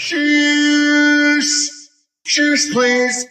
Cheers! Cheers, please!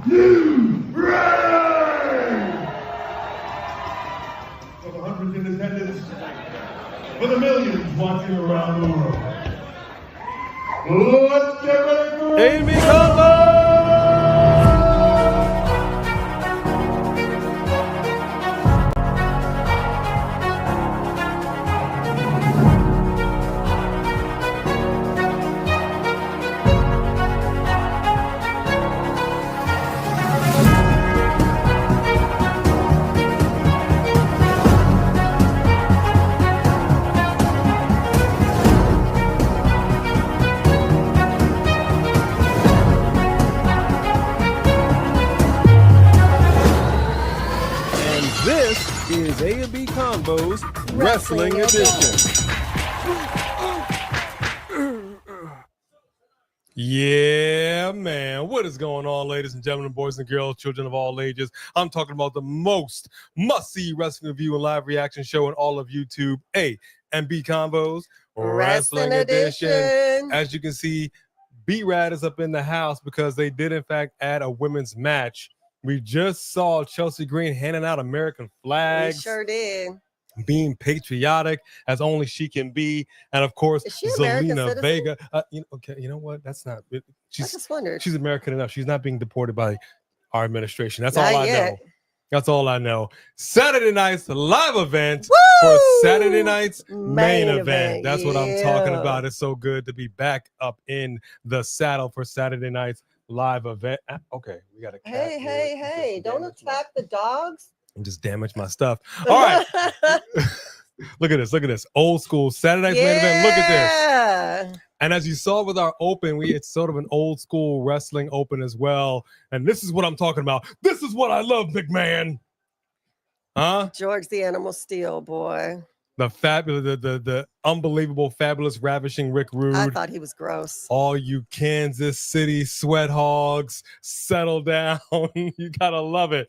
You ready? watching around the world. Let's get ready for A&B Combo! This is A&B Combos Wrestling Edition. Yeah, man. What is going on, ladies and gentlemen, boys and girls, children of all ages? I'm talking about the most must-see wrestling review and live reaction show in all of YouTube, A&B Combos Wrestling Edition. As you can see, B-Rad is up in the house because they did, in fact, add a women's match. We just saw Chelsea Green handing out American flags. We sure did. Being patriotic as only she can be. And of course, Zelina Vega. You know what? That's not it. I just wondered. She's American enough. She's not being deported by our administration. That's all I know. That's all I know. Saturday night's live event for Saturday night's main event. That's what I'm talking about. It's so good to be back up in the saddle for Saturday night's live event. Okay, we got a cat. Hey, don't attack the dogs. And just damage my stuff. All right. Look at this. Old school Saturday night's main event. Look at this. And as you saw with our open, it's sort of an old school wrestling open as well. And this is what I'm talking about. This is what I love, big man. Huh? George the Animal Steel, boy. The fabulous, the unbelievable, fabulous, ravishing Rick Rude. I thought he was gross. All you Kansas City sweat hogs, settle down. You gotta love it.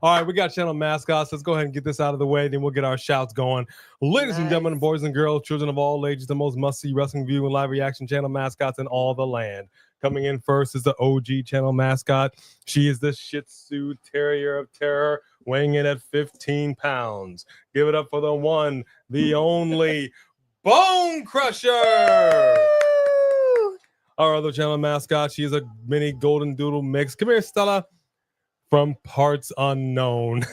All right, we got channel mascots. Let's go ahead and get this out of the way. Then we'll get our shouts going. Ladies and gentlemen, boys and girls, children of all ages, the most must-see wrestling view and live reaction channel mascots in all the land. Coming in first is the OG channel mascot. She is the Shih Tzu Terrier of Terror, weighing in at 15 pounds. Give it up for the one, the only Bone Crusher. Our other channel mascot, she is a mini golden doodle mix. Come here, Stella. From parts unknown,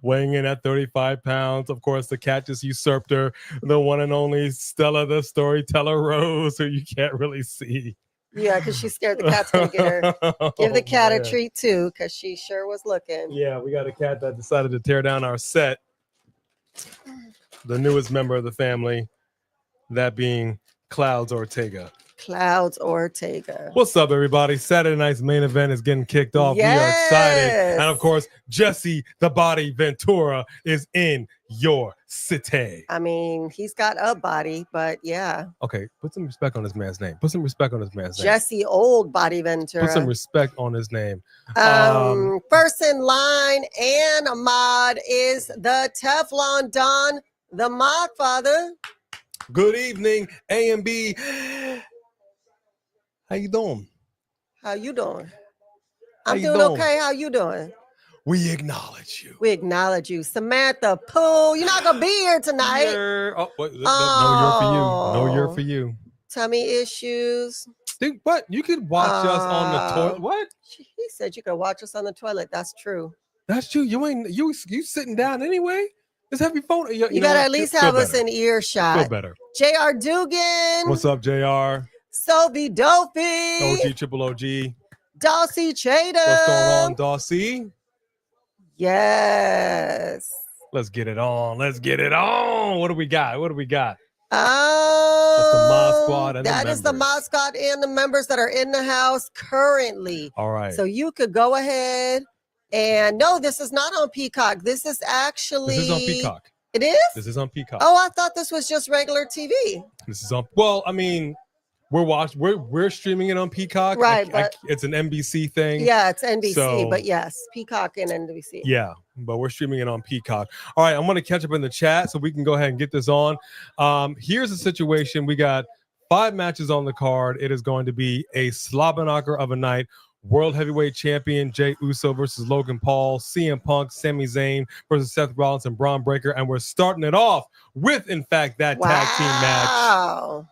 weighing in at 35 pounds. Of course, the cat just usurped her. The one and only Stella, the storyteller Rose, who you can't really see. Yeah, because she's scared the cat's going to get her. Give the cat a treat, too, because she sure was looking. Yeah, we got a cat that decided to tear down our set. The newest member of the family, that being Clouds Ortega. Clouds Ortega. What's up, everybody? Saturday night's main event is getting kicked off. Yes. We are excited. And of course, Jesse the Body Ventura is in your city. I mean, he's got a body, but yeah. Okay, put some respect on this man's name. Jesse Old Body Ventura. Put some respect on his name. First in line and Ahmad is the Teflon Don, the Mod Father. Good evening, A&B. How you doing? I'm doing okay. How you doing? We acknowledge you. We acknowledge you. Samantha Pooh, you're not going to be here tonight. No, you're for you. Tummy issues. Dude, what? You could watch us on the toilet. What? He said you could watch us on the toilet. That's true. That's true. You sitting down anyway? Just have your phone. You got to at least have us in earshot. Feel better. JR Dugan. What's up, JR? Sophie Dopey. OG, triple OG. Dawsey Chatham. What's going on, Dawsey? Yes. Let's get it on. What do we got? Oh, that's the Mod Squad and that is the Mod Squad and the members that are in the house currently. All right. So you could go ahead and no, this is not on Peacock. This is actually. This is on Peacock. It is? This is on Peacock. Oh, I thought this was just regular TV. This is on. Well, I mean, we're streaming it on Peacock. Right. It's an NBC thing. Yeah, it's NBC, but yes, Peacock and NBC. Yeah, but we're streaming it on Peacock. All right, I'm going to catch up in the chat so we can go ahead and get this on. Here's the situation. We got 5 matches on the card. It is going to be a slobber knocker of a night. World Heavyweight Champion Jey Uso versus Logan Paul, CM Punk, Sami Zayn versus Seth Rollins and Bron Breakker. And we're starting it off with, in fact, that tag team match.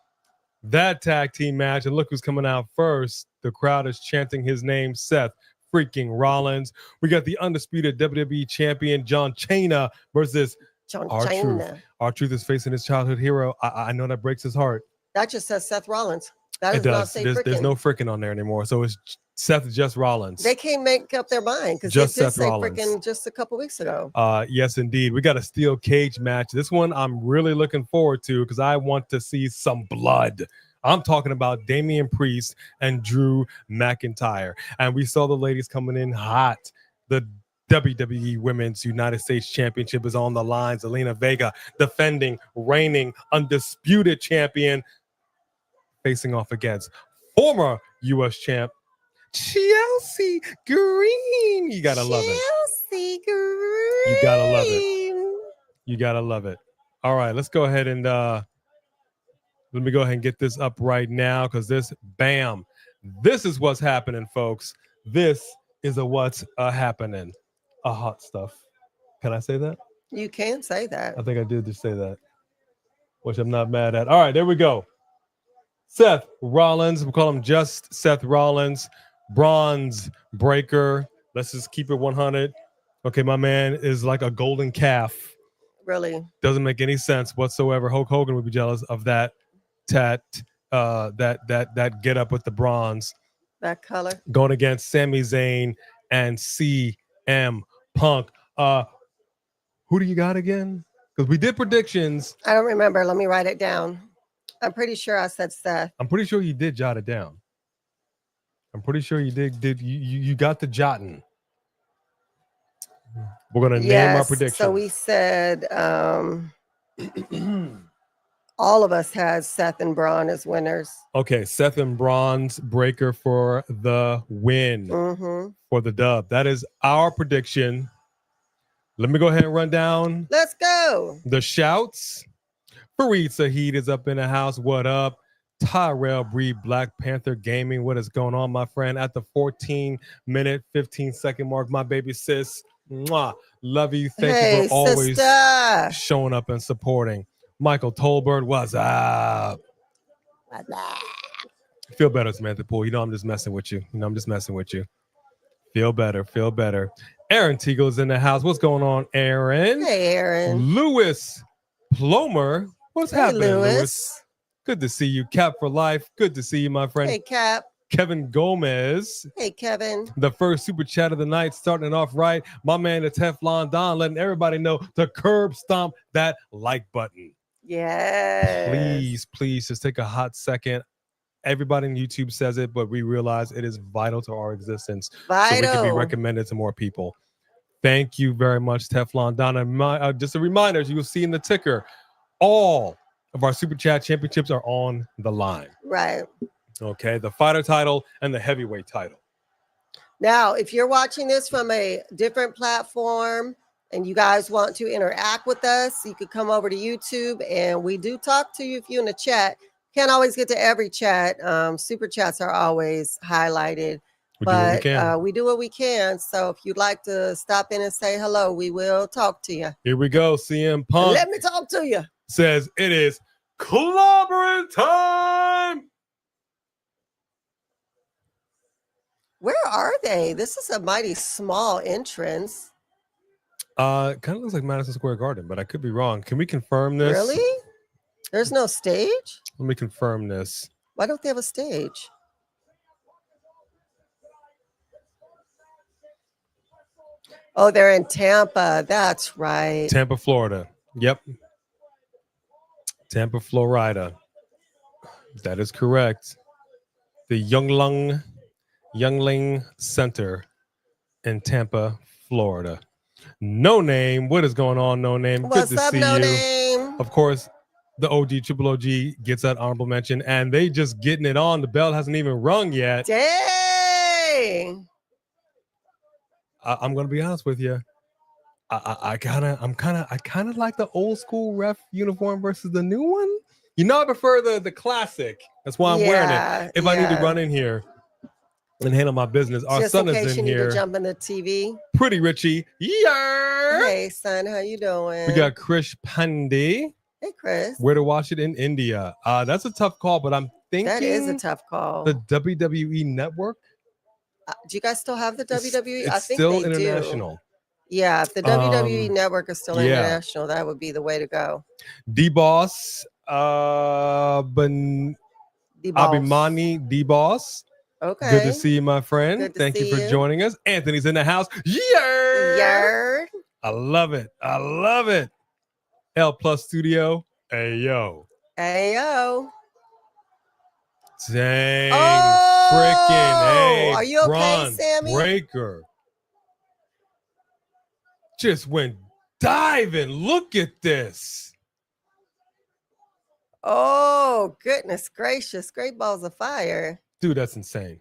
That tag team match. And look who's coming out first. The crowd is chanting his name, Seth freaking Rollins. We got the undisputed WWE champion John Cena versus R-Truth. R-Truth is facing his childhood hero. I know that breaks his heart. That just says Seth Rollins. That it does. There's no freaking on there anymore. So it's Seth just Rollins. They can't make up their mind because they did say freaking just a couple weeks ago. Yes, indeed. We got a steel cage match. This one I'm really looking forward to because I want to see some blood. I'm talking about Damian Priest and Drew McIntyre. And we saw the ladies coming in hot. The WWE Women's United States Championship is on the line. Zelina Vega, defending, reigning, undisputed champion, facing off against former U.S. champ Chelsea Green. You gotta love it. Chelsea Green. You gotta love it. You gotta love it. All right, let's go ahead and let me go ahead and get this up right now because this is what's happening, folks. This is what's happening. Hot stuff. Can I say that? You can say that. I think I did just say that, which I'm not mad at. All right, there we go. Seth Rollins. We call him just Seth Rollins. Bron Breakker. Let's just keep it 100. Okay, my man is like a golden calf. Really? Doesn't make any sense whatsoever. Hulk Hogan would be jealous of that that get up with the bronze. That color. Going against Sami Zayn and CM Punk. Who do you got again? Because we did predictions. I don't remember. Let me write it down. I'm pretty sure I said Seth. I'm pretty sure you did jot it down. I'm pretty sure you did you got the jotting. We're gonna name our prediction. So we said all of us had Seth and Bron as winners. Okay, Seth and Bron Breakker for the win, for the dub. That is our prediction. Let me go ahead and run down. Let's go. The shouts. Fareed Saheed is up in the house. What up? Tyrell Breed, Black Panther Gaming. What is going on, my friend? At the 14-minute, 15-second mark, my baby sis. Mwah. Love you. Thank you for always showing up and supporting. Michael Tolbert, what's up? What's up? Feel better, Samantha Poole. You know I'm just messing with you. Feel better. Aaron Teagle's in the house. What's going on, Aaron? Hey, Aaron. Lewis Plomer. What's happening, Lewis? Good to see you. Cap for life. Good to see you, my friend. Hey, Cap. Kevin Gomez. Hey, Kevin. The first super chat of the night, starting it off right. My man, the Teflon Don, letting everybody know to curb stomp that like button. Yes. Please just take a hot second. Everybody on YouTube says it, but we realize it is vital to our existence. Vital. So we can be recommended to more people. Thank you very much, Teflon Donna. Just a reminder, as you will see in the ticker, all of our Super Chat championships are on the line. Right. Okay, the fighter title and the heavyweight title. Now, if you're watching this from a different platform and you guys want to interact with us, you could come over to YouTube and we do talk to you if you're in the chat. Can't always get to every chat. Super chats are always highlighted. We do what we can. So if you'd like to stop in and say hello, we will talk to you. Here we go. CM Punk. Let me talk to you. Says it is clobbering time. Where are they? This is a mighty small entrance. Kind of looks like Madison Square Garden, but I could be wrong. Can we confirm this? Really? There's no stage? Let me confirm this. Why don't they have a stage? Oh, they're in Tampa. That's right. Tampa, Florida. Yep. Tampa, Florida. That is correct. The Youngling Center in Tampa, Florida. No Name. What is going on, No Name? What's Good to up, see No you. Name? Of course, the OG, Triple OG gets that honorable mention, and they just getting it on. The bell hasn't even rung yet. Dang. I'm gonna be honest with you. I kind of like the old school ref uniform versus the new one. You know, I prefer the classic. That's why I'm wearing it. If I need to run in here, and handle my business. Our Just son in is case in you need here. to jump in the TV. Pretty Richie. Yeah. Hey, son, how you doing? We got Krish Pandey. Hey, Chris. Where to watch it in India? That's a tough call, but I'm thinking That is a tough call. the WWE network. Do you guys still have the WWE? I It's think still they international. do. Yeah, if the WWE network is still yeah. international, that would be the way to go. D-Boss, D-Boss. Abhimani D-Boss. Okay. Good to see you, my friend. Good to Thank you see for you. joining us. Anthony's in the house. Yeah. Yard. I love it. I love it. L Plus Studio. Hey, yo. Hey, yo. Dang. Oh, Freaking. Hey, are you okay, Bron Sammy? Breakker. Just went diving. Look at this. Oh, goodness gracious. Great balls of fire. Dude, that's insane.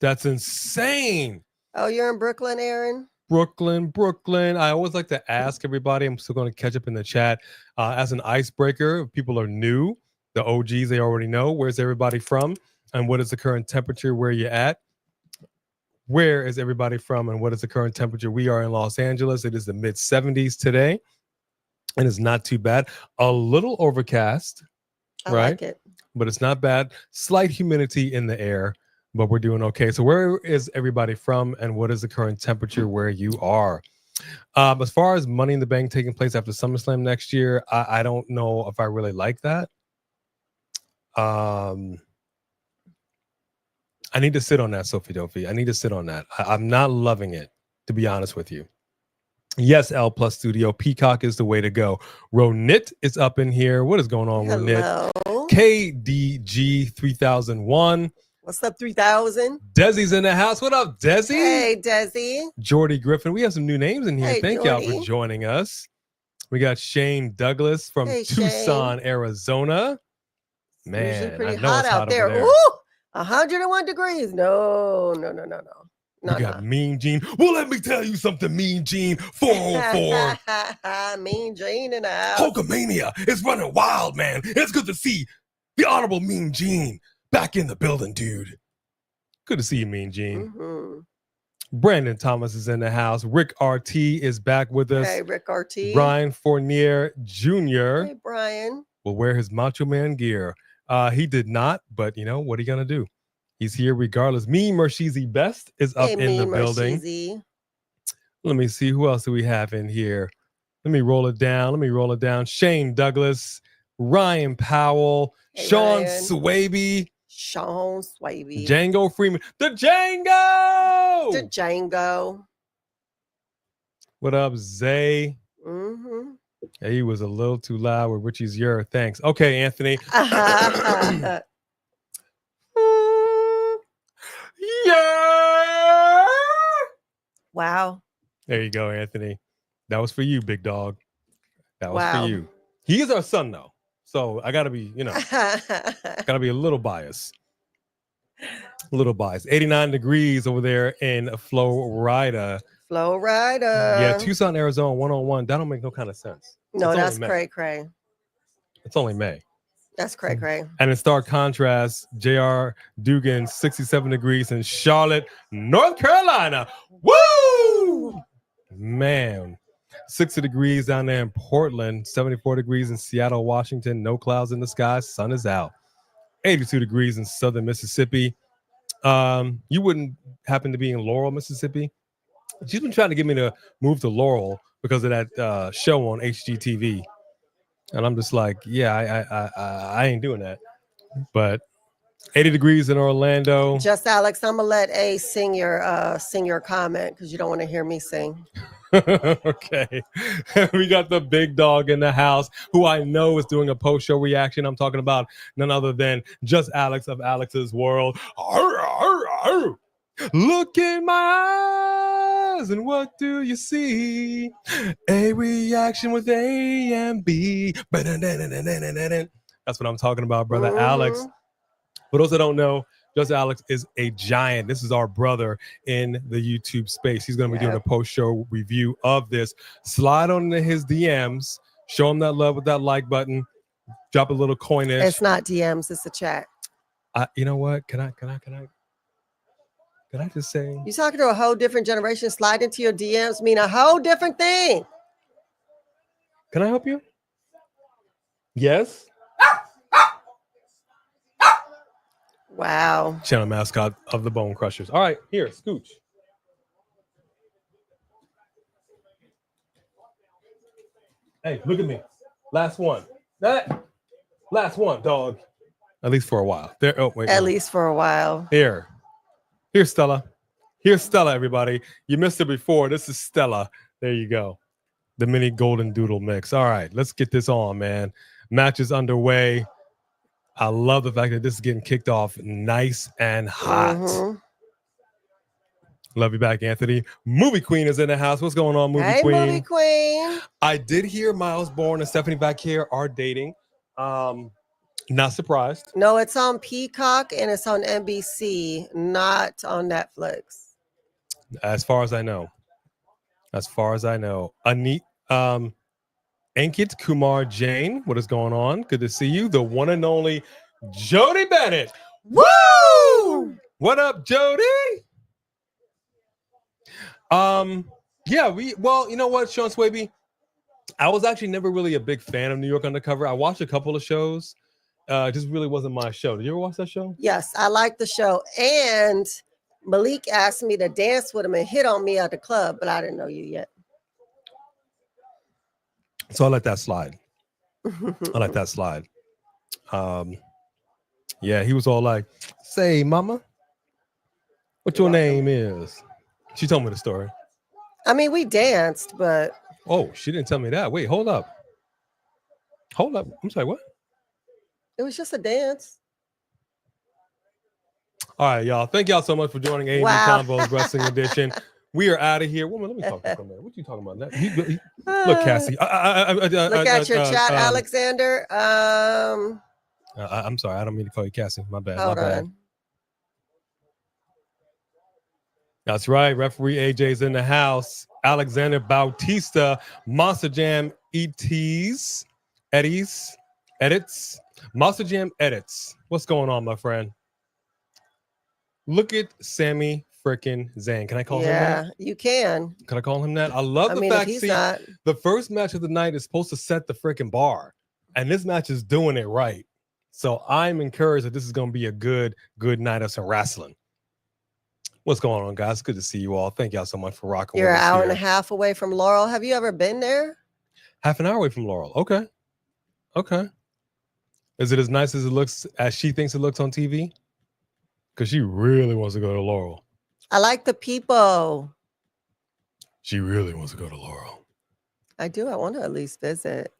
That's insane. Oh, you're in Brooklyn, Aaron? Brooklyn. I always like to ask everybody, I'm still going to catch up in the chat, as an icebreaker, if people are new, the OGs, they already know, where's everybody from and what is the current temperature where you're at? Where is everybody from and what is the current temperature? We are in Los Angeles. It is the mid 70s today and it's not too bad. A little overcast, I right? like it. But it's not bad. Slight humidity in the air, but we're doing okay. So where is everybody from and what is the current temperature where you are? As far as Money in the Bank taking place after SummerSlam next year, I don't know if I really like that. I need to sit on that, Sophie Dophie. I need to sit on that. I'm not loving it, to be honest with you. Yes, L Plus Studio. Peacock is the way to go. Ronit is up in here. What is going on, Ronit? KDG 3001. What's up, 3000? Desi's in the house. What up, Desi? Hey, Desi. Jordy Griffin. We have some new names in here. Hey, Thank y'all for joining us. We got Shane Douglas from Tucson, Arizona. Man, usually pretty I know hot it's out hot there. over there. Ooh, 101 degrees. No. We got Mean Gene. Well, let me tell you something, Mean Gene. 404. Mean Gene in the house. Hulkamania is running wild, man. It's good to see the Honorable Mean Gene back in the building, dude. Good to see you, Mean Gene. Mm-hmm. Brandon Thomas is in the house. Rick RT is back with us. Hey, Rick RT. Brian Fournier Jr. Hey, Brian. Will wear his Macho Man gear. He did not, but you know, what are you going to do? He's here regardless. Me, Mercedes Best is up in the building. Mercedes. Let me see. Who else do we have in here? Let me roll it down. Shane Douglas, Ryan Powell, hey, Sean Ryan. Swaby. Django Freeman. The Django! The Django. What up, Zay? Mm-hmm. Yeah, he was a little too loud with Richie's Yer. Thanks. Okay, Anthony. Yeah. Wow. There you go, Anthony. That was for you, big dog. That was for you. He is our son, though. So I gotta be, gotta be a little biased. 89 degrees over there in Florida. Yeah, Tucson, Arizona, 101. That don't make no kind of sense. No, that's cray. It's only May. That's cray. And in stark contrast, J.R. Dugan, 67 degrees in Charlotte, North Carolina. Woo! Man. 60 degrees down there in Portland, 74 degrees in Seattle, Washington, no clouds in the sky, sun is out. 82 degrees in southern Mississippi. You wouldn't happen to be in Laurel, Mississippi? She's been trying to get me to move to Laurel because of that show on HGTV. And I'm just like, yeah, I ain't doing that. But 80 degrees in Orlando. Just Alex, I'm gonna let A sing your comment because you don't want to hear me sing. Okay. We got the big dog in the house who I know is doing a post-show reaction. I'm talking about none other than Just Alex of Alex's World. Arr, arr, arr. Look in my eyes and what do you see? A reaction with A and B. That's what I'm talking about, brother. Mm-hmm. Alex. For those that don't know, Just Alex is a giant. This is our brother in the YouTube space. He's going to be doing a post-show review of this. Slide on into his DMs. Show him that love with that like button. Drop a little coinage. It's not DMs. It's a chat. You know what? Can I? Did I just say? You talking to a whole different generation? Slide into your DMs mean a whole different thing. Can I help you? Yes. Wow. Channel mascot of the Bone Crushers. All right, here, Scooch. Hey, look at me. Last one. Last one, dog. At least for a while. There. Oh, wait. At least for a while. Here's Stella. Here's Stella, everybody. You missed it before. This is Stella. There you go. The mini golden doodle mix. All right, let's get this on, man. Match is underway. I love the fact that this is getting kicked off nice and hot. Mhm. Love you back, Anthony. Movie Queen is in the house. What's going on, Movie Queen? Movie Queen. I did hear Miles Bourne and Stephanie back here are dating. Not surprised. No, it's on Peacock and it's on NBC, not on Netflix. As far as I know. Ankit Kumar Jain, what is going on? Good to see you. The one and only Jody Bennett. Woo! What up, Jody? Well, you know what, Sean Swaby? I was actually never really a big fan of New York Undercover. I watched a couple of shows. Just really wasn't my show. Did you ever watch that show? Yes, I like the show. And Malik asked me to dance with him and hit on me at the club, but I didn't know you yet. So I let that slide. Yeah, he was all like, say, mama, what your name is? She told me the story. I mean, we danced, but... Oh, she didn't tell me that. Wait, hold up. I'm sorry, what? It was just a dance. All right, y'all. Thank y'all so much for joining AEW Combos Wrestling Edition. We are out of here. Woman, let me talk to somebody. What you talking about? Look, Cassie. Look at your chat, Alexander. I'm sorry. I don't mean to call you Cassie. My bad. Hold on. That's right. Referee AJ's in the house. Alexander Bautista, Monster Jam edits. Monster Jam edits. What's going on, my friend? Look at Sami freaking Zayn. Can I call him that? Yeah, you can. Can I call him that? I love the fact that the first match of the night is supposed to set the freaking bar, and this match is doing it right. So I'm encouraged that this is going to be a good night of some wrestling. What's going on, guys? Good to see you all. Thank y'all so much for rocking with us. You're an hour and here. a half away from Laurel. Have you ever been there? Half an hour away from Laurel. Okay. Is it as nice as it looks, as she thinks it looks on TV? Because she really wants to go to Laurel. I like the people. She really wants to go to Laurel. I do. I want to at least visit.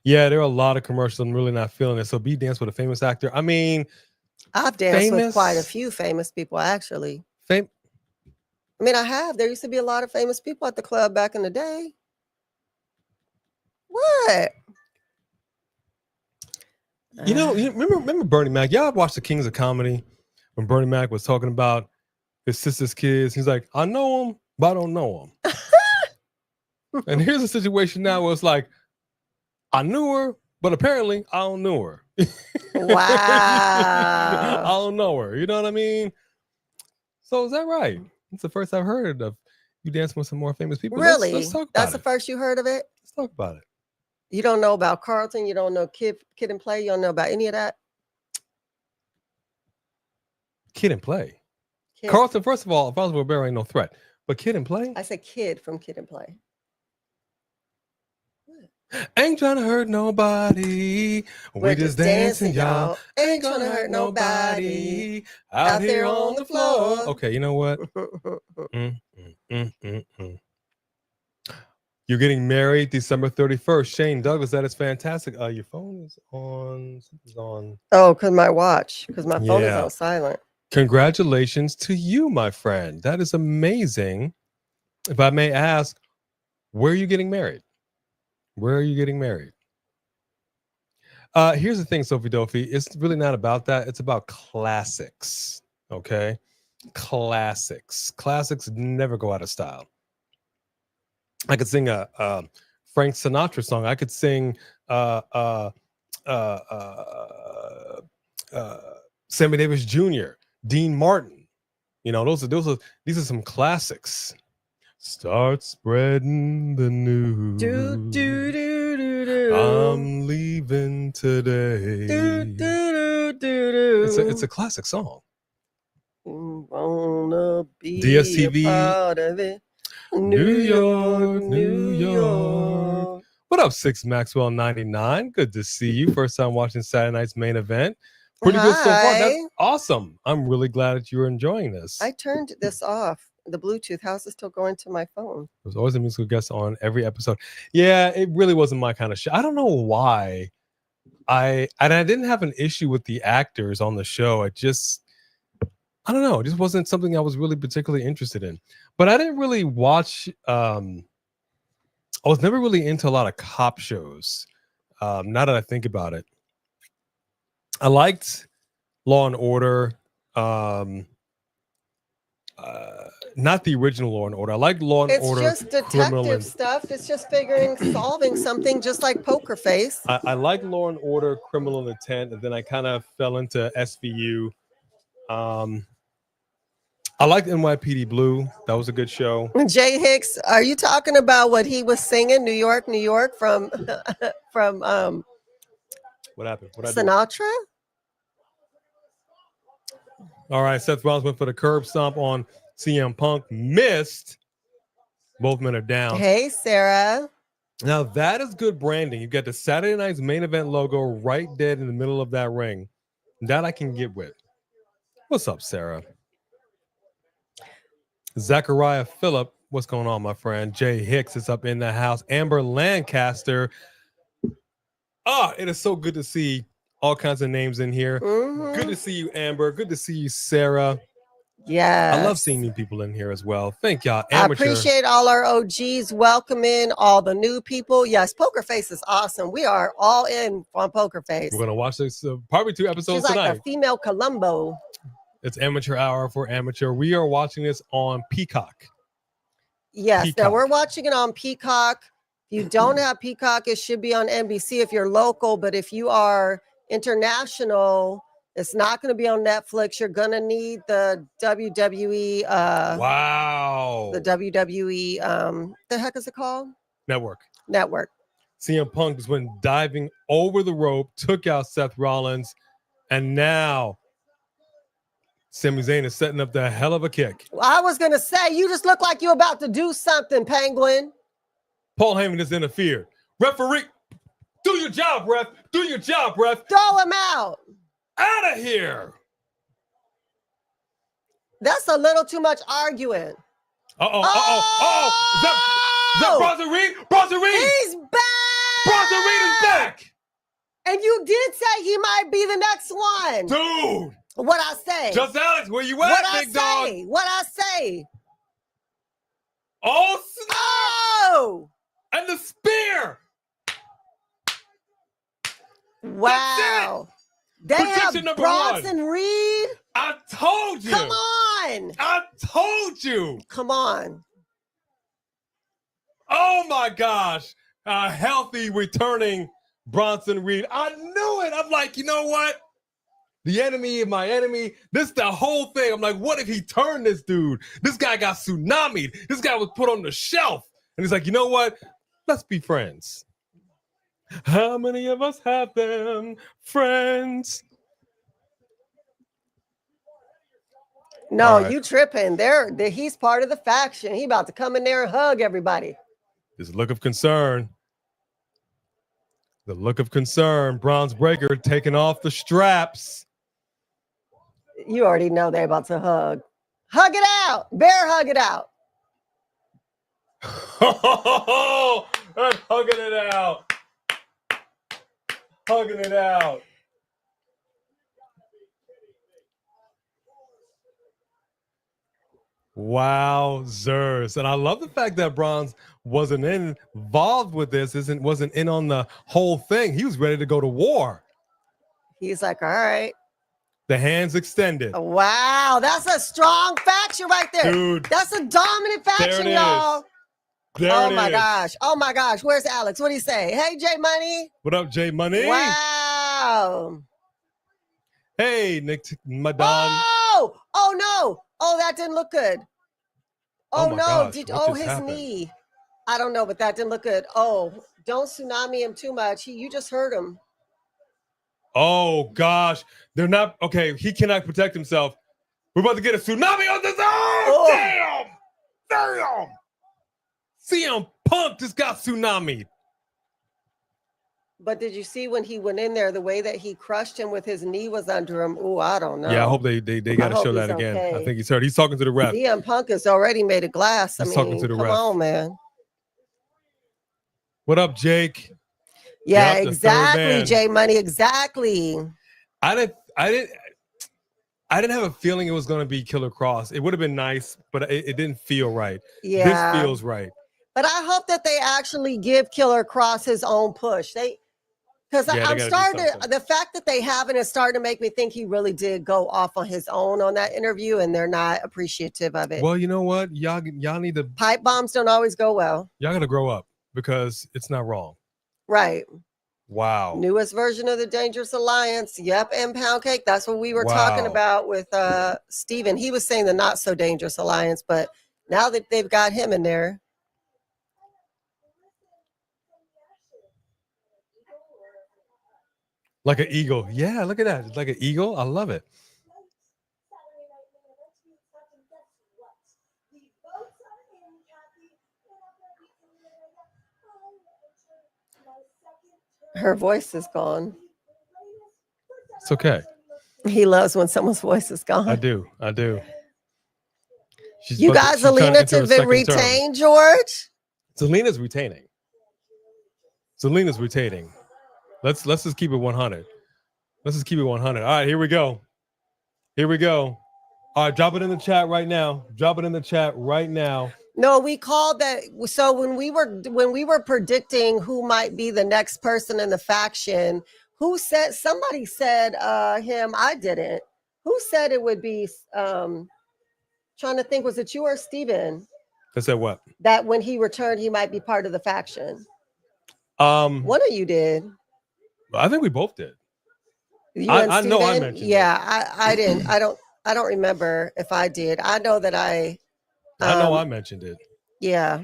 Yeah, there are a lot of commercials. I'm really not feeling it. So be dance with a famous actor. I mean, I've danced with quite a few famous people, actually. I mean, I have. There used to be a lot of famous people at the club back in the day. What? You know, you remember Bernie Mac? Y'all watched the Kings of Comedy when Bernie Mac was talking about his sister's kids. He's like, I know them, but I don't know them. And here's a situation now where it's like, I knew her, but apparently I don't know her. Wow. I don't know her. You know what I mean? So is that right? It's the first I've heard of you dancing with some more famous people. Really? Let's talk about That's the first you heard of it? Let's talk about it. You don't know about Carlton? You don't know Kid and Play? You don't know about any of that? Kid and Play? Carlton, first of all, if I was with Bear, ain't no threat. But Kid and Play? I said Kid from Kid and Play. Ain't trying to hurt nobody. We're just dancing, y'all. Ain't gonna hurt nobody. Out here on the floor. Okay, you know what? You're getting married December 31st. Shane Douglas, that is fantastic. Your phone is on. Something's on. Oh, because my watch. Because my phone is on silent. Congratulations to you, my friend. That is amazing. If I may ask, where are you getting married? Where are you getting married? Here's the thing, Sophie Dophie. It's really not about that. It's about classics. Okay? Classics. Classics never go out of style. I could sing a Frank Sinatra song. I could sing Sammy Davis Jr., Dean Martin. You know, these are some classics. Start spreading the news. I'm leaving today. It's a classic song. Wanna be DSTV. a part of it. New York. What up, 6 Maxwell 99? Good to see you. First time watching Saturday night's main event. Pretty good so far. That's awesome. I'm really glad that you're enjoying this. I turned this off. The Bluetooth. How's it still going to my phone? There's always a musical guest on every episode. Yeah, it really wasn't my kind of show. I don't know why. I didn't have an issue with the actors on the show. I don't know. It just wasn't something I was really particularly interested in. But I didn't really watch. I was never really into a lot of cop shows. Now that I think about it, I liked Law and Order. Not the original Law and Order. I like Law and Order. It's just detective stuff. It's just solving something, just like Poker Face. I like Law and Order, Criminal Intent, and then I kind of fell into SVU. I liked NYPD Blue. That was a good show. Jay Hicks, are you talking about what he was singing, New York, New York, from What happened? Sinatra? All right, Seth Rollins went for the curb stomp on CM Punk. Missed. Both men are down. Hey, Sarah. Now, that is good branding. You got the Saturday night's main event logo right dead in the middle of that ring. That I can get with. What's up, Sarah? Zachariah Phillip, what's going on, my friend? Jay Hicks is up in the house. Amber Lancaster. It is so good to see all kinds of names in here. Mm-hmm. Good to see you, Amber. Good to see you, Sarah. Yeah, I love seeing new people in here as well. Thank y'all. Amateur. I appreciate all our OGs welcoming all the new people. Yes, Poker Face is awesome. We are all in on Poker Face. We're gonna watch this probably 2 episodes She's tonight. Like a female Columbo. It's amateur hour for amateur. We are watching this on Peacock. Yes, Peacock. Now we're watching it on Peacock. If you don't have Peacock, it should be on NBC if you're local. But if you are international, it's not going to be on Netflix. You're going to need the WWE. Wow. The WWE. The heck is it called? Network. CM Punk just went diving over the rope, took out Seth Rollins, and now Sami Zayn is setting up the hell of a kick. I was going to say, you just look like you're about to do something, Penguin. Paul Heyman just interfered. Referee, do your job, ref. Do your job, ref. Throw him out. Out of here. That's a little too much arguing. Is that Bronson Reed? Bronson Reed! He's back! Bronson Reed is back! And you did say he might be the next one. Dude! What I say? Just Alex, where you at, big dog? What I say? Oh, snap! Oh! And the spear! Wow. They have Bronson Reed. I told you. Come on. I told you. Come on. Oh, my gosh. A healthy returning Bronson Reed. I knew it. I'm like, you know what? The enemy of my enemy. This is the whole thing. I'm like, what if he turned this dude? This guy got tsunami'd. This guy was put on the shelf. And he's like, you know what? Let's be friends. How many of us have them friends? No, right. You tripping. He's part of the faction. He about to come in there and hug everybody. This look of concern. The look of concern. Bron Breakker taking off the straps. You already know they're about to hug. Hug it out. Bear hug it out. I'm hugging it out. Hugging it out. Wowzers. And I love the fact that Bronze wasn't involved with this, wasn't in on the whole thing. He was ready to go to war. He's like, all right. The hands extended. Wow, that's a strong faction right there. Dude. That's a dominant faction, y'all. Oh my gosh. Oh my gosh. Where's Alex? What do you say? Hey, J Money. What up, J Money? Wow. Hey, Nick Madon. Oh no. Oh, that didn't look good. Oh Oh, my no. gosh, what just His happened? knee. I don't know, but that didn't look good. Oh, don't tsunami him too much. You just hurt him. Oh gosh, they're not okay. He cannot protect himself. We're about to get a tsunami on this. Oh, damn! CM Punk just got tsunami. But did you see when he went in there, the way that he crushed him with his knee was under him? Oh, I don't know. Yeah, I hope they got to show that again. Okay. I think he's hurt. He's talking to the ref. CM Punk has already made a glass. He's talking to the come ref. on, man. What up, Jake? Yeah, Yep, exactly, J Money. Exactly. I didn't have a feeling it was going to be Killer Cross. It would have been nice, but it didn't feel right. Yeah, this feels right. But I hope that they actually give Killer Cross his own push. Because I'm starting to, the fact that they haven't is starting to make me think he really did go off on his own on that interview, and they're not appreciative of it. Well, you know what? Y'all need to. Pipe bombs don't always go well. Y'all got to grow up because it's not wrong. Right. Wow. Newest version of the Dangerous Alliance. Yep. And Pound Cake. That's what we were talking about with Steven. He was saying the not so dangerous alliance, but now that they've got him in there. Like an eagle. Yeah, look at that. It's like an eagle. I love it. Her voice is gone. It's okay. He loves when someone's voice is gone. I do. You guys, Zelina to retain, George? Zelina's retaining. Let's just keep it 100. Let's just keep it 100. All right, here we go. All right, drop it in the chat right now. No, we called that. So when we were predicting who might be the next person in the faction, somebody said him. I didn't. Who said it would be? Trying to think, was it you or Steven? That said what? That when he returned, he might be part of the faction. One of you did. I think we both did. I know I mentioned. Yeah, I didn't. I don't remember if I did. I know that I know I mentioned it. Yeah.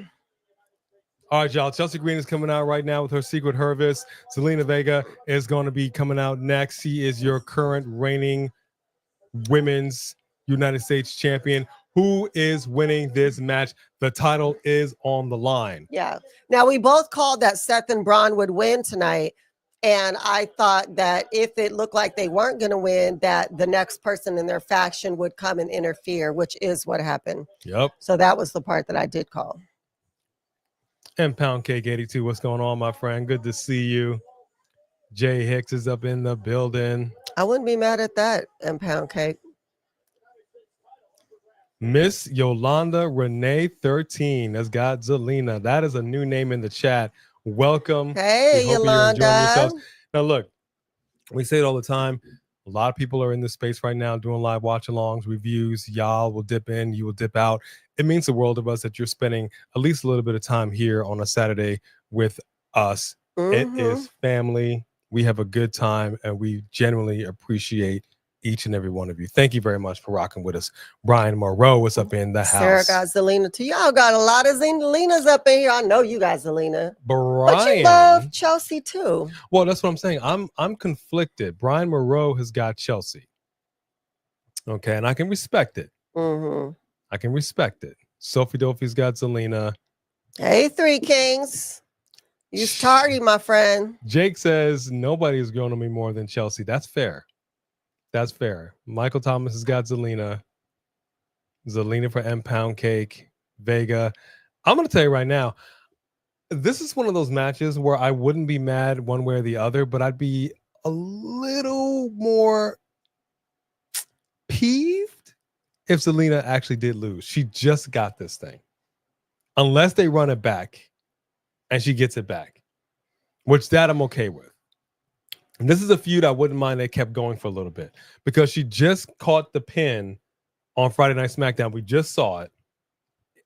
All right, y'all. Chelsea Green is coming out right now with her Secret Harvest. Zelina Vega is going to be coming out next. She is your current reigning women's United States champion. Who is winning this match? The title is on the line. Yeah. Now, we both called that Seth and Bron would win tonight. And I thought that if it looked like they weren't going to win, that the next person in their faction would come and interfere, which is what happened. Yep. So that was the part that I did call. And Pound Cake 82, what's going on, my friend? Good to see you. Jay Hicks is up in the building. I wouldn't be mad at that, and Pound Cake. Miss Yolanda Renee 13 has got Zelina. That is a new name in the chat. Welcome. Hey, Yolanda. Now, look, we say it all the time. A lot of people are in this space right now doing live watch-alongs, reviews. Y'all will dip in, you will dip out. It means the world of us that you're spending at least a little bit of time here on a Saturday with us. Mm-hmm. It is family. We have a good time, and we genuinely appreciate each and every one of you. Thank you very much for rocking with us. Brian Moreau was up in the house. Sarah got Zelina too. Y'all got a lot of Zelinas up in here. I know you got Zelina. Brian, but you love Chelsea too. Well, that's what I'm saying. I'm conflicted. Brian Moreau has got Chelsea. Okay, and I can respect it. Mm-hmm. I can respect it. Sophie Dolphy's got Zelina. Hey, Three Kings. You tardy, my friend. Jake says nobody's grown on me more than Chelsea. That's fair. That's fair. Michael Thomas has got Zelina. Zelina for M Pound Cake. Vega. I'm going to tell you right now, this is one of those matches where I wouldn't be mad one way or the other, but I'd be a little more peeved if Zelina actually did lose. She just got this thing. Unless they run it back and she gets it back, which that I'm okay with. And this is a feud I wouldn't mind they kept going for a little bit because she just caught the pin on Friday Night SmackDown. We just saw it.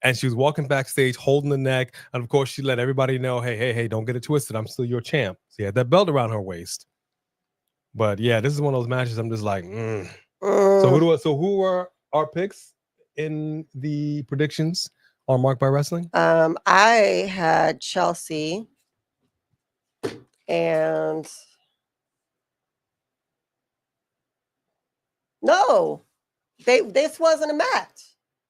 And she was walking backstage holding the neck. And of course, she let everybody know, hey, don't get it twisted. I'm still your champ. She had that belt around her waist. But yeah, this is one of those matches I'm just like, So who are our picks in the predictions on Marked by Wrestling? I had Chelsea and no, this wasn't a match.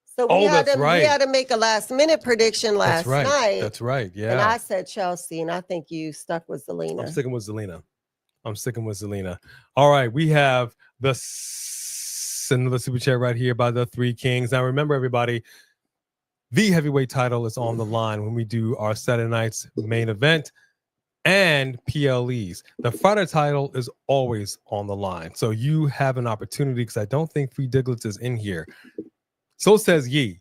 So we had to make a last minute prediction last night. That's right. Yeah. And I said Chelsea, and I think you stuck with Zelina. I'm sticking with Zelina. All right, we have another super chat right here by the Three Kings. Now remember, everybody, the heavyweight title is on the line when we do our Saturday night's main event and PLEs. The fighter title is always on the line. So you have an opportunity, because I don't think Free Diglets is in here. So says Yee.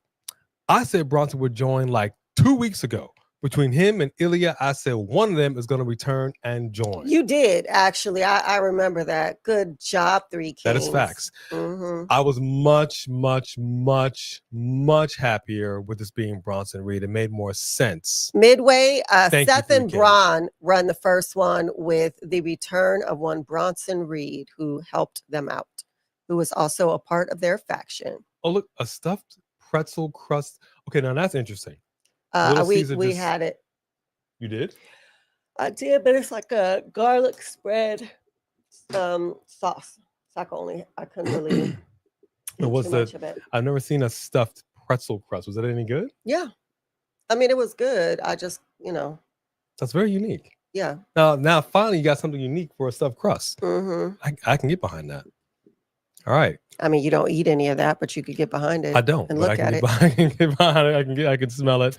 I said Bronson would join like 2 weeks ago. Between him and Ilya, I said one of them is going to return and join. You did, actually. I remember that. Good job, Three Kings. That is facts. Mm-hmm. I was much, much, much, much happier with this being Bronson Reed. It made more sense. Midway, Seth and Bron run the first one with the return of one Bronson Reed, who helped them out, who was also a part of their faction. Oh, look, a stuffed pretzel crust. Okay, now that's interesting. We had it. You did? I did, but it's like a garlic spread sauce. I couldn't really eat too much of it. I've never seen a stuffed pretzel crust. Was that any good? Yeah. I mean, it was good. I just, That's very unique. Yeah. Now finally you got something unique for a stuffed crust. Mm-hmm. I can get behind that. All right. I mean, you don't eat any of that, but you could get behind it. I don't. And look at it. I can get behind it. I can smell it.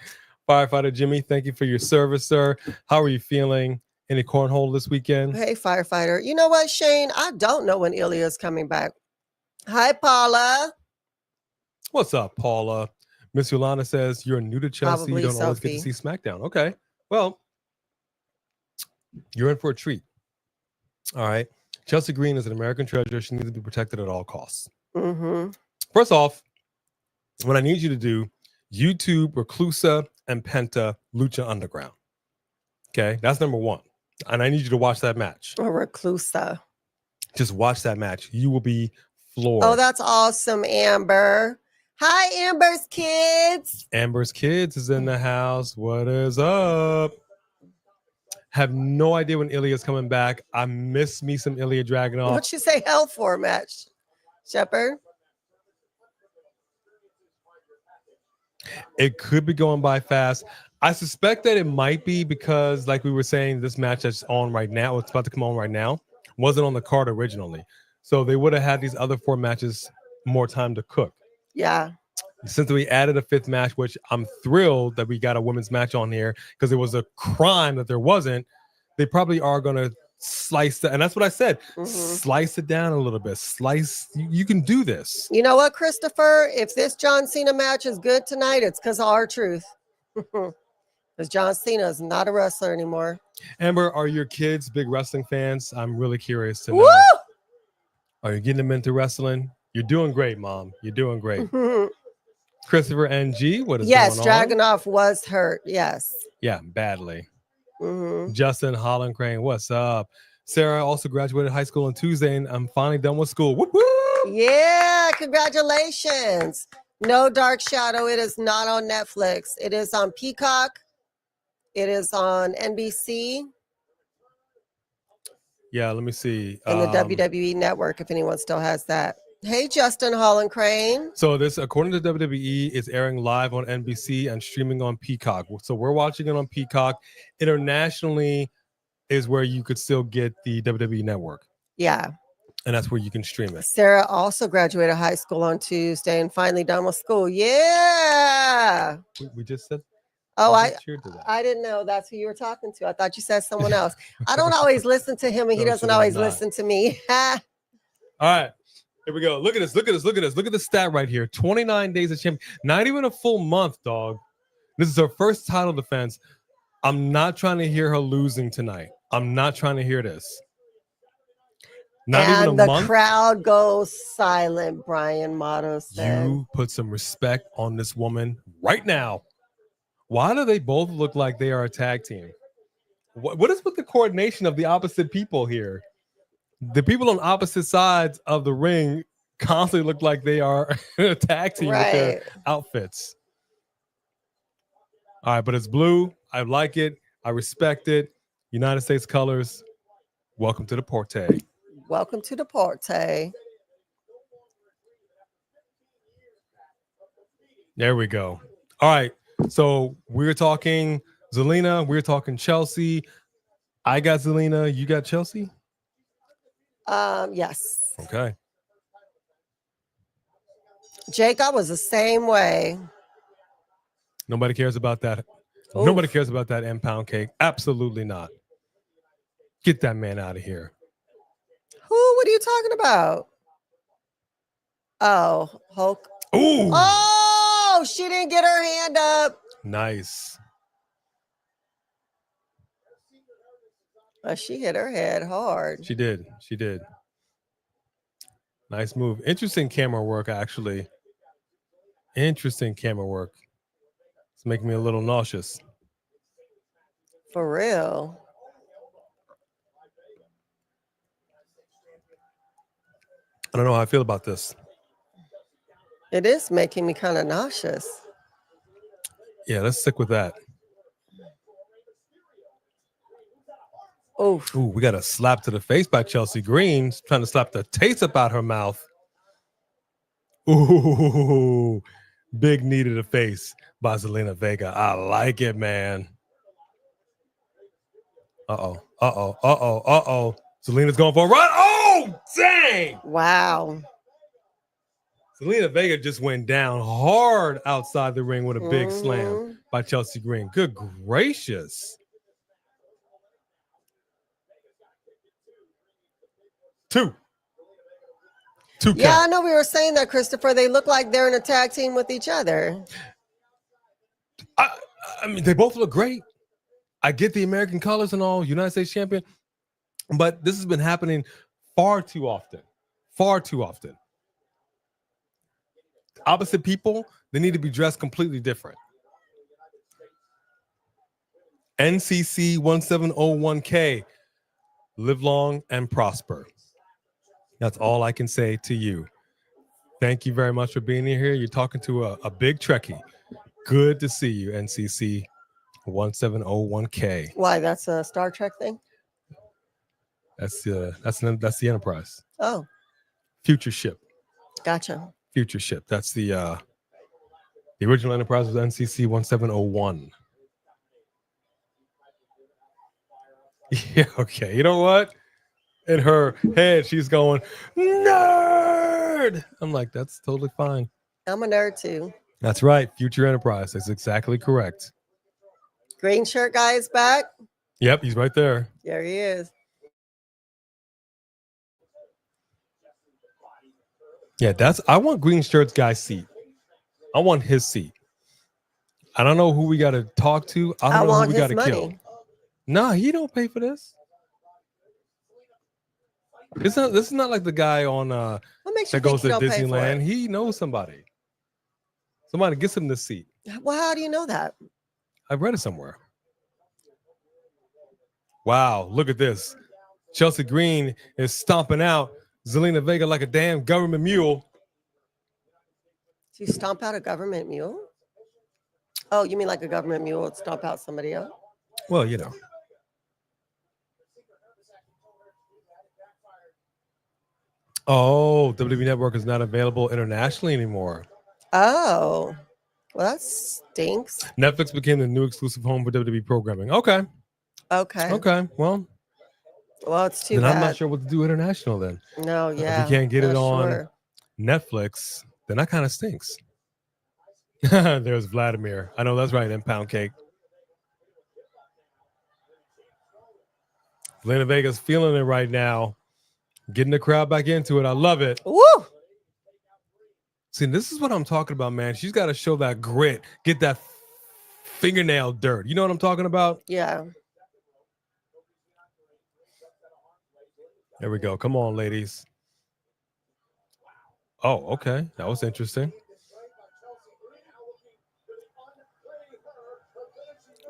Firefighter Jimmy, thank you for your service, sir. How are you feeling? Any cornhole this weekend? Hey, firefighter. You know what, Shane? I don't know when Ilya is coming back. Hi, Paula. What's up, Paula? Miss Yolanda says you're new to Chelsea. Probably you don't always get to see SmackDown. Okay. Well, you're in for a treat. All right. Chelsea Green is an American treasure. She needs to be protected at all costs. Mm-hmm. First off, what I need you to do, YouTube Reclusa and Penta Lucha Underground. Okay, that's number one. And I need you to watch that match. Reclusa. Just watch that match. You will be floored. Oh, that's awesome, Amber. Hi, Amber's kids. Amber's kids is in the house. What is up? Have no idea when Ilya's coming back. I miss me some Ilya Dragunov. What'd you say hell for match, Shepard? It could be going by fast. I suspect that it might be because, like we were saying, this match that's on right now, it's about to come on right now, wasn't on the card originally. So they would have had these other 4 matches more time to cook. Yeah. Since we added a 5th match, which I'm thrilled that we got a women's match on here because it was a crime that there wasn't, they probably are going to slice it. And that's what I said. Mm-hmm. Slice it down a little bit. You can do this. You know what, Christopher? If this John Cena match is good tonight, it's because of R-Truth. Because John Cena is not a wrestler anymore. Amber, are your kids big wrestling fans? I'm really curious to know. Woo! Are you getting them into wrestling? You're doing great, Mom. You're doing great. Christopher NG, what is going on? Yes, Dragunov was hurt. Yes. Yeah, badly. Justin Holland Crane, what's up? Sarah also graduated high school on Tuesday, and I'm finally done with school. Whoop, whoop. Yeah, congratulations. No Dark Shadow. It is not on Netflix. It is on Peacock. It is on NBC. Yeah, let me see. And the WWE Network, if anyone still has that. Hey, Justin Holland Crane. So this, according to WWE, is airing live on NBC and streaming on Peacock. So we're watching it on Peacock. Internationally is where you could still get the WWE Network. Yeah. And that's where you can stream it. Sarah also graduated high school on Tuesday and finally done with school. Yeah. We just said. Oh, I didn't know that's who you were talking to. I thought you said someone else. I don't always listen to him, and he doesn't always listen to me. All right. Here we go. Look at this. Look at this. Look at this. Look at the stat right here. 29 days of champion. Not even a full month, dog. This is her first title defense. I'm not trying to hear her losing tonight. I'm not trying to hear this. Not even a month. The crowd goes silent, Brian Motto said. You put some respect on this woman right now. Why do they both look like they are a tag team? What is with the coordination of the opposite people here? The people on opposite sides of the ring constantly look like they are a tag team with their outfits. All right, but it's blue. I like it. I respect it. United States colors. Welcome to the Porte. Welcome to the Porte. There we go. All right. So we're talking Zelina. We're talking Chelsea. I got Zelina. You got Chelsea? Yes. Okay. Jake, I was the same way. Nobody cares about that. Oof. Nobody cares about that M-pound cake. Absolutely not. Get that man out of here. Who? What are you talking about? Oh, Hulk. Ooh. Oh, she didn't get her hand up. Nice. She hit her head hard. She did. She did. Nice move. Interesting camera work, actually. Interesting camera work. It's making me a little nauseous. For real. I don't know how I feel about this. It is making me kind of nauseous. Yeah, let's stick with that. Ooh, we got a slap to the face by Chelsea Green, trying to slap the taste up out her mouth. Ooh, big knee to the face by Zelina Vega. I like it, man. Uh-oh. Zelina's going for a run. Oh, dang. wow. Zelina Vega just went down hard outside the ring with a big slam by Chelsea Green. Good gracious. Two. Yeah, count. I know we were saying that, Christopher. They look like they're in a tag team with each other. I mean, they both look great. I get the American colors and all, United States champion, but this has been happening far too often. Far too often. Opposite people, they need to be dressed completely different. NCC 1701K, live long and prosper. That's all I can say to you. Thank you very much for being here. You're talking to a big Trekkie. Good to see you, NCC 1701K. Why? That's a Star Trek thing? That's the Enterprise. Oh. Future ship. Gotcha. Future ship. That's the original Enterprise was NCC 1701. Yeah, okay. You know what? In her head, she's going, nerd. I'm like, that's totally fine. I'm a nerd too. That's right. Future Enterprise. That's exactly correct. Green shirt guy is back. Yep, he's right there. There he is. Yeah, I want green shirts guy's seat. I want his seat. I don't know who we got to talk to. I don't know who we got to kill. Nah, he don't pay for this. This is not like the guy on that goes to Disneyland. He knows somebody. Somebody gets him this seat. Well, how do you know that? I've read it somewhere. Wow, look at this. Chelsea Green is stomping out Zelina Vega like a damn government mule. Do you stomp out a government mule? Oh, you mean like a government mule would stomp out somebody else? Well, you know. Oh, WWE Network is not available internationally anymore. Oh, well, that stinks. Netflix became the new exclusive home for WWE programming. Okay. Well, it's too bad. I'm not sure what to do international then. No, yeah. If you can't get it on Netflix, then that kind of stinks. There's Vladimir. I know that's right. And pound cake. Zelina Vega's feeling it right now. Getting the crowd back into it. I love it. Woo! See, this is what I'm talking about, man. She's got to show that grit. Get that fingernail dirt. You know what I'm talking about? Yeah. There we go. Come on, ladies. Oh, okay. That was interesting.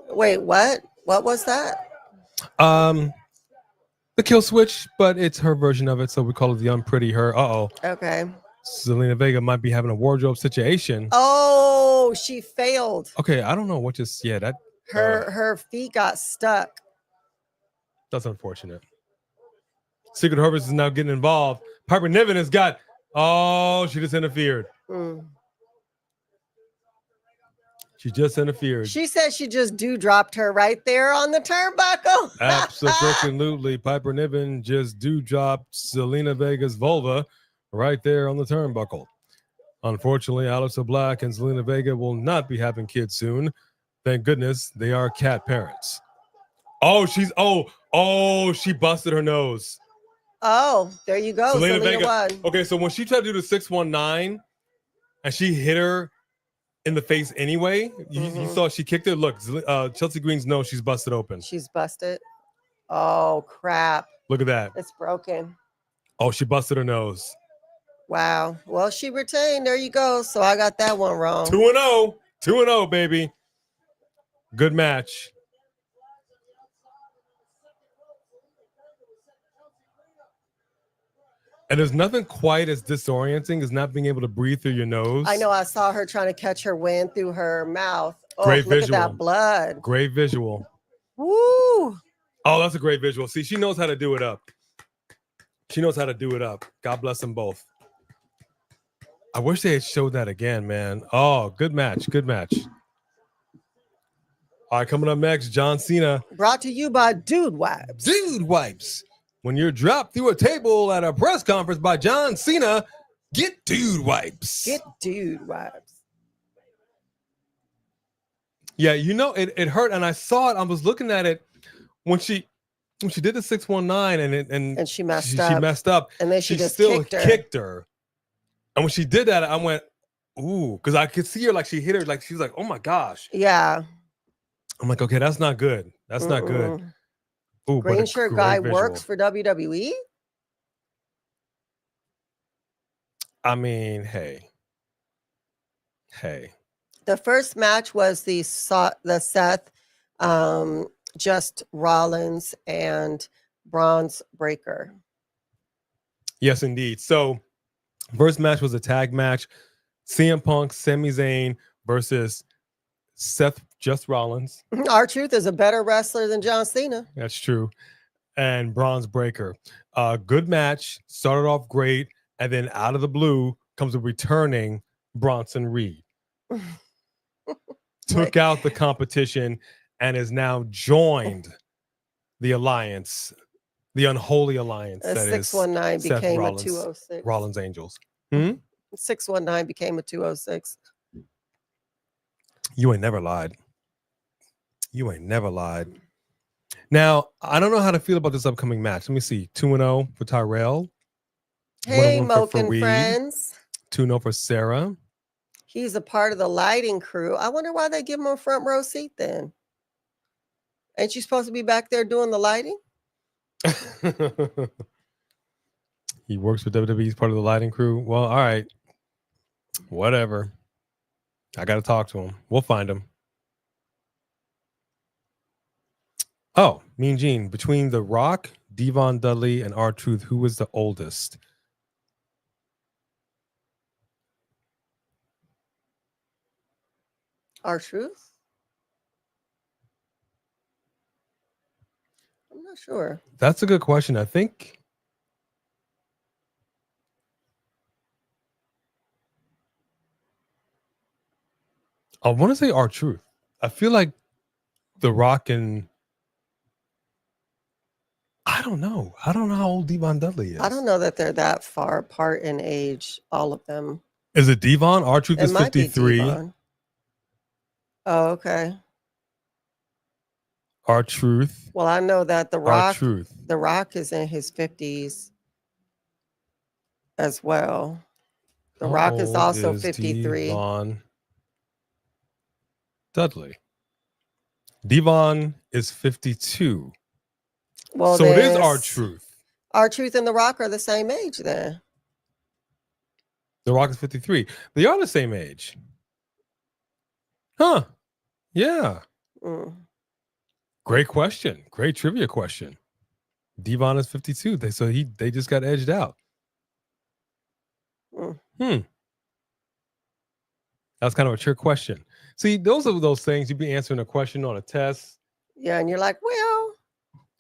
Wait, what? What was that? The kill switch, but it's her version of it, so we call it the unpretty her. Uh-oh. Okay. Zelina Vega might be having a wardrobe situation. Oh, she failed. Okay, I don't know what just that Her feet got stuck. that's unfortunate. Secret Harvest is now getting involved. Piper Niven has got. Oh, she just interfered. She just interfered. She said she just dropped her right there on the turnbuckle. Absolutely. Piper Niven just dropped Zelina Vega's vulva right there on the turnbuckle. Unfortunately, Aleister Black and Zelina Vega will not be having kids soon. Thank goodness they are cat parents. Oh, she busted her nose. Oh, there you go. Zelina Vega won. Okay, so when she tried to do the 619 and she hit her in the face anyway, you saw she kicked her. Look, Chelsea Green's nose, she's busted open. She's busted. Oh, crap. Look at that. It's broken. Oh, she busted her nose. Wow. Well, she retained. There you go. So I got that one wrong. 2-0. 2-0, baby. Good match. And there's nothing quite as disorienting as not being able to breathe through your nose. I know. I saw her trying to catch her wind through her mouth. Oh, Great look visual. at that blood. Great visual. Woo. Oh, that's a great visual. See, she knows how to do it up. She knows how to do it up. God bless them both. I wish they had showed that again, man. Oh, good match. Good match. All right, coming up next, John Cena. Brought to you by Dude Wipes. Dude Wipes. When you're dropped through a table at a press conference by John Cena, get Dude Wipes. Get Dude Wipes. Yeah, you know, it hurt. And I saw it. I was looking at it when she did the 619 and she messed up. She messed up. And then she just still kicked her. And when she did that, I went, ooh, because I could see her like she hit her, like she was like, oh my gosh. Yeah. I'm like, okay, that's not good. That's not good. Ooh, Green shirt guy works for WWE. I mean, hey. The first match was the Seth, just Rollins and Bron Breakker. Yes, indeed. So, first match was a tag match. CM Punk, Sami Zayn versus Seth just Rollins. R-Truth is a better wrestler than John Cena. That's true. And Bron Breakker. Good match. Started off great. And then out of the blue comes a returning Bronson Reed. Took out the competition and is now joined the alliance, the unholy alliance. A that 619 is Seth became Rollins, a 206. Rollins Angels. 619 became a 206. You ain't never lied. You ain't never lied. Now, I don't know how to feel about this upcoming match. Let me see. 2-0 for Tyrell. Hey, 1-1 Moken Fareed. friends. 2-0 for Sarah. He's a part of the lighting crew. I wonder why they give him a front row seat then. Ain't you supposed to be back there doing the lighting? He works for WWE. He's part of the lighting crew. Well, all right. Whatever. I got to talk to him. We'll find him. Oh, Mean Gene. Between The Rock, Devon Dudley, and R-Truth, who was the oldest? R-Truth? I'm not sure. That's a good question. I think I want to say R-Truth. I feel like The Rock and I don't know. I don't know how old Devon Dudley is. I don't know that they're that far apart in age, all of them. Is it Devon? R-Truth It is might be 53. Devon. Oh, okay. R-Truth. Well, I know that The Rock is in his 50s as well. The Rock is also 53. Devon Dudley. Devon is 52. Well, so it is R-Truth. R-Truth and The Rock are the same age then. The Rock is 53. They are the same age. Huh. Yeah. Great question. Great trivia question. Devon is 52. They just got edged out. That's kind of a trick question. See, those are those things you'd be answering a question on a test. Yeah, and you're like, well,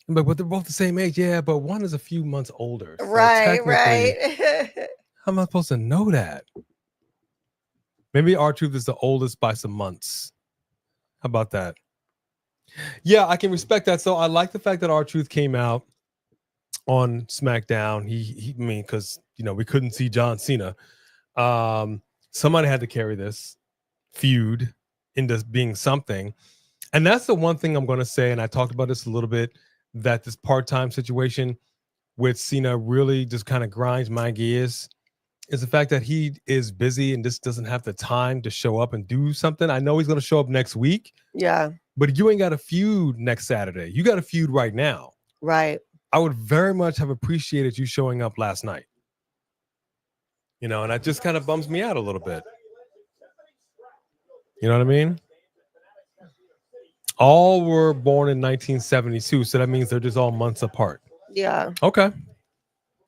but they're both the same age. Yeah, but one is a few months older. So right. How am I supposed to know that? Maybe R-Truth is the oldest by some months. How about that? Yeah, I can respect that. So I like the fact that R-Truth came out on SmackDown. He I mean, because we couldn't see John Cena. Somebody had to carry this feud into being something. And that's the one thing I'm going to say, and I talked about this a little bit, that this part-time situation with Cena really just kind of grinds my gears, is the fact that he is busy and just doesn't have the time to show up and do something. I know he's going to show up next week. Yeah. But you ain't got a feud next Saturday. You got a feud right now. Right. I would very much have appreciated you showing up last night. And that just kind of bums me out a little bit. You know what I mean? All were born in 1972, so that means they're just all months apart. Yeah. Okay.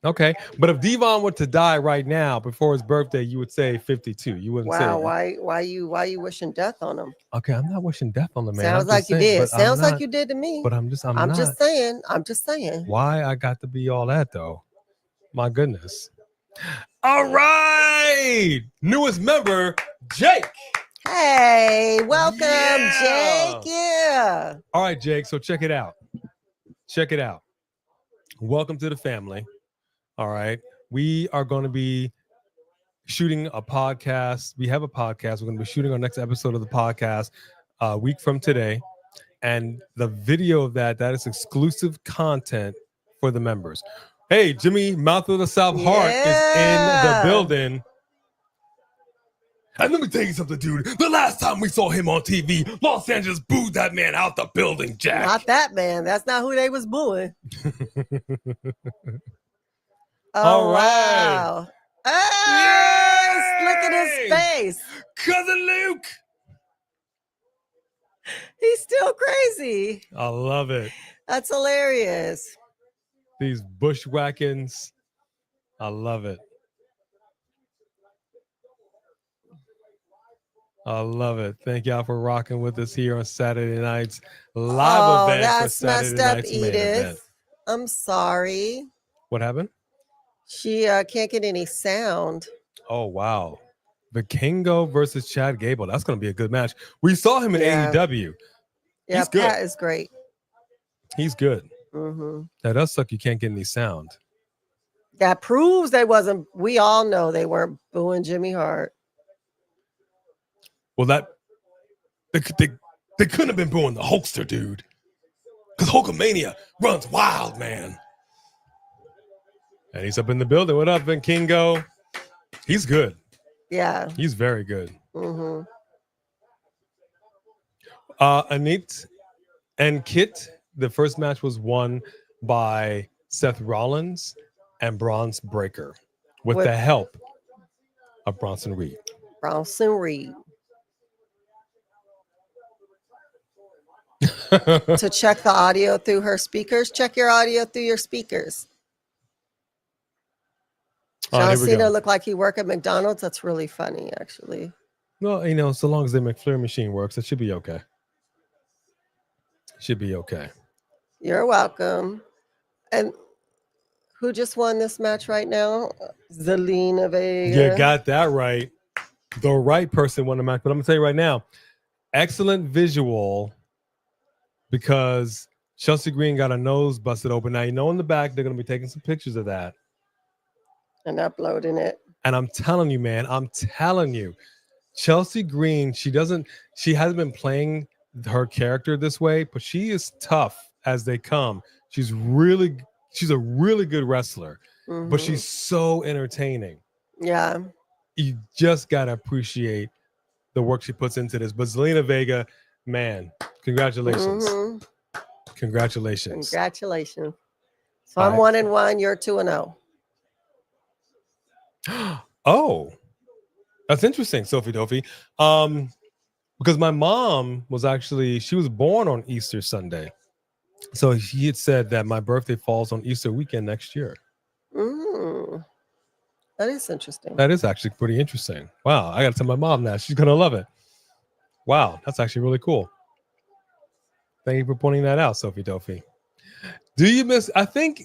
But if Devon were to die right now before his birthday, you would say 52. You wouldn't say. Wow. Why you wishing death on him? Okay, I'm not wishing death on the man. Sounds like you did. Sounds like you did to me. But I'm just saying. Why I got to be all that though? My goodness. All right. Newest member, Jake. Hey, welcome, Jake. Yeah. All right, Jake. So check it out. Welcome to the family. All right. We are going to be shooting a podcast. We have a podcast. We're going to be shooting our next episode of the podcast a week from today. And the video of that is exclusive content for the members. Hey, Jimmy Mouth of the South Heart is in the building. And let me tell you something, dude. The last time we saw him on TV, Los Angeles booed that man out the building, Jack. Not that man. That's not who they was booing. All right. Wow. Oh, look at his face. Cousin Luke. He's still crazy. I love it. That's hilarious. These bushwhackings. I love it. Thank y'all for rocking with us here on Saturday night's live event. That's for Saturday messed up, night's main Edith. event. I'm sorry. What happened? She can't get any sound. Oh, wow. Vikingo versus Chad Gable. That's going to be a good match. We saw him in AEW. Yeah, He's good. Pat is great. He's good. Mm-hmm. That does suck. You can't get any sound. That proves they wasn't. We all know they weren't booing Jimmy Hart. Well, they couldn't have been booing the Hulkster, dude. Because Hulkamania runs wild, man. And he's up in the building. What up, Vikingo? He's good. Yeah. He's very good. Mm-hmm. Anit and Kit, the first match was won by Seth Rollins and Bron Breakker with the help of Bronson Reed. To check the audio through her speakers. Check your audio through your speakers. John Cena looked like he worked at McDonald's. That's really funny, actually. Well, so long as the McFlurry machine works, it should be okay. You're welcome. And who just won this match right now? Zelina Vega. You got that right. The right person won the match. But I'm going to tell you right now, excellent visual because Chelsea Green got her nose busted open. Now, in the back, they're going to be taking some pictures of that. And uploading it. And I'm telling you, man, Chelsea Green, she hasn't been playing her character this way, but she is tough as they come. She's a really good wrestler, but she's so entertaining. Yeah. You just got to appreciate the work she puts into this. But Zelina Vega, man, congratulations. Congratulations. So I'm 1-1, you're 2-0. Oh, that's interesting, Sophie Dophie. Because my mom she was born on Easter Sunday. So she had said that my birthday falls on Easter weekend next year. That is interesting. That is actually pretty interesting. Wow, I got to tell my mom now. She's gonna love it. Wow, that's actually really cool. Thank you for pointing that out, Sophie Dofi. Do you miss? I think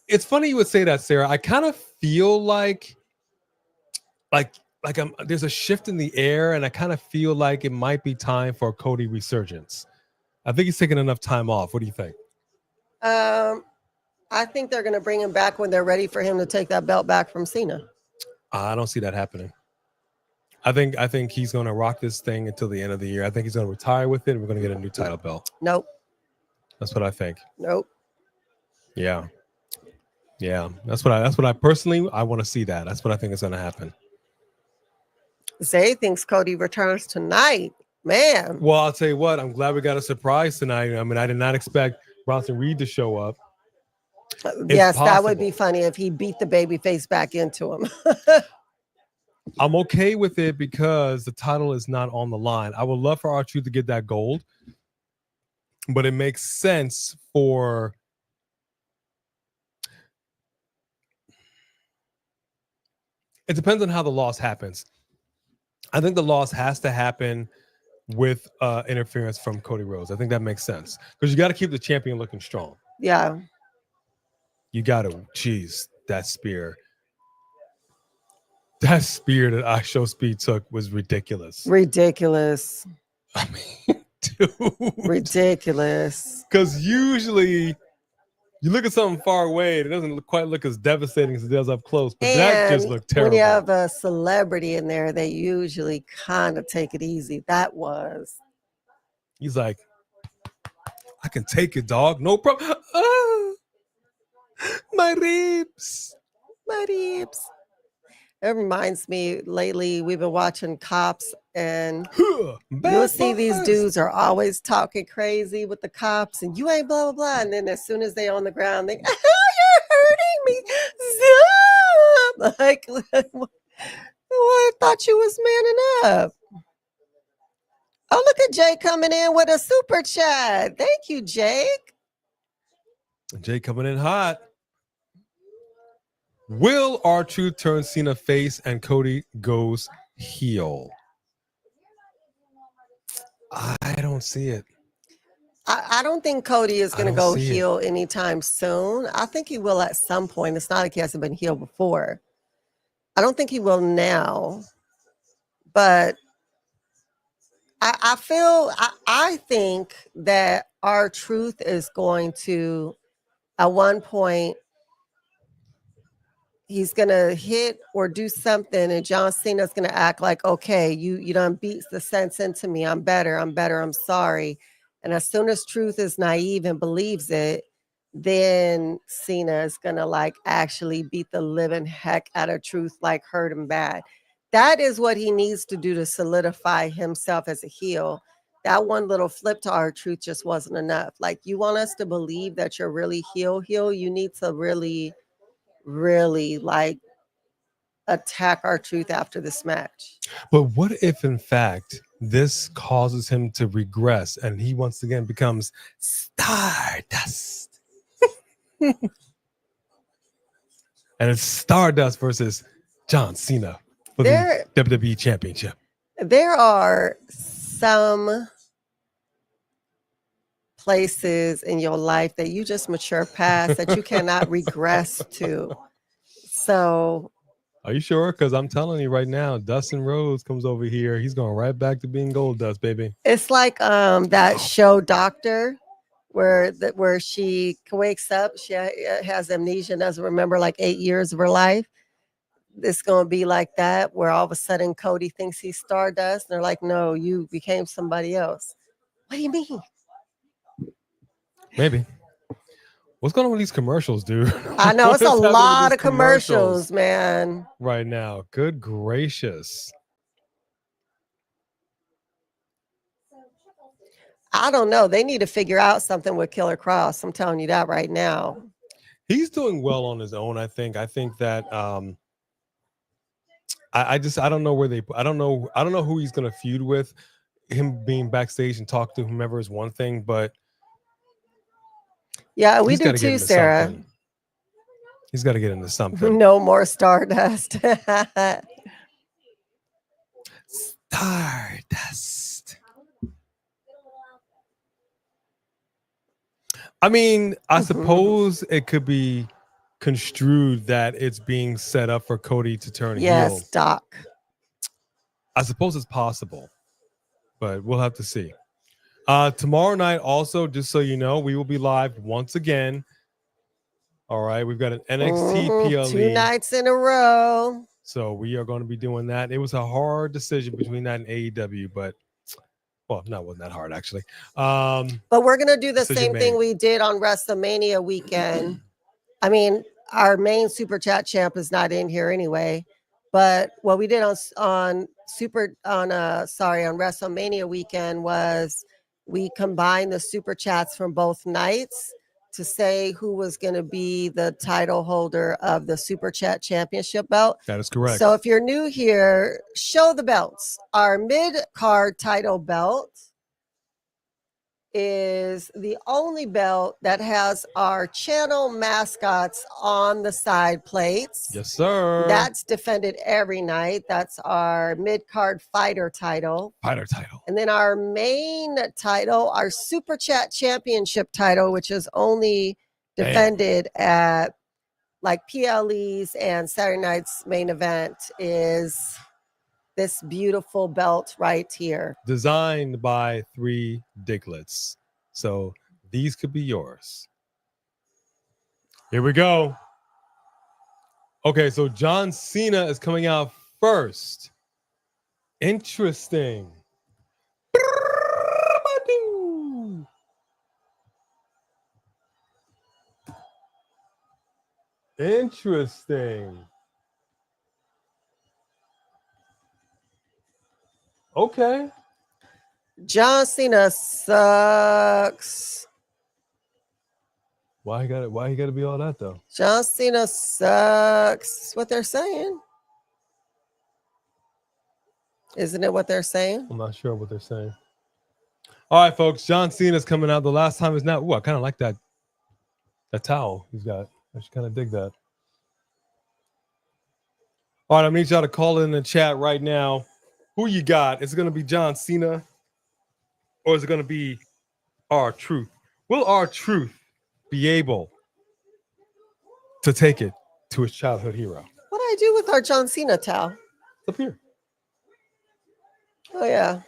it's funny you would say that, Sarah. I kind of feel like there's a shift in the air, and I kind of feel like it might be time for a Cody resurgence. I think he's taking enough time off. What do you think? I think they're going to bring him back when they're ready for him to take that belt back from Cena. I don't see that happening. I think he's going to rock this thing until the end of the year. I think he's going to retire with it, and we're going to get a new title belt. Nope. That's what I think. Nope. Yeah. That's what I personally I want to see that. That's what I think is going to happen. Zay thinks Cody returns tonight. Man. Well, I'll tell you what. I'm glad we got a surprise tonight. I mean, I did not expect Bronson Reed to show up. Yes, that would be funny if he beat the babyface back into him. I'm okay with it because the title is not on the line. I would love for R-Truth to get that gold, but it makes sense for it depends on how the loss happens. I think the loss has to happen with interference from Cody Rhodes. I think that makes sense because you got to keep the champion looking strong. Yeah. You got to, geez, that spear. That spear that Show Speed took was ridiculous. Ridiculous. I mean, dude. Ridiculous. Because usually you look at something far away and it doesn't quite look as devastating as it does up close, but that just looked terrible. When you have a celebrity in there, they usually kind of take it easy. That was. He's like, I can take it, dog. No problem. My ribs. My ribs. It reminds me, lately we've been watching Cops, and you'll see these dudes are always talking crazy with the cops, and you ain't blah, blah, blah. And then as soon as they're on the ground, they, oh, you're hurting me. Stop. Like, I thought you was manning up. Oh, look at Jake coming in with a super chat. Thank you, Jake. Jake coming in hot. Will R-Truth turn Cena face and Cody goes heel? I don't see it. I don't think Cody is going to go heel anytime soon. I think he will at some point. It's not like he hasn't been heel before. I don't think he will now. But I think that R-Truth is going to, at one point, he's going to hit or do something, and John Cena's going to act like, okay, you done beat the sense into me. I'm better. I'm sorry. And as soon as Truth is naive and believes it, then Cena is going to like actually beat the living heck out of Truth, like hurt him bad. That is what he needs to do to solidify himself as a heel. That one little flip to R-Truth just wasn't enough. Like, you want us to believe that you're really heel, you need to really like attack R-Truth after this match. But what if in fact this causes him to regress and he once again becomes Stardust? And it's Stardust versus John Cena for the WWE Championship. There are some places in your life that you just mature past that you cannot regress to. So are you sure? Because I'm telling you right now, Dustin Rhodes comes over here, he's going right back to being Gold Dust, baby. It's like that show Doctor, where she wakes up, she has amnesia, doesn't remember like 8 years of her life. It's going to be like that, where all of a sudden Cody thinks he's Stardust, and they're like, no, you became somebody else. What do you mean? Maybe. What's going on with these commercials, dude? I know it's a lot of commercials, man. Right now. Good gracious. I don't know. They need to figure out something with Killer Cross. I'm telling you that right now. He's doing well on his own, I think. I think that I don't know where I don't know who he's gonna feud with. Him being backstage and talk to whomever is one thing, but yeah, we do too, Sarah. He's got to get into something. No more Stardust. Stardust. I mean, I suppose it could be construed that it's being set up for Cody to turn heel. Yes, Doc. I suppose it's possible, but we'll have to see. Tomorrow night, also, just so you know, we will be live once again. All right, we've got an NXT PLE. 2 nights in a row. So we are going to be doing that. It was a hard decision between that and AEW, but well, no, it wasn't that hard actually. But we're gonna do the same thing made. we did on WrestleMania weekend. I mean, our main Super Chat champ is not in here anyway. But what we did on WrestleMania weekend was we combined the Super Chats from both nights to say who was going to be the title holder of the Super Chat Championship belt. That is correct. So if you're new here, show the belts. Our mid-card title belt is the only belt that has our channel mascots on the side plates. Yes, sir. That's defended every night. That's our mid-card fighter title. And then our main title, our Super Chat Championship title, which is only defended at like PLEs and Saturday night's main event, is this beautiful belt right here. Designed by 3 Diglets. So these could be yours. Here we go. Okay, so John Cena is coming out first. Interesting. Interesting. Okay. John Cena sucks. Why he gotta be all that though? John Cena sucks. That's what they're saying. Isn't it what they're saying? I'm not sure what they're saying. All right, folks. John Cena's coming out. The last time is now. Ooh, I kind of like that towel he's got. I should kind of dig that. All right, I need y'all to call in the chat right now. Who you got? Is it going to be John Cena or is it going to be R-Truth? Will R-Truth be able to take it to his childhood hero? What do I do with our John Cena towel? It's up here. Oh, yeah.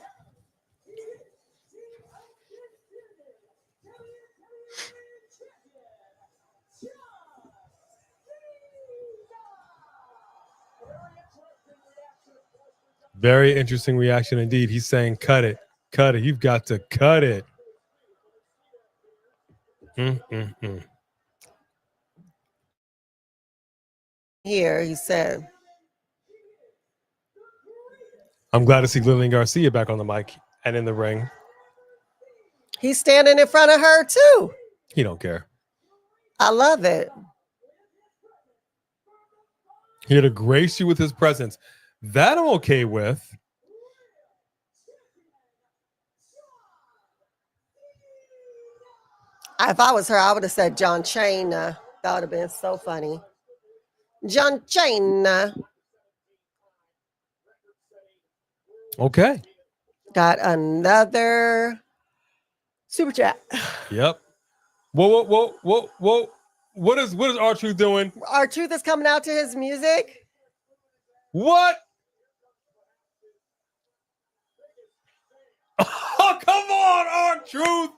Very interesting reaction indeed. He's saying, cut it. Cut it. You've got to cut it. Here, he said. I'm glad to see Lillian Garcia back on the mic and in the ring. He's standing in front of her, too. He don't care. I love it. Here to grace you with his presence. That I'm okay with. If I was her, I would have said John Cena. That would have been so funny. John Cena. Okay. Got another super chat. Yep. Whoa. What is R-Truth doing? R-Truth is coming out to his music. What? Oh, come on, R-Truth.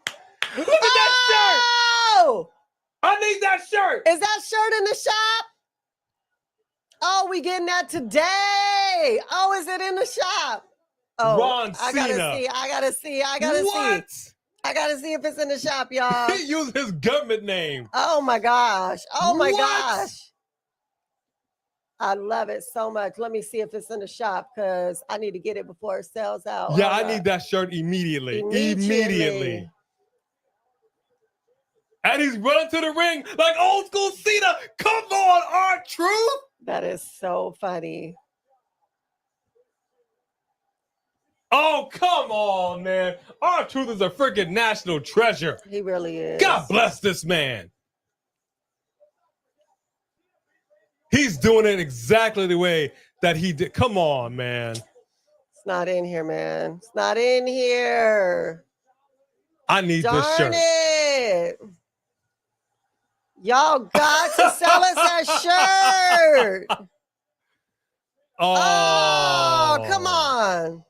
Look at that shirt. Oh! I need that shirt. Is that shirt in the shop? Oh, we getting that today. Oh, is it in the shop? Oh, Ron Cena. I gotta see. What? I gotta see if it's in the shop, y'all. He used his government name. Oh my gosh. What? Gosh. I love it so much. Let me see if it's in the shop because I need to get it before it sells out. Yeah, I need that shirt immediately. Immediately. And he's running to the ring like old school Cena. Come on, R-Truth. That is so funny. Oh, come on, man. R-Truth is a freaking national treasure. He really is. God bless this man. He's doing it exactly the way that he did. Come on, man. It's not in here, man. It's not in here. I need this shirt. Darn it. Y'all got to sell us that shirt. Oh, come on.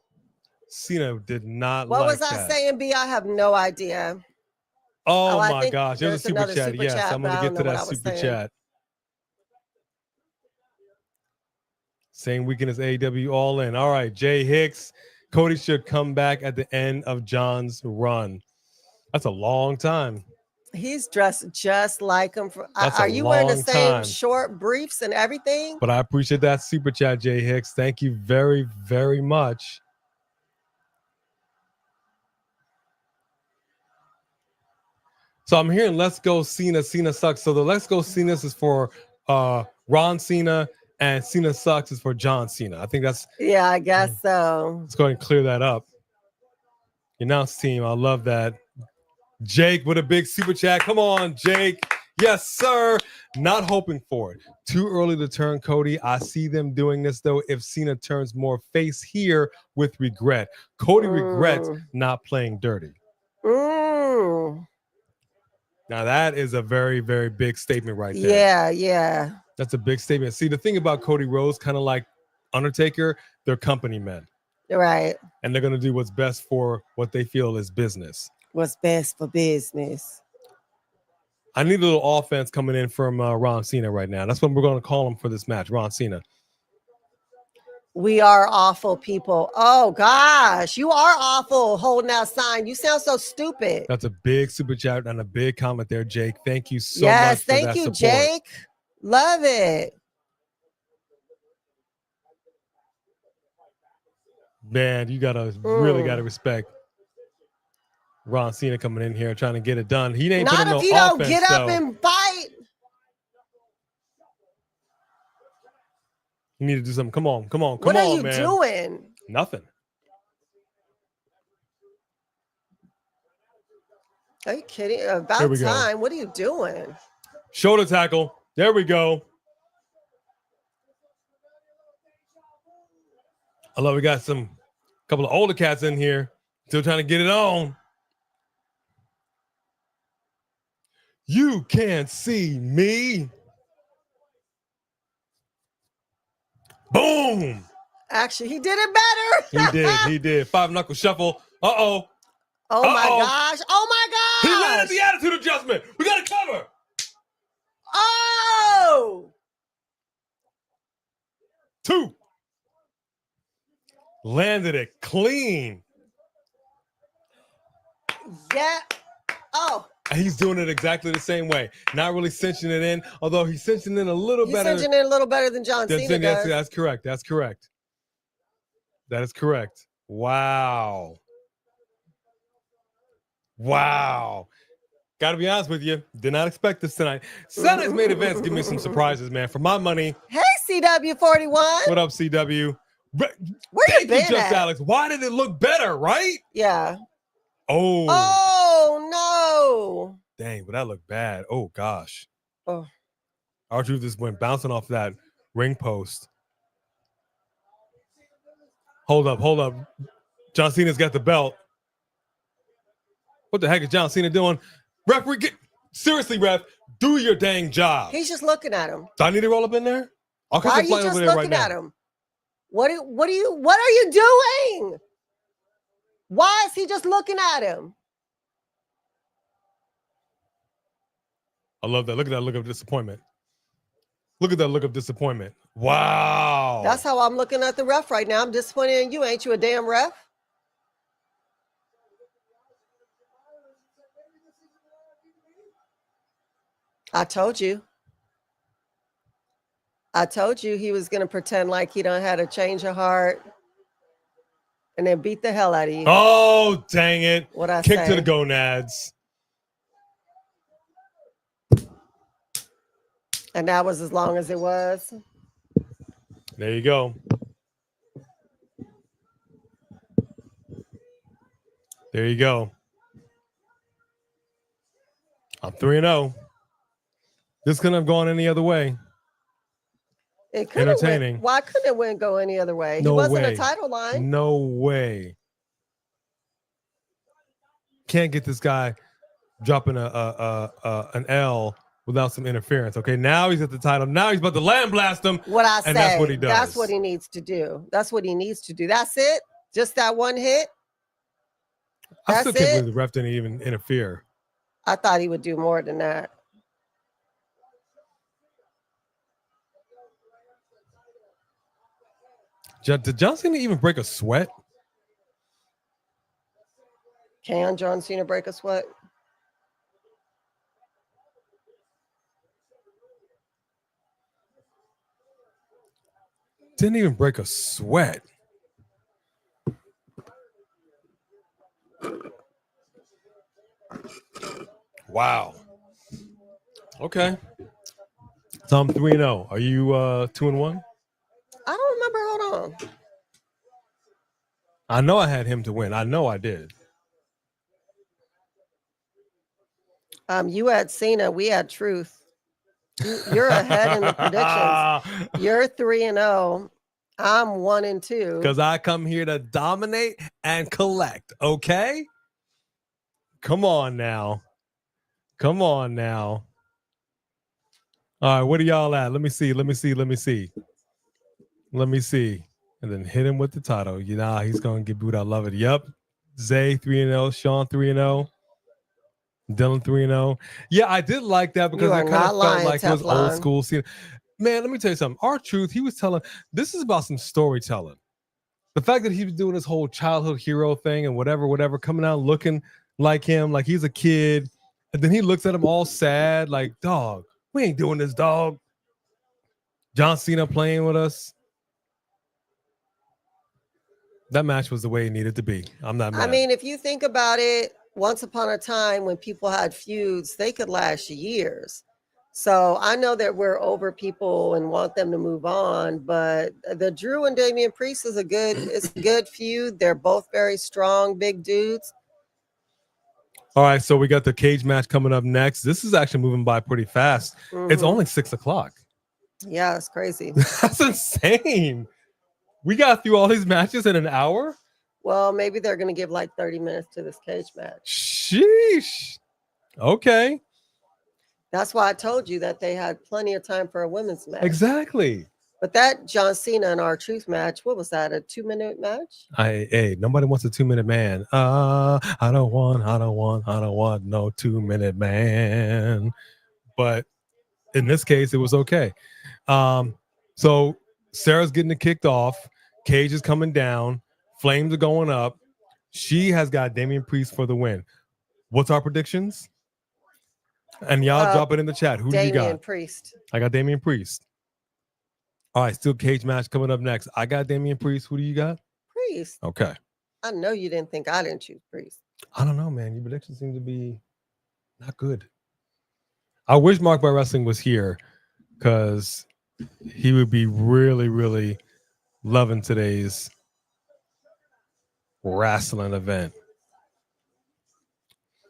Cena did not what like was I that. saying, B? I have no idea. Oh, I my think gosh. There's a super another chat. super Yes, chat, I'm but going I to don't get to know what that I was super saying. chat. Same weekend as AEW All In. All right, Jay Hicks. Cody should come back at the end of John's run. That's a long time. He's dressed just like him. That's are a you wearing the long same time. short briefs and everything? But I appreciate that super chat, Jay Hicks. Thank you very, very much. So I'm hearing Let's Go Cena. Cena sucks. So the Let's Go Cena is for Ron Cena, and Cena sucks is for John Cena. I think that's. Yeah, I guess so. Let's go ahead and clear that up. Your announce team, I love that. Jake with a big super chat. Come on, Jake. Yes, sir. Not hoping for it. Too early to turn Cody. I see them doing this, though, if Cena turns more face here with regret. Cody regrets not playing dirty. Now, that is a very, very big statement right there. Yeah, yeah. That's a big statement. See, the thing about Cody Rhodes, kind of like Undertaker, they're company men. Right. And they're going to do what's best for what they feel is business. What's best for business. I need a little offense coming in from Ron Cena right now. That's what we're going to call him for this match, Ron Cena. We are awful people. Oh, gosh. You are awful holding that sign. You sound so stupid. That's a big super chat and a big comment there, Jake. Thank you so much for that support. Thank you, Jake. Love it. Man, you really got to respect Ron Cena coming in here trying to get it done. He ain't Not putting if no you don't offense, get up though. and fight. You need to do something. Come on, man. What are you doing? Nothing. Are you kidding? About time. What are you doing? Shoulder tackle. There we go. I love we got couple of older cats in here still trying to get it on. You can't see me. Boom. Actually, he did it better. He did. 5-knuckle shuffle. Uh-oh. Oh my gosh. Oh my gosh. He landed the attitude adjustment. We got to cover. Oh. 2. Landed it clean. Yeah. Oh. He's doing it exactly the same way. Not really cinching it in, although he's cinching in a little better. He's cinching in a little better than John Cena does. That's correct. That's correct. That is correct. Wow. Wow. Got to be honest with you. Did not expect this tonight. Sunday's main events give me some surprises, man. For my money. Hey, CW41. What up, CW? Where you been Just at? Alex. Why did it look better, right? Yeah. Oh. Oh, no. Dang, but that looked bad. Oh, gosh. Oh. R-Truth just went bouncing off that ring post. Hold up. John Cena's got the belt. What the heck is John Cena doing? Referee, seriously, ref, do your dang job. He's just looking at him. Do I need to roll up in there? Why are you just looking at him? What are you doing? Why is he just looking at him? I love that. Look at that look of disappointment. Look at that look of disappointment. Wow. That's how I'm looking at the ref right now. I'm disappointed in you. Ain't you a damn ref? I told you. He was going to pretend like he done had a change of heart and then beat the hell out of you. Oh, dang it. What I Kick say? to the gonads. And that was as long as it was. There you go. There you go. I'm 3-0. This couldn't have gone any other way. It could have entertaining. why couldn't it win go any other way? No He wasn't way. a title line. No way. Can't get this guy dropping an L without some interference. Okay, now he's at the title. Now he's about to land blast him. What I say. And that's what he does. That's what he needs to do. That's what he needs to do. That's it. Just that one hit. I still That's can't it. believe the ref didn't even interfere. I thought he would do more than that. Did John Cena even break a sweat? Can John Cena break a sweat? Didn't even break a sweat. Wow. Okay. So I'm 3-0. Are you 2-1? I don't remember. Hold on. I know I had him to win. I know I did. You had Cena. We had Truth. You're ahead in the predictions. You're 3-0. I'm 1-2. Because I come here to dominate and collect. Okay. Come on now. Come on now. All right, what are y'all at? Let me see. And then hit him with the title. You know, he's going to get booed. I love it. Yep. Zay 3-0. Sean 3-0. Dylan 3-0. Yeah, I did like that because I kind of felt like it was old school. Man, let me tell you something. R-Truth, he was telling, this is about some storytelling. The fact that he was doing this whole childhood hero thing and whatever, coming out looking like him, like he's a kid. And then he looks at him all sad, like, dog, we ain't doing this, dog. John Cena playing with us. That match was the way it needed to be. I'm not mad. I mean, if you think about it, once upon a time when people had feuds, they could last years. So I know that we're over people and want them to move on, but the Drew and Damian Priest is a good feud. They're both very strong, big dudes. All right, so we got the cage match coming up next. This is actually moving by pretty fast. Mm-hmm. It's only 6:00. Yeah, it's crazy. That's insane. We got through all these matches in an hour? Well, maybe they're going to give like 30 minutes to this cage match. Sheesh. Okay. That's why I told you that they had plenty of time for a women's match. Exactly. But that John Cena and R-Truth match, what was that? A 2-minute match? Hey, nobody wants a 2-minute man. I don't want no 2-minute man. But in this case, it was okay. So Sarah's getting it kicked off. Cage is coming down. Flames are going up. She has got Damian Priest for the win. What's our predictions? And y'all drop it in the chat. Who do you got? Damian Priest. I got Damian Priest. All right, still cage match coming up next. I got Damian Priest. Who do you got? Priest. Okay. I know you didn't think I didn't choose Priest. I don't know, man. Your predictions seem to be not good. I wish Mark by Wrestling was here because he would be really, really loving today's wrestling event.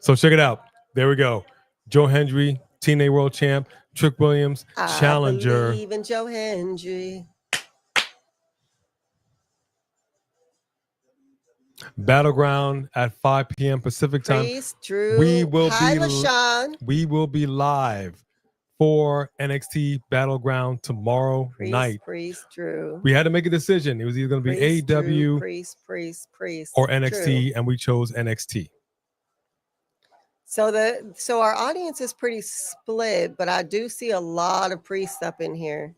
So check it out. There we go. Joe Hendry, TNA World Champ, Trick Williams, Challenger. I believe in Joe Hendry. Battleground at 5 p.m. Pacific time. Priest, Drew, we will be live for NXT Battleground tomorrow night. Priest, Drew. We had to make a decision. It was either going to be AEW or NXT, Drew. And we chose NXT. So our audience is pretty split, but I do see a lot of Priests up in here.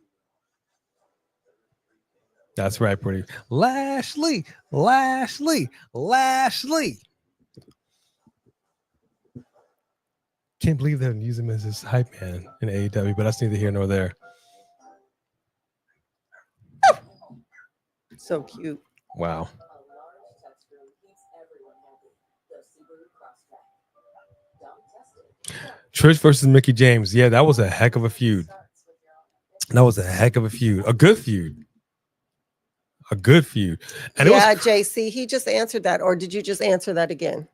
That's right, pretty. Lashley. Can't believe they're using him as his hype man in AEW, but that's neither here nor there. So cute. Wow. Trish versus Mickie James. Yeah, that was a heck of a feud. A good feud. And yeah, JC, he just answered that. Or did you just answer that again?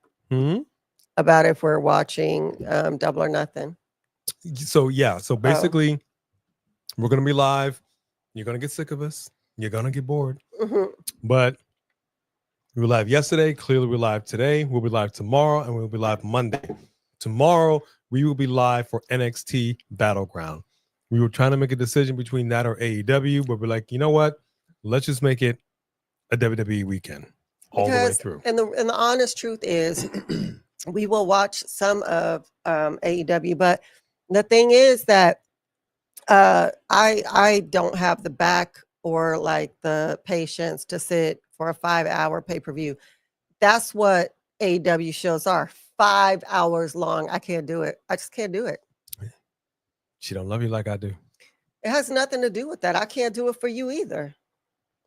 About if we're watching Double or Nothing. So basically, we're going to be live You're gonna get sick of us. You're gonna get bored. Mhm. But we were live yesterday. Clearly, we're live today. We'll be live tomorrow, and we'll be live Monday. Tomorrow, we will be live for NXT Battleground. We were trying to make a decision between that or AEW, but we're like, you know what? Let's just make it a WWE weekend all the way through. And the honest truth is, we will watch some of AEW, but the thing is that I don't have the back or like the patience to sit for a 5-hour pay-per-view. That's what AEW shows are, 5 hours long. I can't do it. I just can't do it. She don't love you like I do. It has nothing to do with that. I can't do it for you either.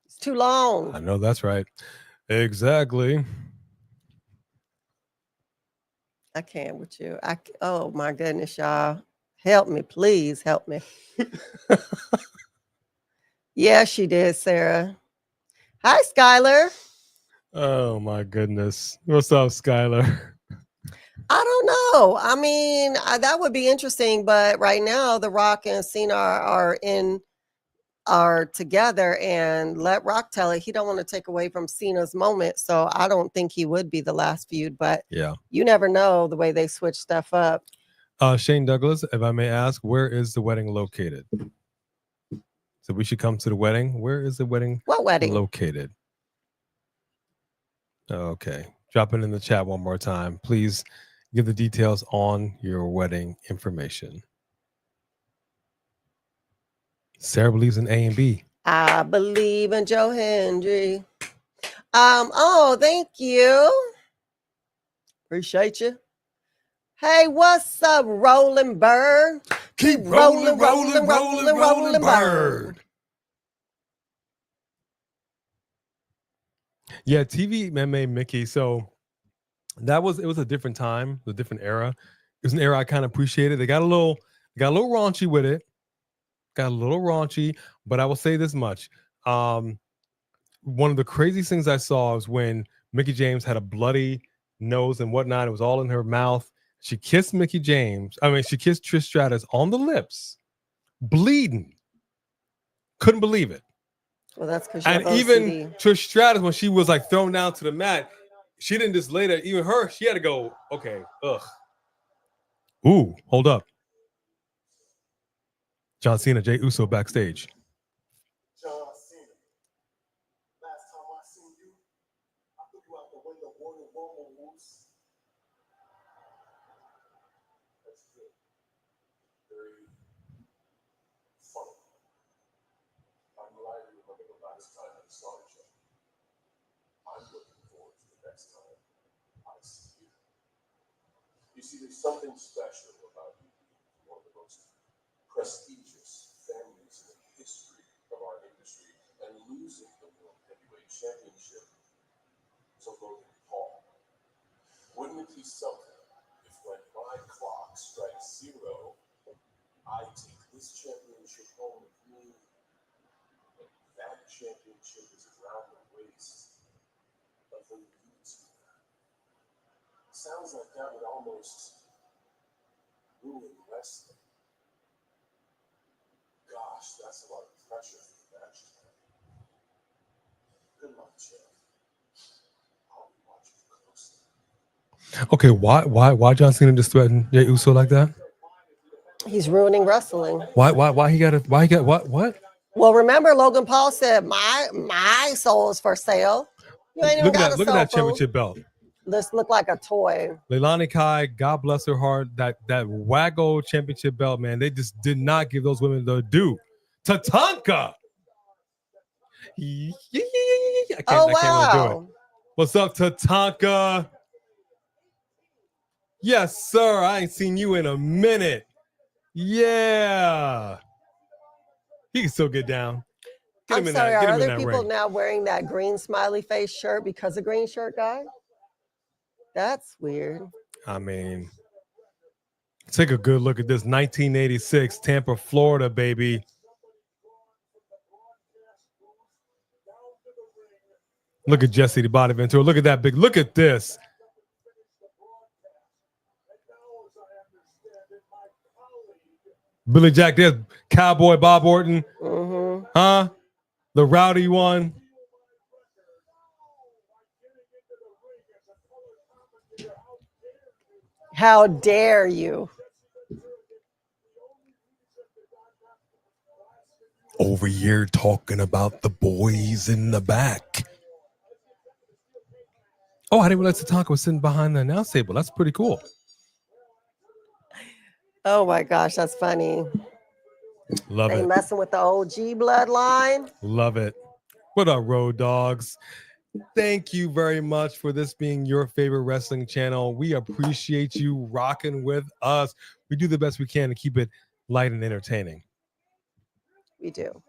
It's too long. I know that's right. Exactly. I can't with you. Oh my goodness, y'all. Help me, please help me. Yeah, she did, Sarah. Hi, Skylar. Oh my goodness. What's up, Skylar? I don't know. I mean, that would be interesting, but right now The Rock and Cena are together, and let Rock tell it. He don't want to take away from Cena's moment, so I don't think he would be the last feud, but Yeah. you never know the way they switch stuff up. Shane Douglas, if I may ask, where is the wedding located? So we should come to the wedding. Where is the wedding? What wedding? Located? Okay. Drop it in the chat one more time. Please give the details on your wedding information. Sarah believes in A and B. I believe in Joe Hendry. Oh, thank you. Appreciate you. Hey, what's up, Rolling Bird? Keep rolling, Bird. Yeah, TV MMA Mickey. So it was a different time, a different era. It was an era I kind of appreciated. They got a little raunchy with it. Got a little raunchy, but I will say this much. One of the craziest things I saw was when Mickie James had a bloody nose and whatnot. It was all in her mouth. She kissed she kissed Trish Stratus on the lips, bleeding. Couldn't believe it. Well, that's because and even Trish Stratus, when she was like thrown down to the mat, she didn't just lay there. Even her, she had to go, okay, ugh. Ooh, hold up. John Cena, Jey Uso backstage. John Cena. Last time I seen you, I threw you out the window, Royal Rumble moves. That's good. Very funny. I'm glad you remember the last time I saw each other. I'm looking forward to the next time I see you. You see, there's something special about you being one of the most prestigious families in the history of our industry, and losing the World Heavyweight Championship to Logan Paul. Wouldn't it be something if when my clock strikes 0, I take this championship home with me, and that championship is around the waist of the YouTuber? Sounds like that would almost ruin wrestling. Gosh, that's a lot of pressure for the match tonight. Good luck, Jeff. I'll be watching closely. Okay, why John Cena just threatened Jey Uso like that? he's ruining wrestling. Why he got what? Well, remember Logan Paul said, my soul is for sale. You ain't even got a Look at that championship belt. This look like a toy. Leilani Kai, God bless her heart, that Waggo championship belt, man, they just did not give those women the due. Tatanka. I can't really do it. What's up, Tatanka? Yes, sir. I ain't seen you in a minute. Yeah. He can still get down. I'm sorry, are other people now wearing that green smiley face shirt because of green shirt guy? That's weird. I mean, take a good look at this 1986 Tampa, Florida, baby. Look at Jesse the Body Ventura. Look at that big. Look at this. Billy Jack, there's Cowboy Bob Orton. Mm-hmm. Huh? The rowdy one. How dare you? Over here talking about the boys in the back. Oh, I didn't realize Tatanka was sitting behind the announce table. That's pretty cool. Oh my gosh, that's funny. Love They it. messing with the OG bloodline. Love it. What up, Road Dogs? Thank you very much for this being your favorite wrestling channel. We appreciate you rocking with us. We do the best we can to keep it light and entertaining. We do.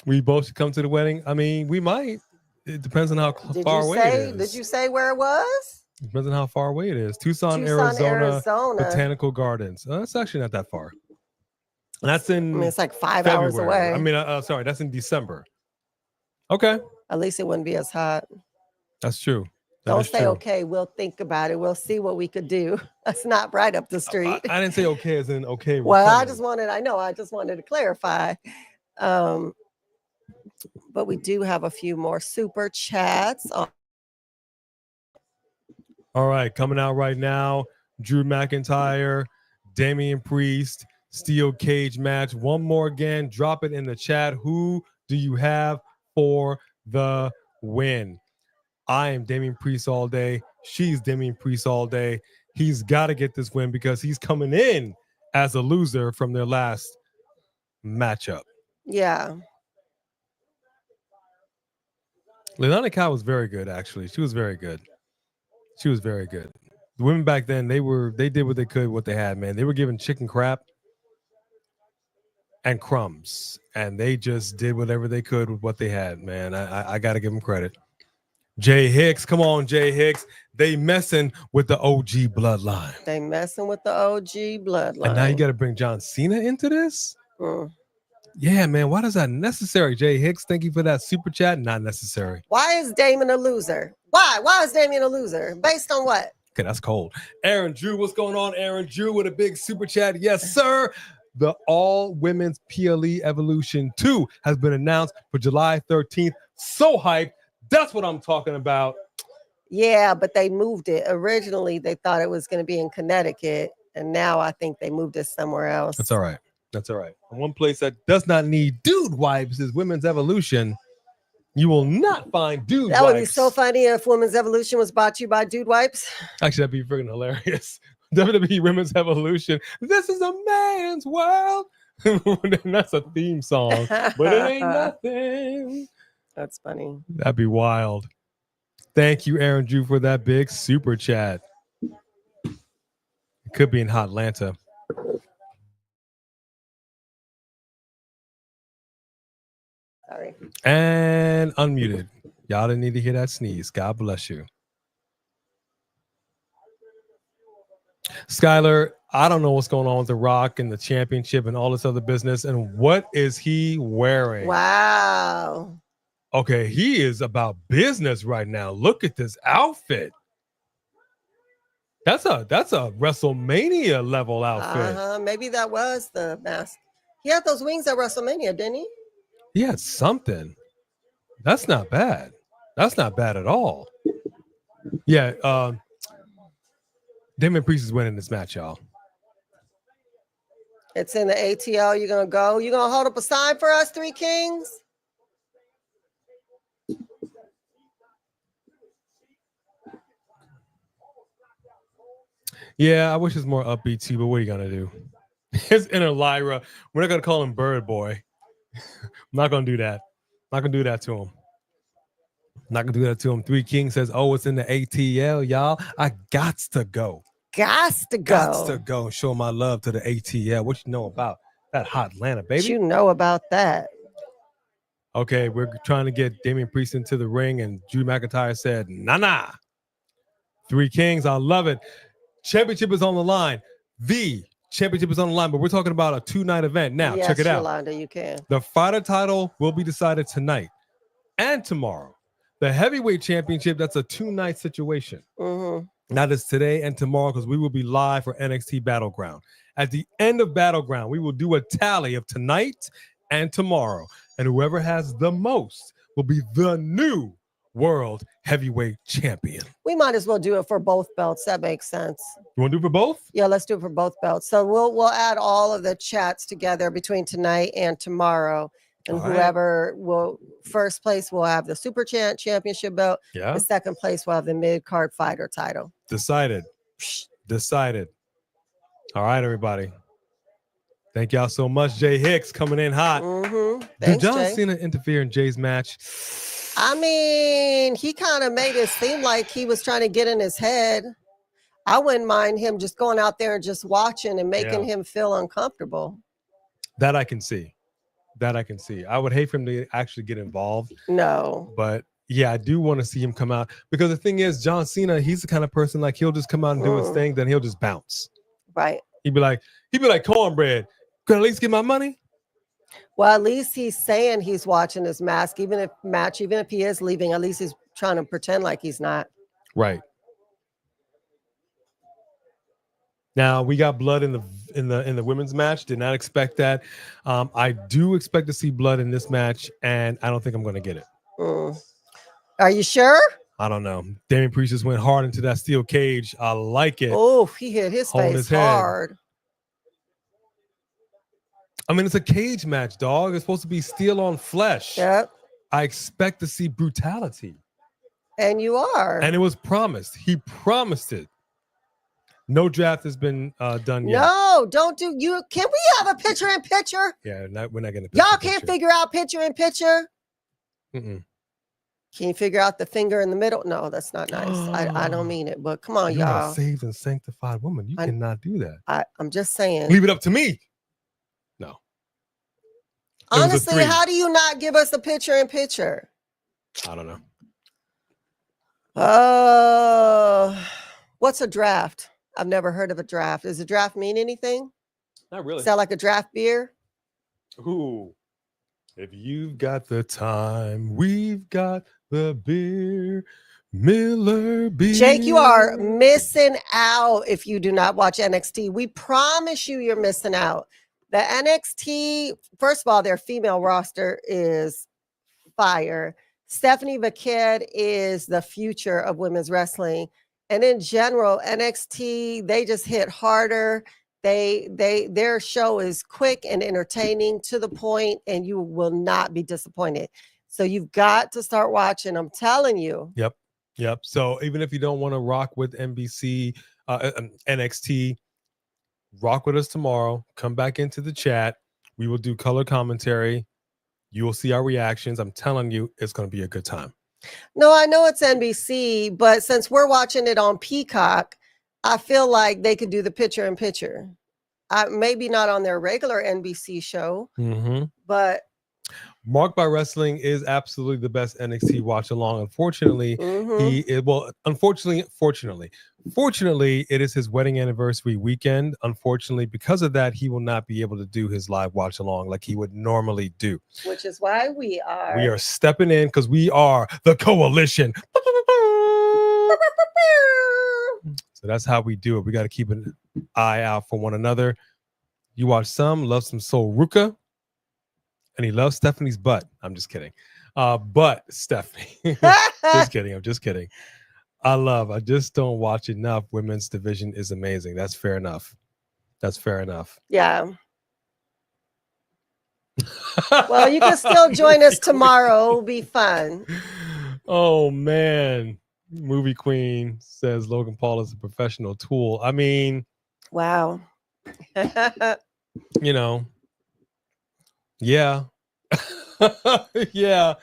We both should come to the wedding. I mean, we might. It depends on how far away it is. Did you say where it was? Depends on how far away it is. Tucson, Arizona. Botanical Gardens. That's actually not that far. And that's in. I mean, it's like 5 February. hours away. I mean, sorry, that's in December. Okay. At least it wouldn't be as hot. That's true. Don't say okay. We'll think about it. We'll see what we could do. That's not right up the street. I didn't say okay as in okay. Well, I just wanted to clarify. But we do have a few more super chats. All right, coming out right now. Drew McIntyre, Damian Priest, steel cage match. One more again. Drop it in the chat. Who do you have for the win? I am Damian Priest all day. She's Damian Priest all day. He's got to get this win because he's coming in as a loser from their last matchup. Yeah. Zelina Kai was very good, actually. She was very good. She was very good. The women back then, they did what they could, what they had, man. They were given chicken crap and crumbs, and they just did whatever they could with what they had, man. I got to give them credit. Jay Hicks, come on, Jay Hicks. They messing with the OG bloodline. They messing with the OG bloodline. And now you got to bring John Cena into this? Yeah, man. Why is that necessary, Jay Hicks? Thank you for that super chat. Not necessary. Why is Damon a loser? Why? Why is Damian a loser? Based on what? Okay, that's cold. Aaron Drew, what's going on? Aaron Drew with a big super chat. Yes, sir. The All Women's PLE Evolution 2 has been announced for July 13th. So hyped. That's what I'm talking about. Yeah, but they moved it. Originally, they thought it was going to be in Connecticut, and now I think they moved it somewhere else. That's all right. That's all right. And one place that does not need dude wipes is Women's Evolution. You will not find dude wipes. That would be so funny if Women's Evolution was brought to you by Dude Wipes. Actually, that'd be freaking hilarious. WWE Women's Evolution. This is a man's world. That's a theme song, but it ain't nothing. That's funny. That'd be wild. Thank you, Aaron Drew, for that big super chat. It could be in Hotlanta. Sorry. And unmuted. Y'all didn't need to hear that sneeze. God bless you. Skylar, I don't know what's going on with The Rock and the championship and all this other business. And what is he wearing? Wow. Okay, he is about business right now. Look at this outfit. That's a WrestleMania level outfit. Maybe that was the mask. He had those wings at WrestleMania, didn't he? He had something. That's not bad. That's not bad at all. Yeah, Damian Priest is winning this match, y'all. It's in the ATL. You're gonna go. You're gonna hold up a sign for us, Three Kings. Yeah, I wish it's more upbeat too, but what are you gonna do? His inner Lyra. We're not gonna call him Bird Boy. I'm not gonna do that. I'm not gonna do that to him. I'm not gonna do that to him. Three Kings says, "Oh, it's in the ATL, y'all. I gots to go. Gots to go. Gots to go. Show my love to the ATL. What you know about that hot Atlanta, baby? What you know about that?" Okay, we're trying to get Damian Priest into the ring, and Drew McIntyre said, "Nah." Three Kings, I love it. Championship is on the line. The championship is on the line, but we're talking about a 2-night event. Now, yes, check it out. Yolanda, you can. The fighter title will be decided tonight and tomorrow. The heavyweight championship, that's a 2-night situation. Mm-hmm. That is today and tomorrow, because we will be live for NXT Battleground. At the end of Battleground, we will do a tally of tonight and tomorrow. And whoever has the most will be the new World Heavyweight Champion. We might as well do it for both belts. That makes sense. You want to do it for both? Yeah, let's do it for both belts. So we'll add all of the chats together between tonight and tomorrow. And All right. whoever will first place will have the Super Championship belt. Yeah. The second place will have the mid-card fighter title. Decided. Decided. All right, everybody. Thank y'all so much. Jay Hicks coming in hot. Mm-hmm. Did John Jay. Cena interfere in Jay's match? I mean, he kind of made it seem like he was trying to get in his head. I wouldn't mind him just going out there and just watching and making him feel uncomfortable. That I can see. That I can see. I would hate for him to actually get involved. No. But yeah, I do want to see him come out, because the thing is, John Cena, he's the kind of person, like, he'll just come out and do his thing, then he'll just bounce. Right. He'd be like cornbread. Could I at least get my money? Well, at least he's saying he's watching his mask, even if he is leaving, at least he's trying to pretend like he's not. Right. Now we got blood in the women's match. Did not expect that. I do expect to see blood in this match, and I don't think I'm going to get it. Are you sure? I don't know. Damian Priest just went hard into that steel cage. I like it. Oh, he hit his face hard. I mean, it's a cage match, dog. It's supposed to be steel on flesh. Yep. I expect to see brutality. And you are. And it was promised. He promised it. No draft has been done yet. No, don't do you. Can we have a picture in picture? Yeah, we're not going to. Y'all can't figure out picture in picture. Mm-mm. Can you figure out the finger in the middle? No, that's not nice. I don't mean it, but come on, You're y'all. a saved and sanctified woman. You cannot do that. I'm just saying. Leave it up to me. No. Honestly, how do you not give us a picture in picture? I don't know. What's a draft? I've never heard of a draft. Does a draft mean anything? Not really. Is that like a draft beer? Ooh. If you've got the time, we've got the beer. Miller beer. Jake, you are missing out if you do not watch NXT. We promise you're missing out. The NXT, first of all, their female roster is fire. Stephanie McKidd is the future of women's wrestling. And in general, NXT, they just hit harder. Their show is quick and entertaining, to the point, and you will not be disappointed. So you've got to start watching. I'm telling you. Yep. So even if you don't want to rock with NXT, rock with us tomorrow. Come back into the chat. We will do color commentary. You will see our reactions. I'm telling you, it's going to be a good time. No, I know it's NBC, but since we're watching it on Peacock, I feel like they could do the picture in picture. Maybe not on their regular NBC show, but Marked by Wrestling is absolutely the best NXT watch along. Unfortunately, fortunately, it is his wedding anniversary weekend. Unfortunately, because of that, he will not be able to do his live watch along like he would normally do. Which is why we are stepping in, because we are the coalition. So that's how we do it. We got to keep an eye out for one another. You watch love some Soul Ruka. And he loves Stephanie's butt. I'm just kidding. But Stephanie. Just kidding. I'm just kidding. I just don't watch enough. Women's division is amazing. That's fair enough. Yeah. Well, you can still join us tomorrow. It'll be fun. Oh, man. Movie Queen says Logan Paul is a professional tool. I mean. Wow. Yeah. Yeah.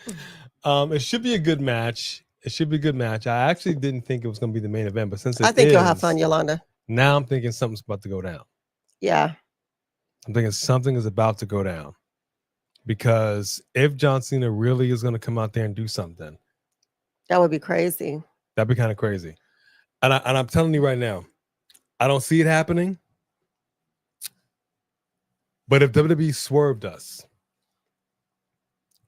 It should be a good match. I actually didn't think it was going to be the main event, but since I think you'll have fun, Yolanda. Now I'm thinking something's about to go down. Yeah. I'm thinking something is about to go down, because if John Cena really is going to come out there and do something, that would be crazy. That'd be kind of crazy. And I'm telling you right now, I don't see it happening. But if WWE swerved us,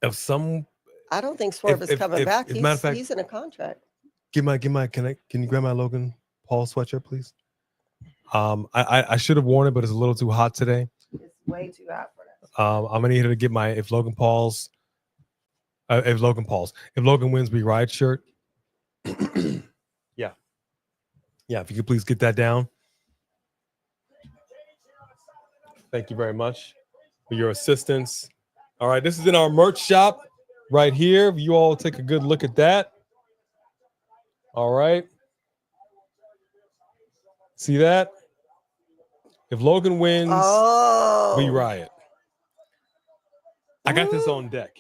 I don't think Swerve is coming back. He's in a contract. Can you grab my Logan Paul sweatshirt, please? I should have worn it, but it's a little too hot today. It's way too hot for that. I'm gonna need her to get my if Logan wins we ride shirt. Yeah, if you could please get that down. Thank you very much for your assistance. All right, this is in our merch shop right here. If you all take a good look at that. All right. See that? If Logan wins, we riot. I got this on deck.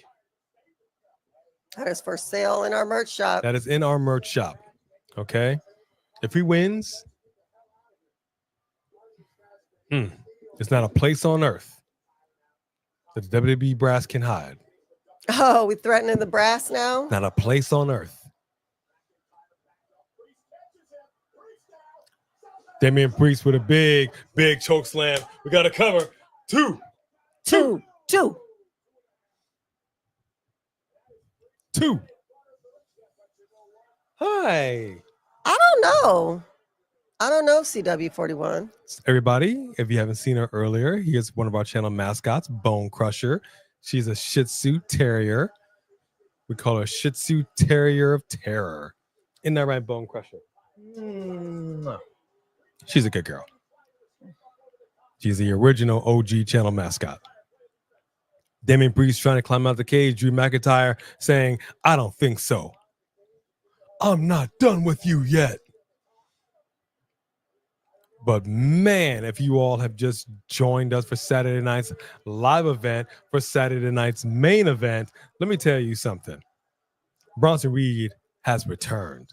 That is for sale in our merch shop. That is in our merch shop. Okay. If he wins, it's not a place on earth that the WWE brass can hide. Oh, we threatening the brass now? Not a place on earth. Damian Priest with a big choke slam. We got to cover. Two. Hi. I don't know CW41. Everybody, if you haven't seen her earlier, here's one of our channel mascots, Bone Crusher. She's a Shih Tzu Terrier. We call her Shih Tzu Terrier of Terror. Isn't that right, Bone Crusher? She's a good girl. She's the original OG channel mascot. Damian Priest trying to climb out the cage. Drew McIntyre saying, I don't think so. I'm not done with you yet. But man, if you all have just joined us for Saturday night's live event, for Saturday night's main event, let me tell you something. Bronson Reed has returned.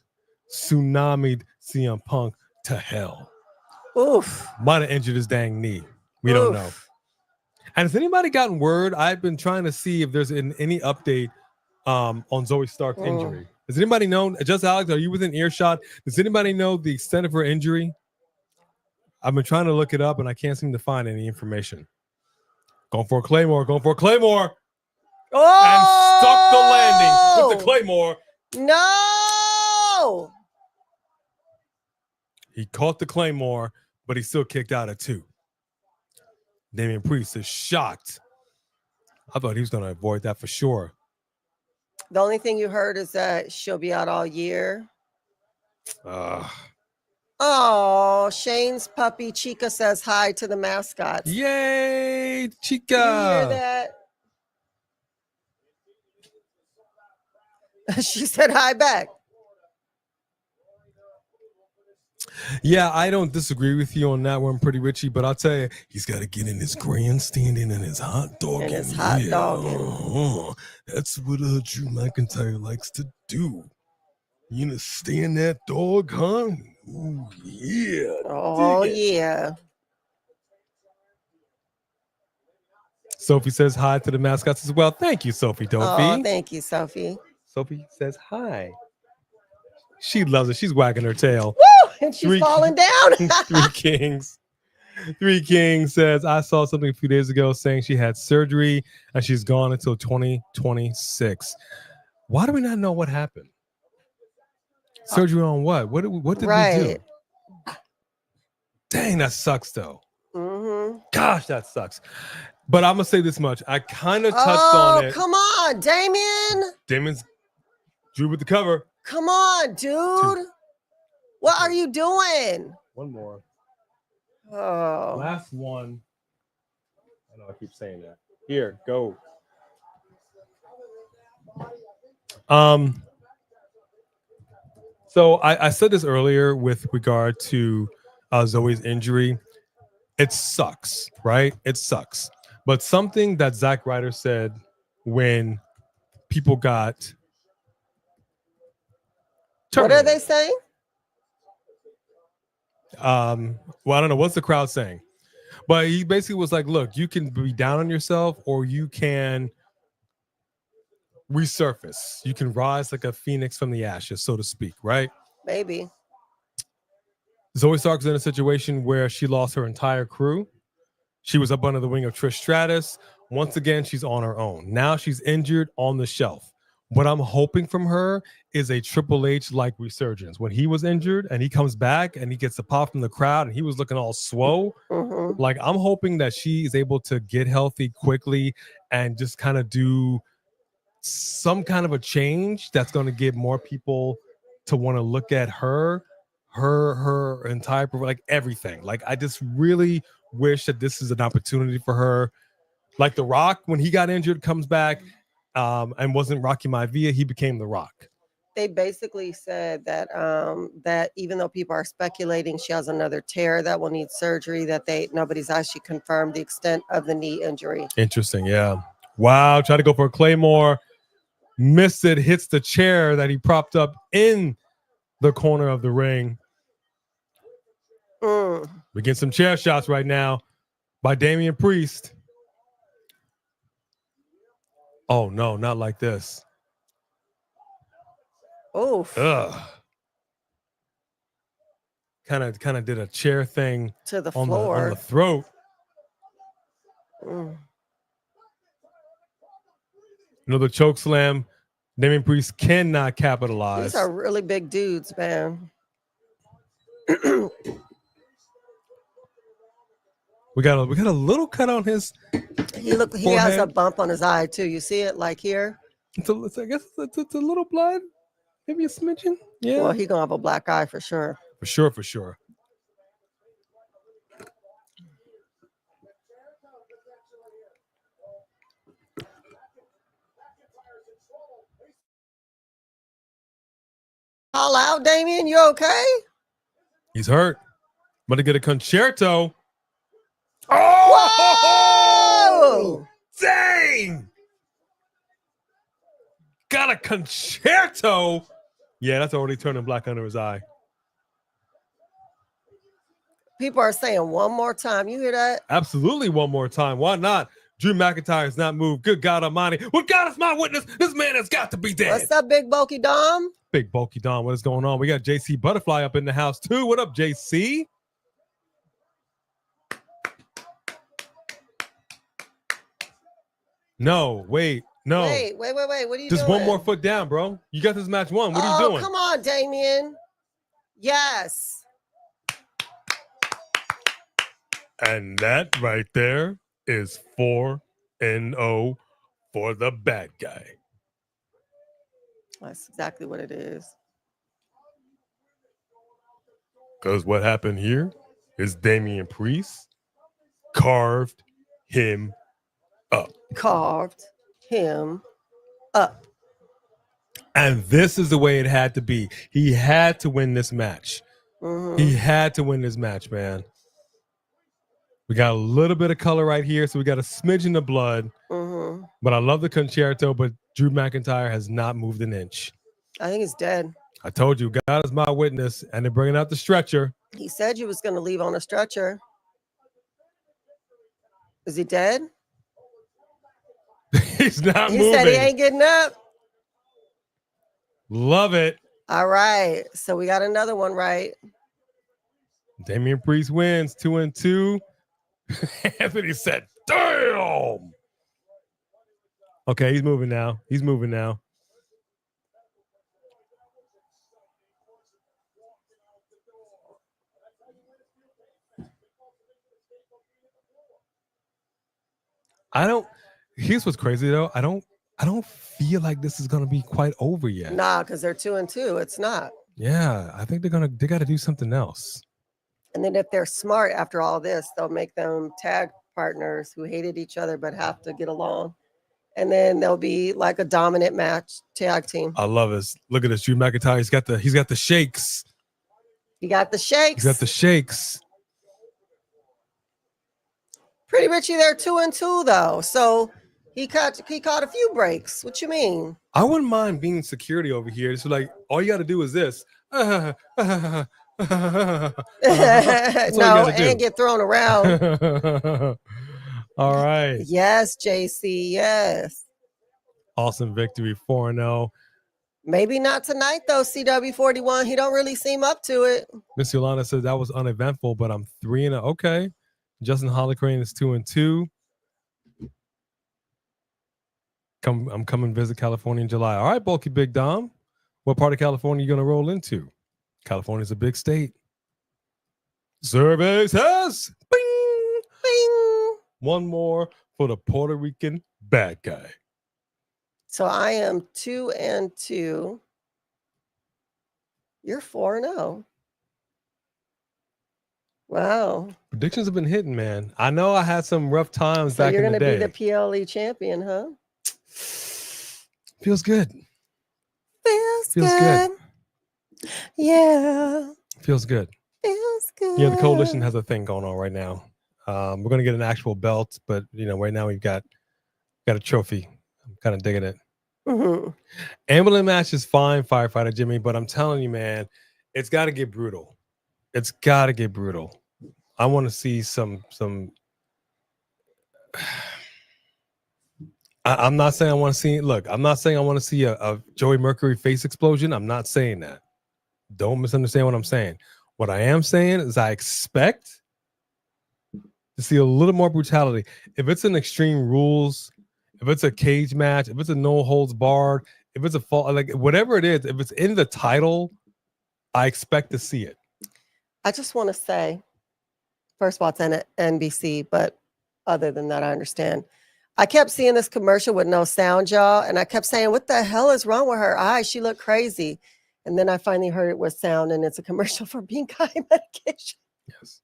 Tsunami'd CM Punk to hell. Oof. Might have injured his dang knee. We don't know. And has anybody gotten word? I've been trying to see if there's any update on Zoe Stark's injury. Does anybody know? Just Alex, are you within earshot? Does anybody know the extent of her injury? I've been trying to look it up and I can't seem to find any information. Going for a Claymore. Oh! And stuck the landing with the Claymore. No! He caught the Claymore, but he still kicked out at 2. Damian Priest is shocked. I thought he was going to avoid that for sure. The only thing you heard is that she'll be out all year. Oh, Shane's puppy Chica says hi to the mascots. Yay, Chica. You hear that? She said hi back. Yeah, I don't disagree with you on that one, Pretty Richie, but I'll tell you, he's got to get in his grandstanding and his hot dogging. And his hot dogging. That's what Drew McIntyre likes to do. You know, stand that dog, huh? Ooh, yeah. Oh, yeah. Sophie says hi to the mascots as well. Thank you, Sophie Dopey. Oh, thank you, Sophie. Sophie says hi. She loves it. She's wagging her tail. Woo! And she's falling down. Three Kings says, I saw something a few days ago saying she had surgery and she's gone until 2026. Why do we not know what happened? Surgery on what? What did we do? Dang, that sucks though. Gosh, that sucks. But I'm gonna say this much. I kind of touched on it. Come on, Damian. Damian's Drew with the cover. Come on, dude. What are you doing? One more. Oh. Last one. I know I keep saying that. Here, go. So I said this earlier with regard to Zoe's injury. It sucks, right? It sucks. But something that Zack Ryder said when people got terminated. What are they saying? Well, I don't know. What's the crowd saying? But he basically was like, look, you can be down on yourself or you can resurface. You can rise like a phoenix from the ashes, so to speak, right? Maybe. Zoe Stark's in a situation where she lost her entire crew. She was up under the wing of Trish Stratus. Once again, she's on her own. Now she's injured on the shelf. What I'm hoping from her is a Triple H like resurgence. When he was injured and he comes back and he gets a pop from the crowd and he was looking all swole. Mm-hmm. Like, I'm hoping that she is able to get healthy quickly and just kind of do some kind of a change that's going to get more people to want to look at her entire, like everything. Like, I just really wish that this is an opportunity for her. Like The Rock, when he got injured, comes back and wasn't Rocky Maivia, he became The Rock. They basically said that that even though people are speculating she has another tear that will need surgery, that nobody's actually confirmed the extent of the knee injury. Interesting, yeah. Wow, try to go for a Claymore, missed it, hits the chair that he propped up in the corner of the ring. We get some chair shots right now by Damian Priest. Oh no, not like this. Oof. Kind of did a chair thing to the on floor. on the throat. Another choke slam. Damian Priest cannot capitalize. These are really big dudes, man. We got a little cut on his. He has a bump on his eye too. You see it like here? I guess it's a little blood. Maybe a smidgen. Yeah. Well, he gonna have a black eye for sure. For sure. Call out, Damian. You okay? He's hurt. About to get a concerto. Oh! Dang! Got a concerto. Yeah, that's already turning black under his eye. People are saying one more time. You hear that? Absolutely, one more time. Why not? Drew McIntyre has not moved. Good God Almighty. Well, God is my witness. This man has got to be dead. What's up, Big Bulky Dom? Big Bulky Dom, what is going on? We got JC Butterfly up in the house too. What up, JC? No, wait. No. Wait. What are you Just doing? one more foot down, bro. You got this match won. What are you doing? Come on, Damian. Yes. And that right there is 4-0 for the bad guy. That's exactly what it is. Because what happened here is Damian Priest carved him up. And this is the way it had to be. He had to win this match. He had to win this match, man. We got a little bit of color right here, so we got a smidgen of blood. But I love the concerto, but Drew McIntyre has not moved an inch. I think he's dead. I told you, God is my witness, and they're bringing out the stretcher. He said you was going to leave on a stretcher. Is he dead? He's not moving. He said he ain't getting up. Love it. All right, so we got another one right. Damian Priest wins 2-2. Anthony said, damn. Okay, he's moving now. Here's what's crazy though. I don't feel like this is gonna be quite over yet. Nah, because they're 2-2. It's not. Yeah, I think they got to do something else. And then if they're smart after all this, they'll make them tag partners who hated each other but have to get along. And then they'll be like a dominant match tag team. I love this. Look at this. Drew McIntyre. He's got the shakes. You got the shakes. He's got the shakes. Pretty Richie, they're 2-2 though. So he caught a few breaks. What you mean? I wouldn't mind being security over here. It's like all you got to do is this. No, and get thrown around. All right. Yes, JC. Yes. Awesome victory, 4-0. Maybe not tonight though. CW41. He don't really seem up to it. Miss Yolanda says that was uneventful, but I'm 3-0. Okay. Justin Hollicrane is 2-2. I'm coming visit California in July. All right, bulky Big Dom. What part of California are you going to roll into? California's a big state. Survey says, bing, Bing. one more for the Puerto Rican bad guy. So I am 2-2. You're 4-0. Wow. Predictions have been hitting, man. I know I had some rough times So back you're in the going to day. be the PLE champion, huh? Feels good. Feels Feels good. Yeah. Feels good. Feels good. You know, the coalition has a thing going on right now. We're going to get an actual belt, but, you know, right now we've got a trophy. I'm kind of digging it. Mm-hmm. Ambulance match is fine, Firefighter Jimmy, but I'm telling you, man, it's got to get brutal. It's got to get brutal. I want to see some. I'm not saying I want to see. Look, I'm not saying I want to see a Joey Mercury face explosion. I'm not saying that. Don't misunderstand what I'm saying. What I am saying is I expect to see a little more brutality. If it's an Extreme Rules, if it's a cage match, if it's a no holds barred, if it's a fall, like whatever it is, if it's in the title, I expect to see it. I just want to say, first of all, it's on NBC, but other than that, I understand. I kept seeing this commercial with no sound, y'all, and I kept saying, what the hell is wrong with her eyes? She looked crazy. And then I finally heard it was sound, and it's a commercial for pink eye medication. Yes.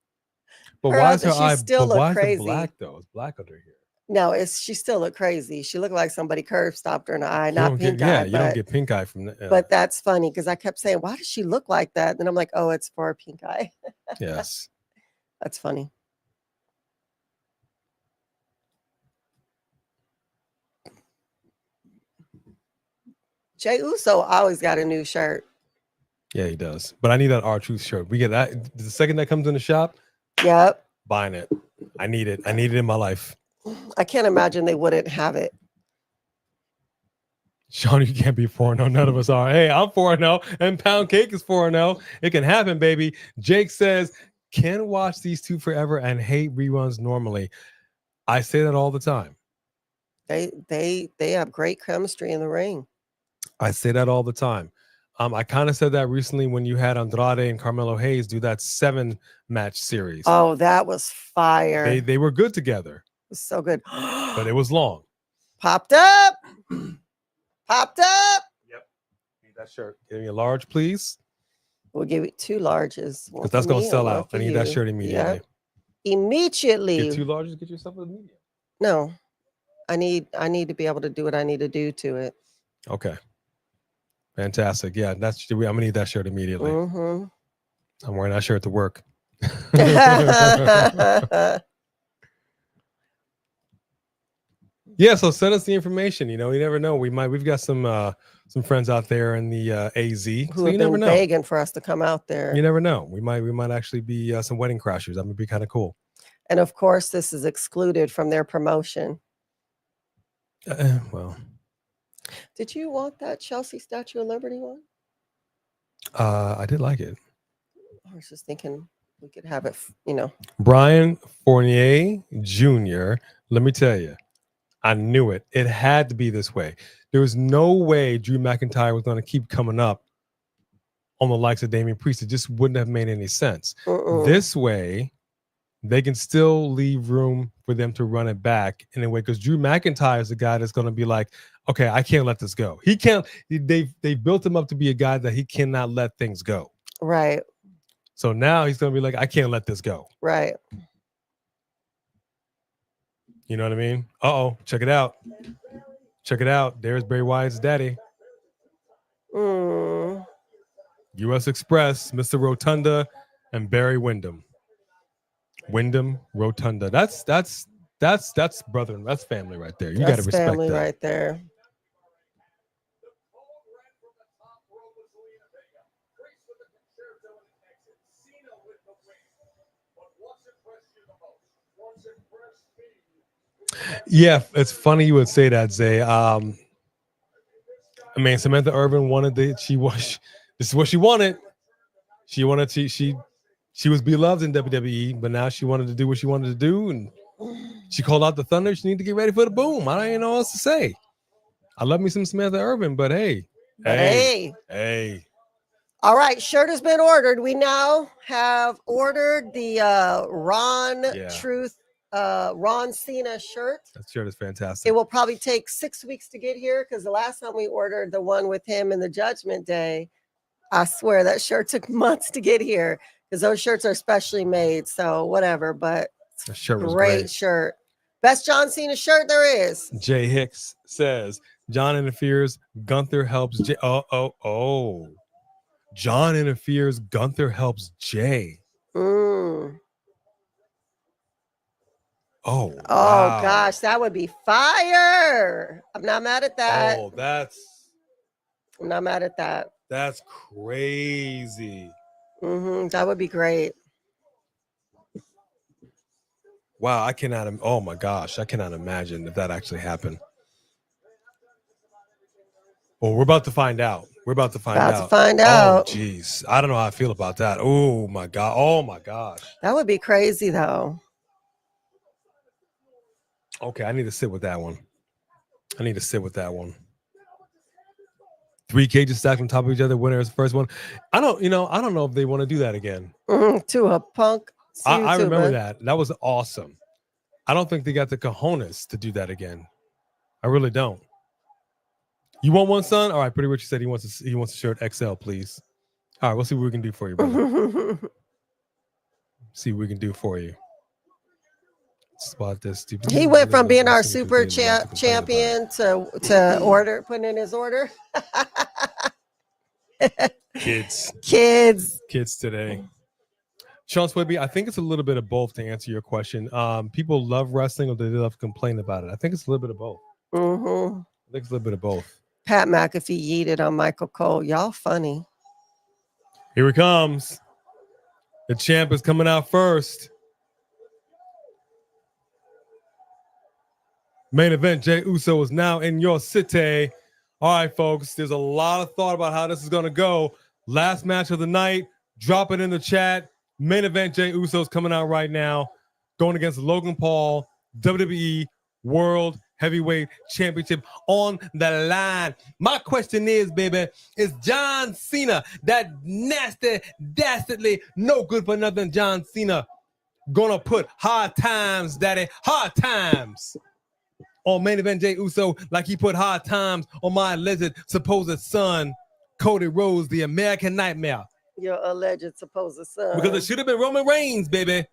But Her why eyes- is her she eye, still but why look is it crazy. black, though? It's black under here. No, she still looked crazy. She looked like somebody curve stopped her in the eye, You not don't pink get, eye. yeah, you don't get pink eye from that. But that's funny because I kept saying, why does she look like that? And I'm like, oh, it's for a pink eye. Yes. That's funny. Jey Uso always got a new shirt. Yeah, he does. But I need that R-Truth shirt. We get that the second that comes in the shop. Yep. Buying it. I need it. I need it in my life. I can't imagine they wouldn't have it. Sean, you can't be 4-0. None of us are. Hey, I'm 4-0, and Pound Cake is 4-0. It can happen, baby. Jake says, can watch these two forever and hate reruns normally. I say that all the time. They have great chemistry in the ring. I say that all the time. I kind of said that recently when you had Andrade and Carmelo Hayes do that 7-match series. Oh, that was fire. They were good together. It was so good. But it was long. Popped up. Popped up. Yep. Need that shirt. Give me a large, please. We'll give it 2 larges. Because that's going to sell out. I need that shirt immediately. Yep. Immediately. Get 2 larges, get yourself a medium. No. I need to be able to do what I need to do to it. Okay. Fantastic. Yeah, I'm gonna need that shirt immediately. Mm-hmm. I'm wearing that shirt to work. Yeah, so send us the information. You know, you never know. We've got some friends out there in the AZ. Who So have you never been know. begging for us to come out there. You never know. We might actually be some wedding crashers. That would be kind of cool. And of course, this is excluded from their promotion. Well, did you want that Chelsea Statue of Liberty one? I did like it. I was just thinking we could have it, you know. Brian Fournier Jr., let me tell you, I knew it. It had to be this way. There was no way Drew McIntyre was going to keep coming up on the likes of Damian Priest. It just wouldn't have made any sense. This way, they can still leave room for them to run it back in a way, because Drew McIntyre is the guy that's going to be like, okay, I can't let this go. He can't. They built him up to be a guy that he cannot let things go. Right. So now he's going to be like, I can't let this go. Right. You know what I mean? Uh-oh, check it out. Check it out. There's Bray Wyatt's daddy. U.S. Express, Mr. Rotunda, and Barry Windham. Windham Rotunda. That's brother. That's family right there. You got to respect family that. right there. Yeah, it's funny you would say that, Zay. I mean, Samantha Irvin wanted this is what she wanted. She wanted to, she was beloved in WWE, but now she wanted to do what she wanted to do, and she called out the Thunder. She needed to get ready for the boom. I don't even know what else to say. I love me some Samantha Irvin, but hey. Hey. All right, shirt has been ordered. We now have ordered the Ron Cena shirt. That shirt is fantastic. It will probably take 6 weeks to get here because the last time we ordered the one with him in the Judgment Day, I swear that shirt took months to get here because those shirts are specially made. So whatever, but the shirt was great shirt. Best John Cena shirt there is. Jay Hicks says John interferes, Gunther helps Jay. John interferes, Gunther helps Jay. Oh, wow. Gosh, that would be fire. I'm not mad at that. I'm not mad at that. That's crazy. That would be great. Wow, I cannot. Oh my gosh, I cannot imagine if that actually happened. Well, we're about to find out. Oh, geez. I don't know how I feel about that. Oh, my God. Oh, my gosh. That would be crazy, though. Okay, I need to sit with that one. 3 cages stacked on top of each other. Winner is the first one. I don't know if they want to do that again. To a Punk. I remember that. That was awesome. I don't think they got the cojones to do that again. I really don't. You want one, son? All right, Pretty Richard said he wants a shirt XL, please. All right, we'll see what we can do for you, brother. See what we can do for you. Spot this stupid. He went from being our super champion to putting in his order. Kids today. Sean Swibby, I think it's a little bit of both to answer your question. People love wrestling or they love to complain about it. I think it's a little bit of both. I think it's a little bit of both. Pat McAfee yeeted on Michael Cole. Y'all funny. Here he comes. The champ is coming out first. Main event, Jey Uso is now in your city. All right, folks, there's a lot of thought about how this is going to go. Last match of the night. Drop it in the chat. Main event, Jey Uso is coming out right now. Going against Logan Paul, WWE World Heavyweight Championship on the line. My question is, baby, is John Cena, that nasty, dastardly, no good for nothing John Cena, gonna put hard times, daddy, hard times on main event Jey Uso like he put hard times on my alleged supposed son, Cody Rhodes, the American Nightmare? Your alleged supposed son. Because it should have been Roman Reigns, baby.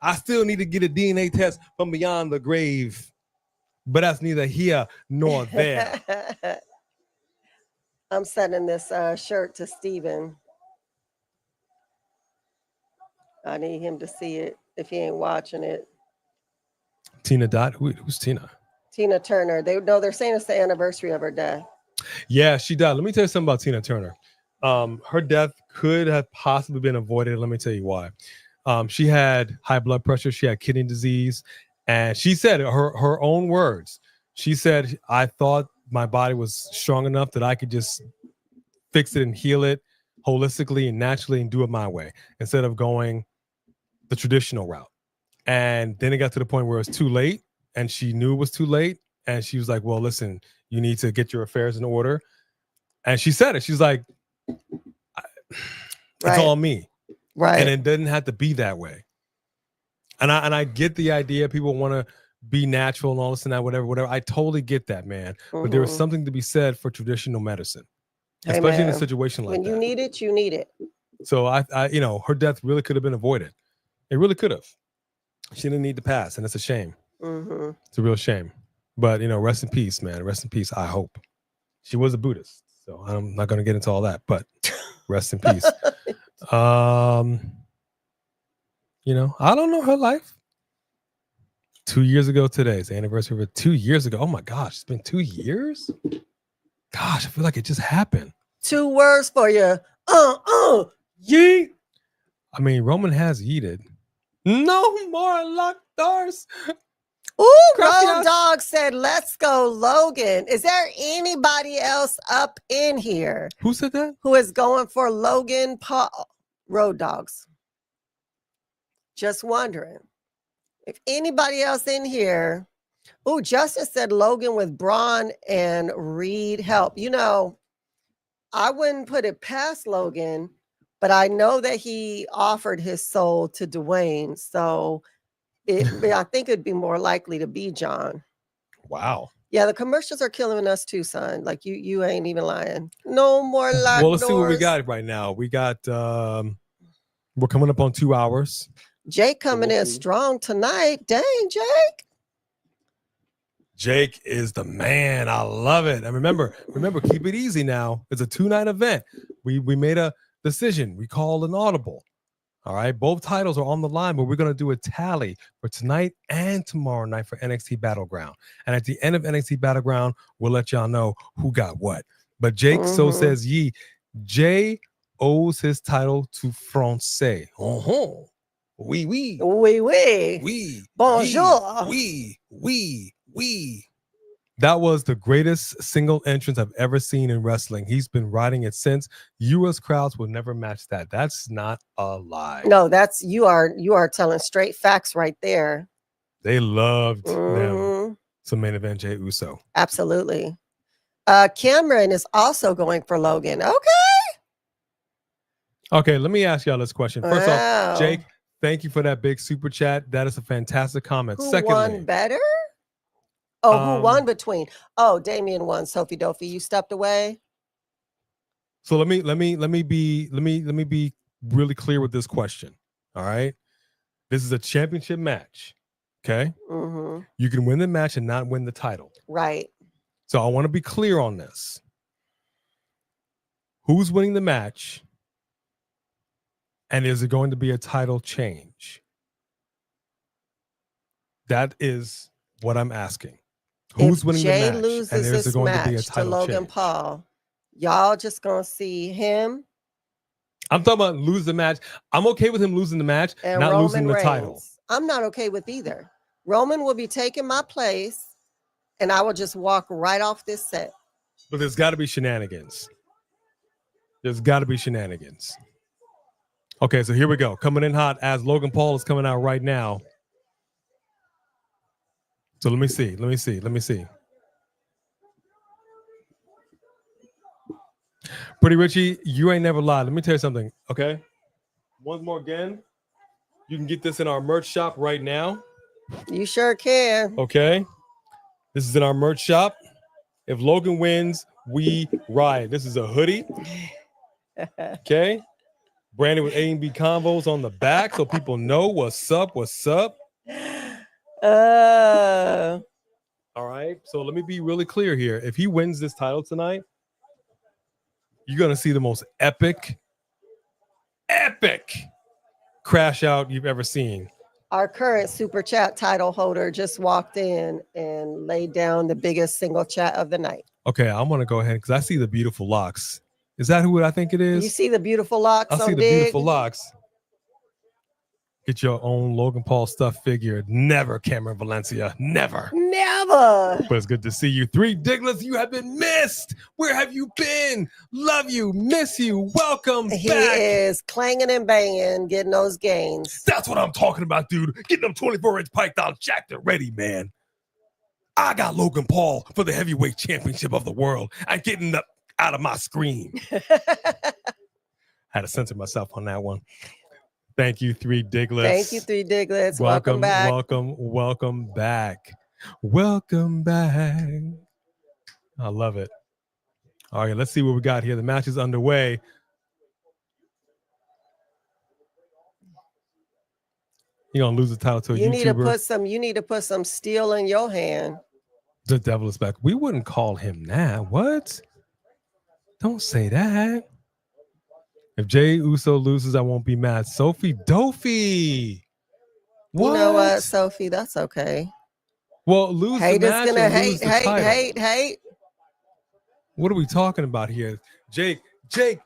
I still need to get a DNA test from beyond the grave. But that's neither here nor there. I'm sending this shirt to Steven. I need him to see it if he ain't watching it. Tina Dot? Who's Tina? Tina Turner. They're saying it's the anniversary of her death. Yeah, she died. Let me tell you something about Tina Turner. Her death could have possibly been avoided. Let me tell you why. She had high blood pressure. She had kidney disease. And she said her own words. She said, I thought my body was strong enough that I could just fix it and heal it holistically and naturally and do it my way instead of going the traditional route. And then it got to the point where it was too late and she knew it was too late. And she was like, well, listen, you need to get your affairs in order. And she said it. She's like, it's all me. Right. And it didn't have to be that way. And I get the idea. People want to be natural and all this and that, whatever. I totally get that, man. But there is something to be said for traditional medicine, especially in a situation like that. When you need it, you need it. So I her death really could have been avoided. It really could have. She didn't need to pass, and it's a shame. It's a real shame. But rest in peace, man. Rest in peace. I hope. She was a Buddhist, so I'm not going to get into all that. But rest in peace. I don't know her life. 2 years ago today is the anniversary of it. 2 years ago. Oh my gosh, it's been 2 years? Gosh, I feel like it just happened. 2 words for you. Yeet. I mean, Roman has yeeted. No more locked doors. Ooh, Road Dog said, let's go, Logan. Is there anybody else up in here? Who said that? Who is going for Logan Paul? Road Dogs. Just wondering if anybody else in here Oh, Justice said Logan with Braun and Reed help. You know, I wouldn't put it past Logan, but I know that he offered his soul to Dwayne. So I think it'd be more likely to be John. Wow. Yeah, the commercials are killing us too, son. Like you ain't even lying. No more locked Well, let's see what we doors. got right now. We got we're coming up on 2 hours. Jake coming in strong tonight. Dang, Jake. Jake is the man. I love it. And remember, keep it easy now. It's a 2-night event. We made a decision. We called an audible. All right. Both titles are on the line, but we're going to do a tally for tonight and tomorrow night for NXT Battleground. And at the end of NXT Battleground, we'll let y'all know who got what. But Jake, so says ye, Jay owes his title to Francais. Oui, oui. Oui, oui. Oui. Bonjour. Oui. That was the greatest single entrance I've ever seen in wrestling. He's been riding it since. US crowds will never match that. That's not a lie. No, that's you are telling straight facts right there. They loved them. So main event Jey Uso. Absolutely. Cameron is also going for Logan. Okay, let me ask y'all this question. First off, Jake, thank you for that big super chat. That is a fantastic comment. Who Secondly, won better? Oh, who won between? Oh, Damian won. Sophie Dophie, you stepped away. So let me be really clear with this question. All right, this is a championship match. Okay, you can win the match and not win the title. Right. So I want to be clear on this. Who's winning the match? And is it going to be a title change? That is what I'm asking. Who's winning the match? Loses and is this it going match to be a title to Logan change? Paul, y'all just gonna see him. I'm talking about lose the match. I'm okay with him losing the match, and not Roman losing the Reigns. title. I'm not okay with either. Roman will be taking my place, and I will just walk right off this set. But there's got to be shenanigans. There's got to be shenanigans. Okay, so here we go. Coming in hot as Logan Paul is coming out right now. So let me see. Pretty Richie, you ain't never lied. Let me tell you something, okay? Once more again, you can get this in our merch shop right now. You sure can. Okay. This is in our merch shop. If Logan wins, we ride. This is a hoodie. Okay. Branded with A and B convos on the back so people know what's up. All right. So let me be really clear here. If he wins this title tonight, you're going to see the most epic crash out you've ever seen. Our current super chat title holder just walked in and laid down the biggest single chat of the night. Okay, I'm going to go ahead because I see the beautiful locks. Is that who I think it is? You see the beautiful locks? I see the beautiful locks. Get your own Logan Paul stuffed figure. Never, Cameron Valencia. Never. But it's good to see you. 3 Digglers, you have been missed. Where have you been? Love you. Miss you. Welcome back. He is clanging and banging, getting those gains. That's what I'm talking about, dude. Getting them 24-inch pythons jacked and ready, man. I got Logan Paul for the heavyweight championship of the world. I'm getting the out of my screen. Had to censor myself on that one. Thank you, 3 Digglers. Thank you, 3 Digglers. Welcome back. Welcome back. Welcome back. I love it. All right, let's see what we got here. The match is underway. You're gonna lose the title to a YouTuber. You need to put some steel in your hand. The devil is back. We wouldn't call him that. What? Don't say that. If Jey Uso loses, I won't be mad. Sophie Dophie. What? You know what, Sophie? That's okay. Well, lose the match gonna and lose the title. hate. What are we talking about here? Jake is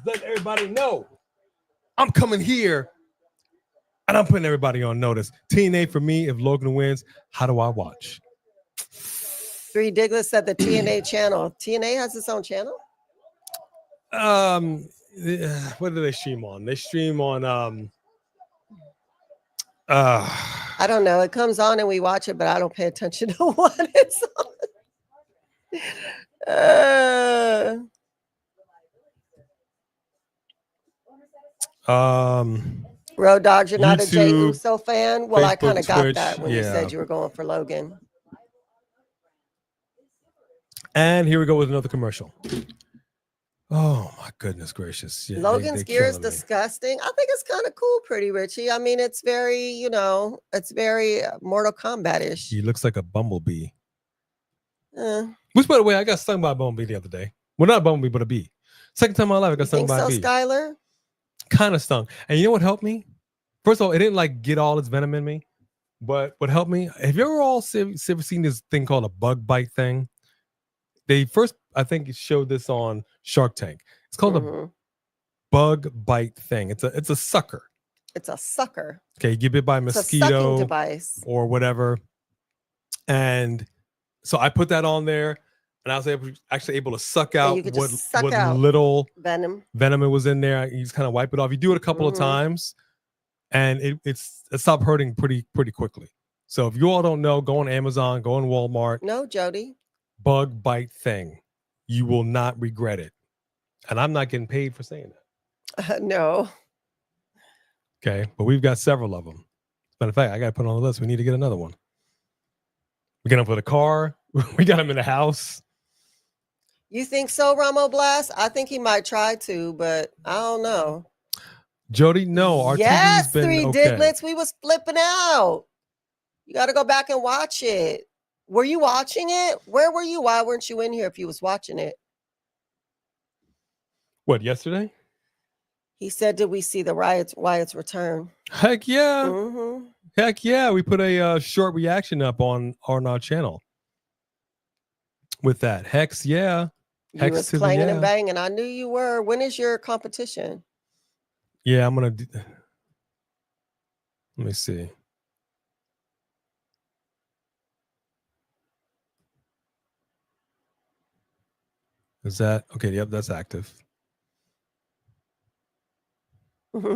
letting everybody know. I'm coming here and I'm putting everybody on notice. TNA for me, if Logan wins, how do I watch? 3 Digglers said the TNA channel. TNA has its own channel? What do they stream on? They stream on I don't know. It comes on and we watch it, but I don't pay attention to what it's on. Road Dogs, you're not a Jey YouTube, Uso fan? Well, I Facebook, kind of got Twitch, that when you yeah. said you were going for Logan. And here we go with another commercial. Oh my goodness gracious! Yeah, Logan's gear is killing me. disgusting. I think it's kind of cool, Pretty Richie. I mean, it's very, it's very Mortal Kombat-ish. He looks like a bumblebee. Uh, Which, by the way, I got stung by a bumblebee the other day. Well, not a bumblebee, but a bee. Second time in my life, I got stung by a bee. Skylar? Kind of stung. And you know what helped me? First of all, it didn't like get all its venom in me. But what helped me? Have you ever ever seen this thing called a bug bite thing? They first, I think, showed this on Shark Tank. It's called a bug bite thing. It's a sucker. It's a sucker. Okay, you get bit by a mosquito device or whatever. And so I put that on there, and I was actually able to suck out what little venom it was in there. You just kind of wipe it off. You do it a couple of times, and it stopped hurting pretty quickly. So if you all don't know, go on Amazon, go on Walmart. No, Jody. Bug bite thing. You will not regret it. And I'm not getting paid for saying that. No. Okay, but we've got several of them. As a matter of fact, I got to put on the list. We need to get another one. We got them for the car. We got them in the house. You think so, Ramo Blast? I think he might try to, but I don't know. Jody, no. Our yes, TV's been Three okay. Diglets. We was flipping out. You got to go back and watch it. Were you watching it? Where were you? Why weren't you in here if you was watching it? What, yesterday? He said, did we see the Wyatt's return? Heck yeah. Mm-hmm. Heck yeah. We put a short reaction up on our channel with that. Hex yeah. You was clanging and banging. I knew you were. When is your competition? Yeah, I'm going to do. Let me see. Is that okay? Yep, that's active.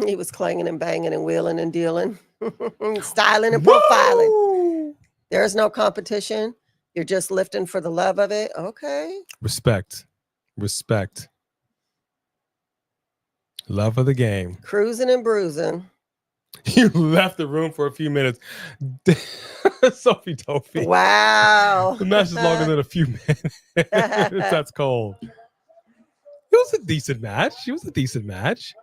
He was clanging and banging and wheeling and dealing, styling and profiling. Woo! There's no competition. You're just lifting for the love of it. Okay. Respect. Love of the game. Cruising and bruising. You left the room for a few minutes. Sophie Tophie. Wow. The match is longer than a few minutes. That's cold. It was a decent match.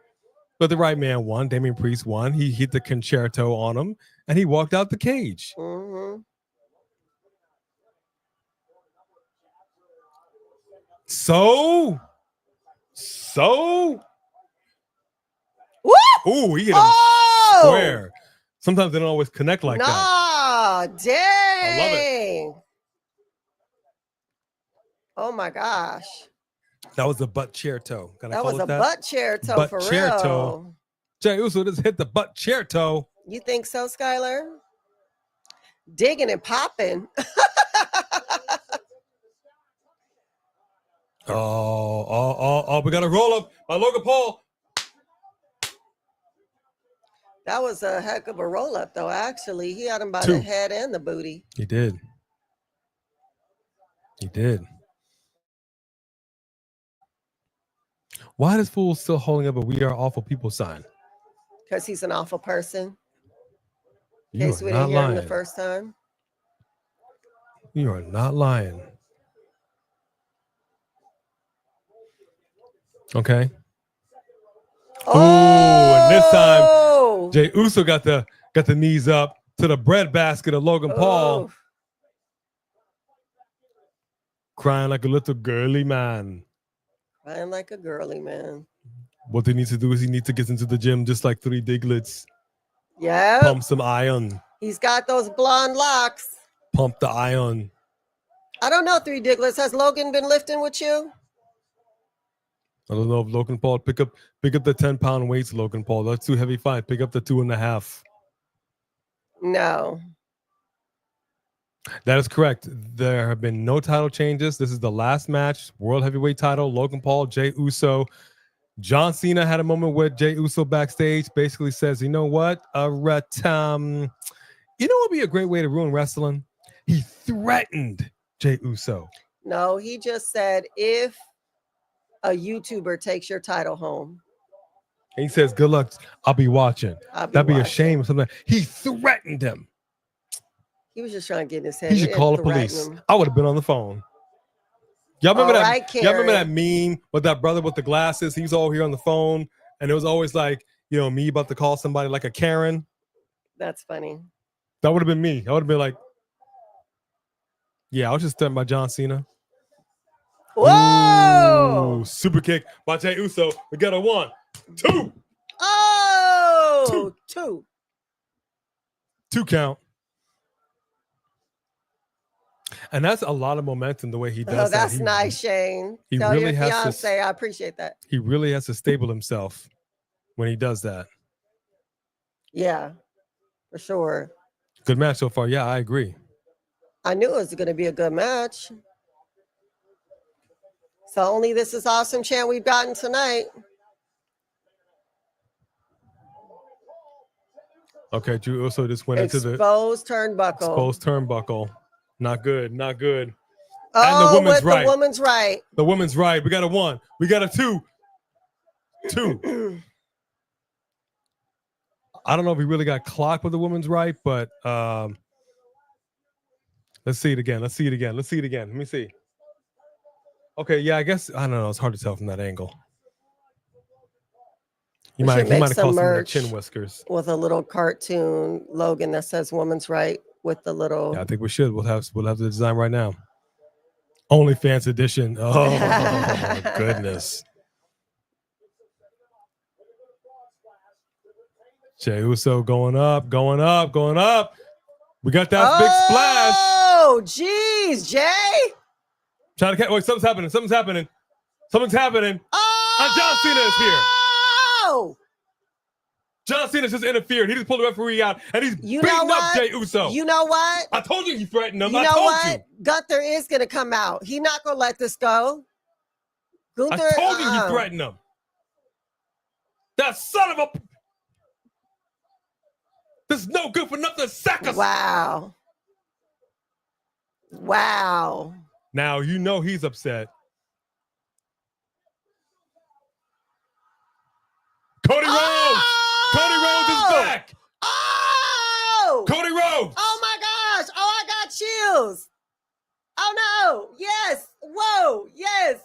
But the right man won. Damian Priest won. He hit the concerto on him, and he walked out the cage. Mm-hmm. So. Woo! Ooh, he hit him square. Sometimes they don't always connect like that. Nah, dang. I love it. Oh my gosh. That was a butt chair toe. That was a butt chair toe butt for chair real. Toe. Jey Uso just hit the butt chair toe. You think so, Skylar? Digging and popping. Oh, we got a roll up by Logan Paul. That was a heck of a roll up, though. Actually, he had him by the head and the booty. He did. Why is fool still holding up a "We Are Awful People" sign? Because he's an awful person. In You case are we not didn't hear him lying. the first time. You are not lying. Okay. Oh, and this time Jey Uso got the knees up to the breadbasket of Logan Paul. Crying like a little girly man. Crying like a girly man. What they need to do is he needs to get into the gym just like Three Diglets. Yeah. Pump some iron. He's got those blonde locks. Pump the iron. I don't know, Three Diglets. Has Logan been lifting with you? I don't know if Logan Paul pick up the 10-pound weights, Logan Paul. That's too heavy. Fine. Pick up the 2.5. No. That is correct. There have been no title changes. This is the last match. World Heavyweight title. Logan Paul, Jey Uso. John Cena had a moment with Jey Uso backstage. Basically says, you know what? You know what would be a great way to ruin wrestling? He threatened Jey Uso. No, he just said if a YouTuber takes your title home. And he says, good luck. I'll be watching. That'd be a shame. Something. He threatened him. He was just trying to get in his head. He should call the police. I would have been on the phone. Y'all remember that? Y'all remember that meme with that brother with the glasses? He's all here on the phone, and it was always like, me about to call somebody like a Karen. That's funny. That would have been me. I would have been like, yeah, I was just threatened by John Cena. Whoa! Ooh, super kick by Jey Uso. We got a 1, 2. Oh, two count. And that's a lot of momentum the way he does that. That's nice, Shane. Tell really your fiance, I appreciate that. He really has to stable himself when he does that. Yeah, for sure. Good match so far. Yeah, I agree. I knew it was going to be a good match. So only this is awesome chant we've gotten tonight. Okay, Jey Uso just went into the exposed turnbuckle. Exposed turnbuckle. Not good. Not good. Oh, and the woman's right. The woman's right. The woman's right. We got a 1. We got a 2. 2. I don't know if he really got clocked with the woman's right, but let's see it again. Let's see it again. Let me see. Okay, yeah, I guess I don't know. It's hard to tell from that angle. He might have called some chin whiskers with a little cartoon Logan that says "Woman's Right" with the little. Yeah, I think we should. We'll have the design right now. OnlyFans edition. Oh my goodness. Jey Uso going up. We got that big splash. Oh, geez, Jay. Trying to catch. Wait, something's happening. Something's happening. Oh, and John Cena is here. Oh, John Cena just interfered. He just pulled the referee out, and he's beating up Jey Uso. You know what? I told you he threatened him. You know what? Gunther is going to come out. He's not going to let this go. Gunther, I told you he threatened him. That son of a... This is no good for nothing. Sack us. Wow. Now, you know he's upset. Cody Rhodes! Cody Rhodes is back! Oh! Cody Rhodes! Oh my gosh! Oh, I got chills! Oh no! Yes! Whoa! Yes!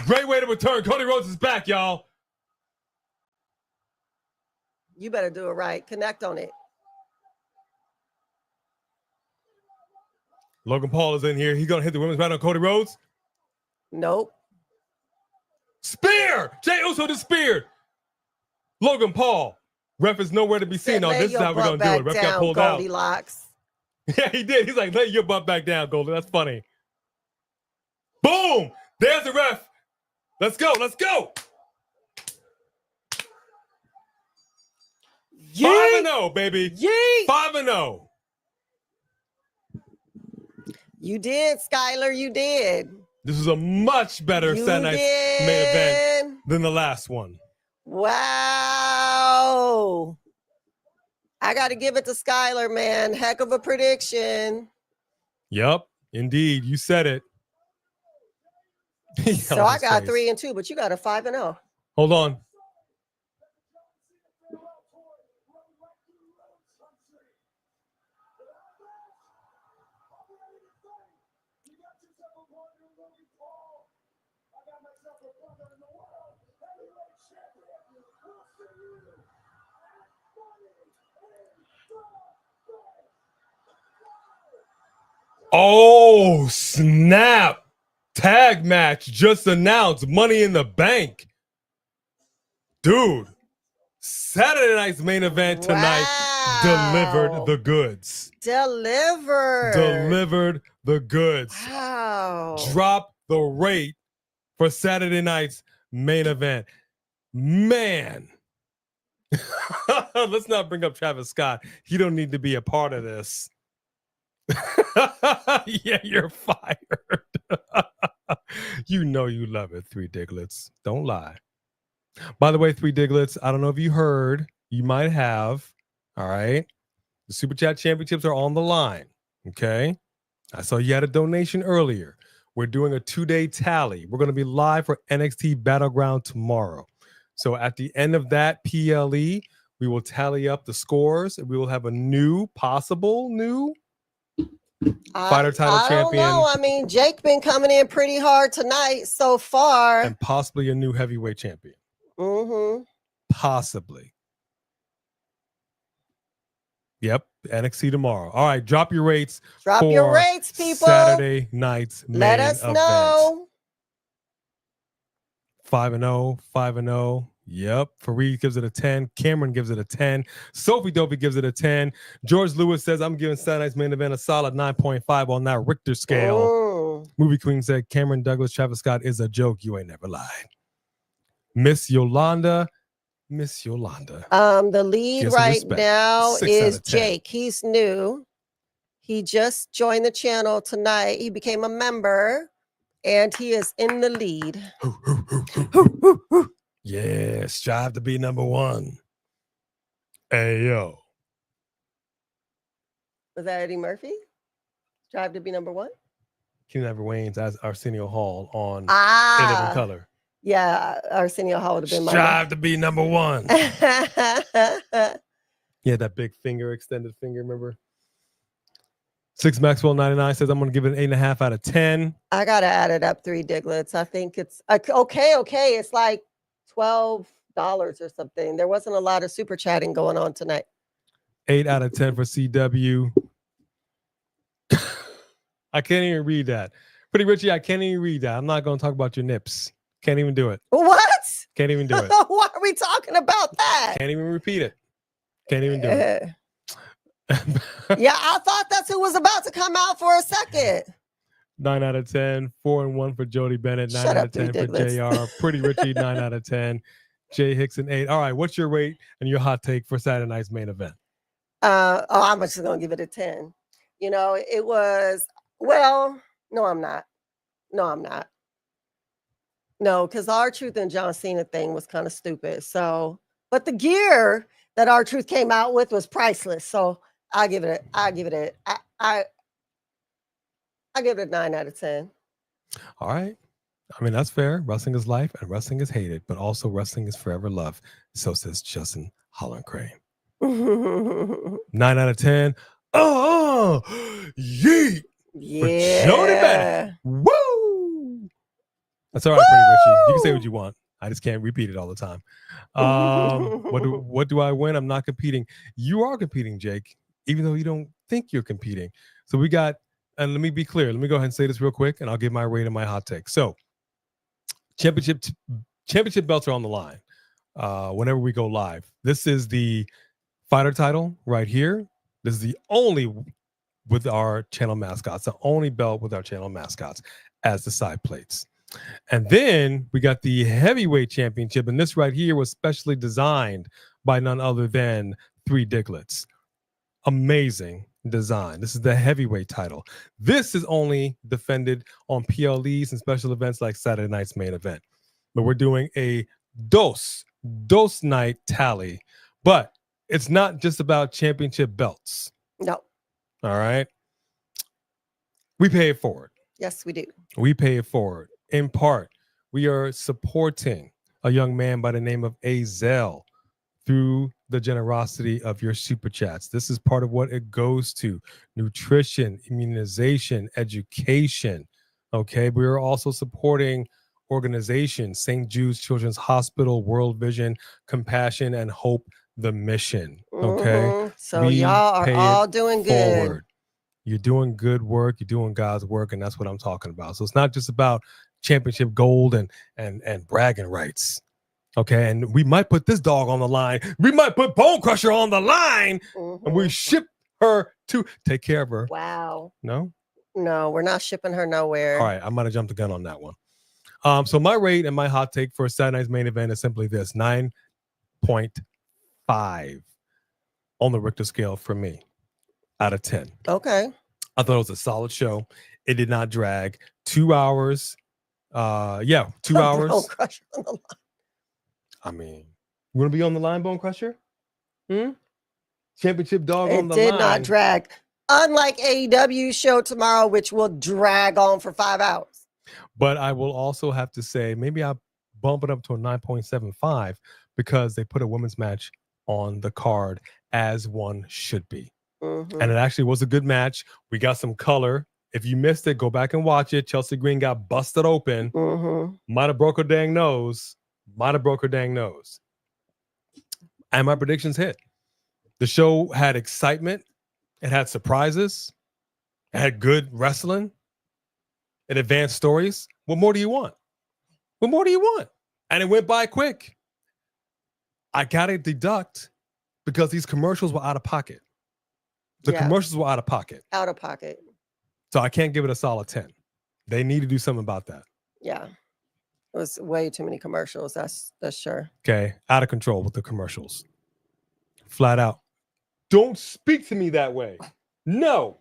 Great way to return. Cody Rhodes is back, y'all. You better do it right. Connect on it. Logan Paul is in here. He's going to hit the women's match on Cody Rhodes. Nope. Spear! Jey Uso just speared. Logan Paul. Ref is nowhere to be seen. No, this is how we're going to do it. Ref got pulled out. Goldilocks. Yeah, he did. He's like, lay your butt back down, Goldie. That's funny. Boom! There's the ref. Let's go. 5-0, baby. Yeet. 5-0. You did, Skylar. You did. This is a much better Saturday Night's main event than the last one. Wow. I got to give it to Skylar, man. Heck of a prediction. Yep, indeed. You said it. So I got 3-2, but you got a 5-0. Hold on. Oh, snap. Tag match just announced. Money in the Bank. Dude, Saturday night's main event tonight delivered the goods. Delivered the goods. Wow. Drop the rate for Saturday night's main event. Man. Let's not bring up Travis Scott. He don't need to be a part of this. Yeah, you're fired. You know you love it, Three Diglets. Don't lie. By the way, Three Diglets, I don't know if you heard. You might have. All right. The Super Chat championships are on the line. Okay. I saw you had a donation earlier. We're doing a 2-day tally. We're going to be live for NXT Battleground tomorrow. So at the end of that PLE, we will tally up the scores and we will have a possible new fighter title champion. I don't know. I mean, Jake been coming in pretty hard tonight so far. And possibly a new heavyweight champion. Mm-hmm. Possibly. Yep, NXT tomorrow. All right, drop your rates. Drop your rates, people. Saturday night's main Let us event. know. 5-0, 5-0. Yep. Fareed gives it a 10. Cameron gives it a 10. Sophie Dopey gives it a 10. George Lewis says, I'm giving Saturday night's main event a solid 9.5 on that Richter scale. Movie Queen said, Cameron Douglas, Travis Scott is a joke. You ain't never lied. Miss Yolanda. The lead right now is Jake. He's new. He just joined the channel tonight. He became a member and he is in the lead. Yeah, strive to be number one. Hey, yo. Was that Eddie Murphy? Strive to be number one? Keenan Ivory Wayans as Arsenio Hall on In Living Color. Yeah, Arsenio Hall would have been strive to be number one. Yeah, that big finger, extended finger, remember? 6 Maxwell 99 says I'm going to give it an 8.5 out of 10. I got to add it up 3 Diglets. I think it's okay. It's like $12 or something. There wasn't a lot of super chatting going on tonight. 8 out of 10 for CW. I can't even read that. Pretty Richie, I can't even read that. I'm not going to talk about your nips. Can't even do it. What? Can't even do it. Why are we talking about that? Can't even repeat it. Can't even do it. Yeah, I thought that's who was about to come out for a second. 9 out of 10. 4-1 for Jody Bennett. 9 out of 10 for JR. Pretty Richie, 9 out of 10. Jay Hickson, 8. All right, what's your rate and your hot take for Saturday night's main event? I'm just going to give it a 10. You know, it was, well, no, I'm not. No, because R-Truth and John Cena thing was kind of stupid. So, but the gear that R-Truth came out with was priceless. So I give it a 9 out of 10. All right. I mean, that's fair. Wrestling is life and wrestling is hated, but also wrestling is forever loved. So says Justin Holland-Crane. 9 out of 10. Oh, yeet. Yeah. For Jody Bennett. Woo. That's all right, Pretty Richie. You can say what you want. I just can't repeat it all the time. What do I win? I'm not competing. You are competing, Jake, even though you don't think you're competing. So we got, and let me be clear. Let me go ahead and say this real quick, and I'll give my rate and my hot take. So championship belts are on the line whenever we go live. This is the fighter title right here. This is the only with our channel mascots, the only belt with our channel mascots as the side plates. And then we got the heavyweight championship. And this right here was specially designed by none other than 3 Diglets. Amazing design. This is the heavyweight title. This is only defended on PLEs and special events like Saturday night's main event. But we're doing a dos night tally. But it's not just about championship belts. No. All right. We pay it forward. Yes, we do. We pay it forward. In part, we are supporting a young man by the name of Azel through the generosity of your super chats. This is part of what it goes to: nutrition, immunization, education. Okay. We are also supporting organizations, St. Jude's Children's Hospital, World Vision, Compassion, and Hope, the Mission. Okay. So y'all are all doing good. Forward. You're doing good work. You're doing God's work. And that's what I'm talking about. So it's not just about championship gold and bragging rights. Okay. And we might put this dog on the line. We might put Bone Crusher on the line and we ship her to take care of her. Wow. No, we're not shipping her nowhere. All right. I might have jumped the gun on that one. So my rate and my hot take for Saturday night's main event is simply this: 9.5 on the Richter scale for me out of 10. Okay. I thought it was a solid show. It did not drag. 2 hours. 2 hours. Bone Crusher on the line. I mean, you want to be on the line, Bone Crusher? championship dog on It the did line. not drag. Unlike AEW show tomorrow, which will drag on for 5 hours. But I will also have to say, maybe I'll bump it up to a 9.75 because they put a women's match on the card as one should be. Mhm. And it actually was a good match. We got some color. If you missed it, go back and watch it. Chelsea Green got busted open. Mhm. Might have broke her dang nose. Might have broke her dang nose. And my predictions hit. The show had excitement. It had surprises. It had good wrestling. It advanced stories. What more do you want? What more do you want? And it went by quick. I got to deduct because these commercials were out of pocket. The Yeah. commercials were out of pocket. Out of pocket. So I can't give it a solid 10. They need to do something about that. Yeah. It was way too many commercials. That's sure. Okay. Out of control with the commercials. Flat out. Don't speak to me that way. No.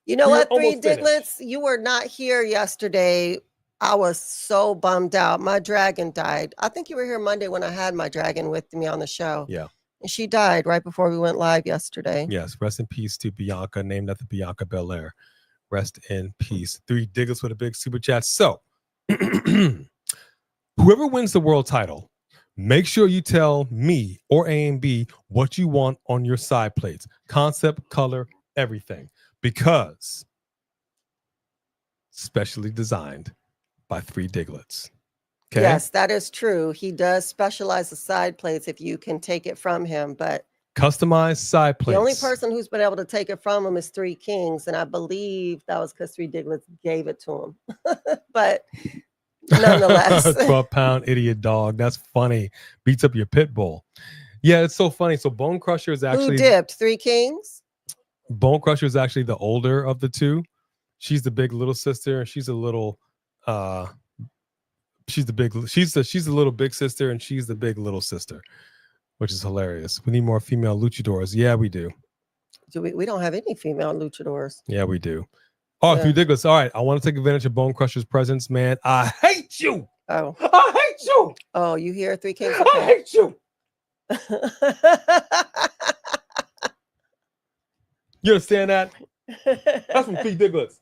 You know We're what, Three almost finished. Diglets? You were not here yesterday. I was so bummed out. My dragon died. I think you were here Monday when I had my dragon with me on the show. Yeah. And she died right before we went live yesterday. Yes. Rest in peace to Bianca, named after Bianca Belair. Rest in peace. Three Diglets with a big super chat. So, whoever wins the world title, make sure you tell me or A&B what you want on your side plates. Concept, color, everything. Because specially designed by Three Diglets. Okay? Yes, that is true. He does specialize the side plates if you can take it from him. But Customized side plates. the only person who's been able to take it from him is Three Kings. And I believe that was because Three Diglets gave it to him. But nonetheless. 12-pound idiot dog. That's funny. Beats up your pit bull. Yeah, it's so funny. So Bone Crusher is Who actually dipped? Three Kings? Bone Crusher is actually the older of the two. She's the big little sister, and she's a little she's the little big sister, and she's the big little sister, which is hilarious. We need more female luchadors. Yeah, we do. We don't have any female luchadors. Yeah, we do. Oh, Yeah. Three Diglets. All right. I want to take advantage of Bone Crusher's presence, man. I hate you. Oh. I hate you. Oh, you hear Three Kings? I Okay. hate you. You understand that? That's from Three Diglets.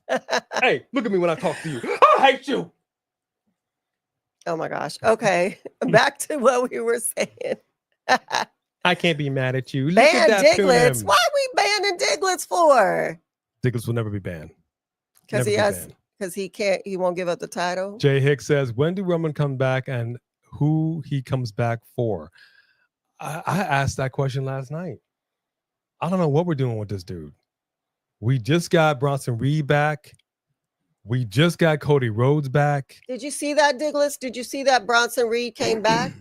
Hey, look at me when I talk to you. I hate you. Oh my gosh. Okay. Back to what we were saying. I can't be mad at you. Look at Ban that Diglets. film. Why are we banning Diglets for? Diglets will never be banned. Because Never he be has banned. because he won't give up the title. Jay Hicks says, when do Roman come back and who he comes back for? I asked that question last night. I don't know what we're doing with this dude. We just got Bronson Reed back. We just got Cody Rhodes back. Did you see that, Diglets? Did you see that Bronson Reed came back?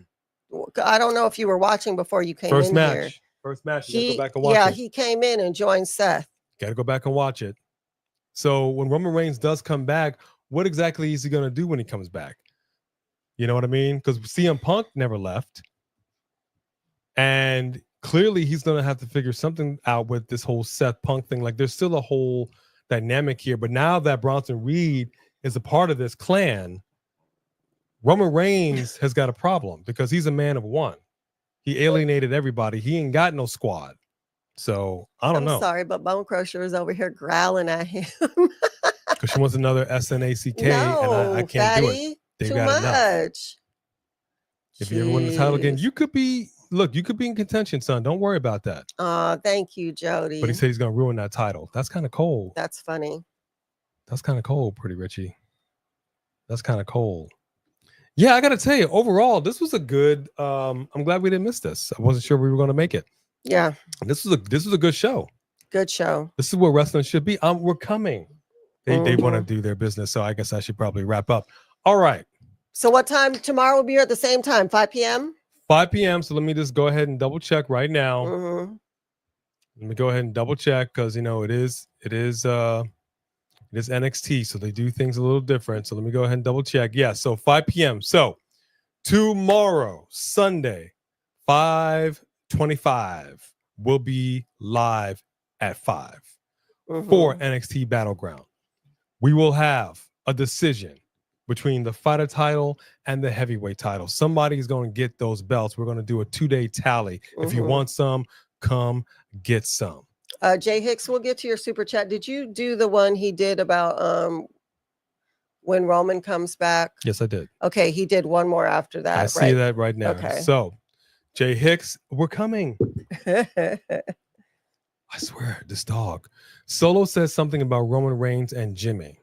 I don't know if you were watching before you came First in match. here. First match. You gotta go back and watch Yeah, it. he came in and joined Seth. Got to go back and watch it. So when Roman Reigns does come back, what exactly is he going to do when he comes back? You know what I mean? Because CM Punk never left. And clearly he's going to have to figure something out with this whole Seth Punk thing. Like there's still a whole dynamic here. But now that Bronson Reed is a part of this clan, Roman Reigns has got a problem because he's a man of one. He alienated everybody. He ain't got no squad. So I don't know. Sorry, but Bone Crusher is over here growling at him. Because she wants another SNACK, No, and I can't do it. Fatty, They've too got enough. much. If you ever win the title again, Jeez. you could be in contention, son. Don't worry about that. Thank you, Jody. But he said he's gonna ruin that title. That's kind of cold. That's funny. That's kind of cold, Pretty Richie. That's kind of cold. Yeah, I gotta tell you, overall, this was a good. I'm glad we didn't miss this. I wasn't sure we were gonna make it. Yeah, This was a good show. good show. This is where wrestling should be. We're coming. They want to Mhm. do their business, so I guess I should probably wrap up. All right, So what time tomorrow will be here at the same time? 5 p.m. 5 p.m. So let me just go ahead and double check right now. Mhm. Let me go ahead and double check because it is NXT, so they do things a little different. So let me go ahead and double check. Yeah, so 5 p.m. So tomorrow, Sunday, 5:25, will be live at 5 for Mhm. NXT Battleground. We will have a decision between the fighter title and the heavyweight title. Somebody's going to get those belts. We're going to do a 2-day tally. If you Mhm. want some, come get some. Jay Hicks, we'll get to your super chat. Did you do the one he did about when Roman comes back? Yes, I did. Okay, he did one more after that. I see that right now. Okay. So, Jay Hicks, we're coming. I swear, this dog. Solo says something about Roman Reigns and Jimmy.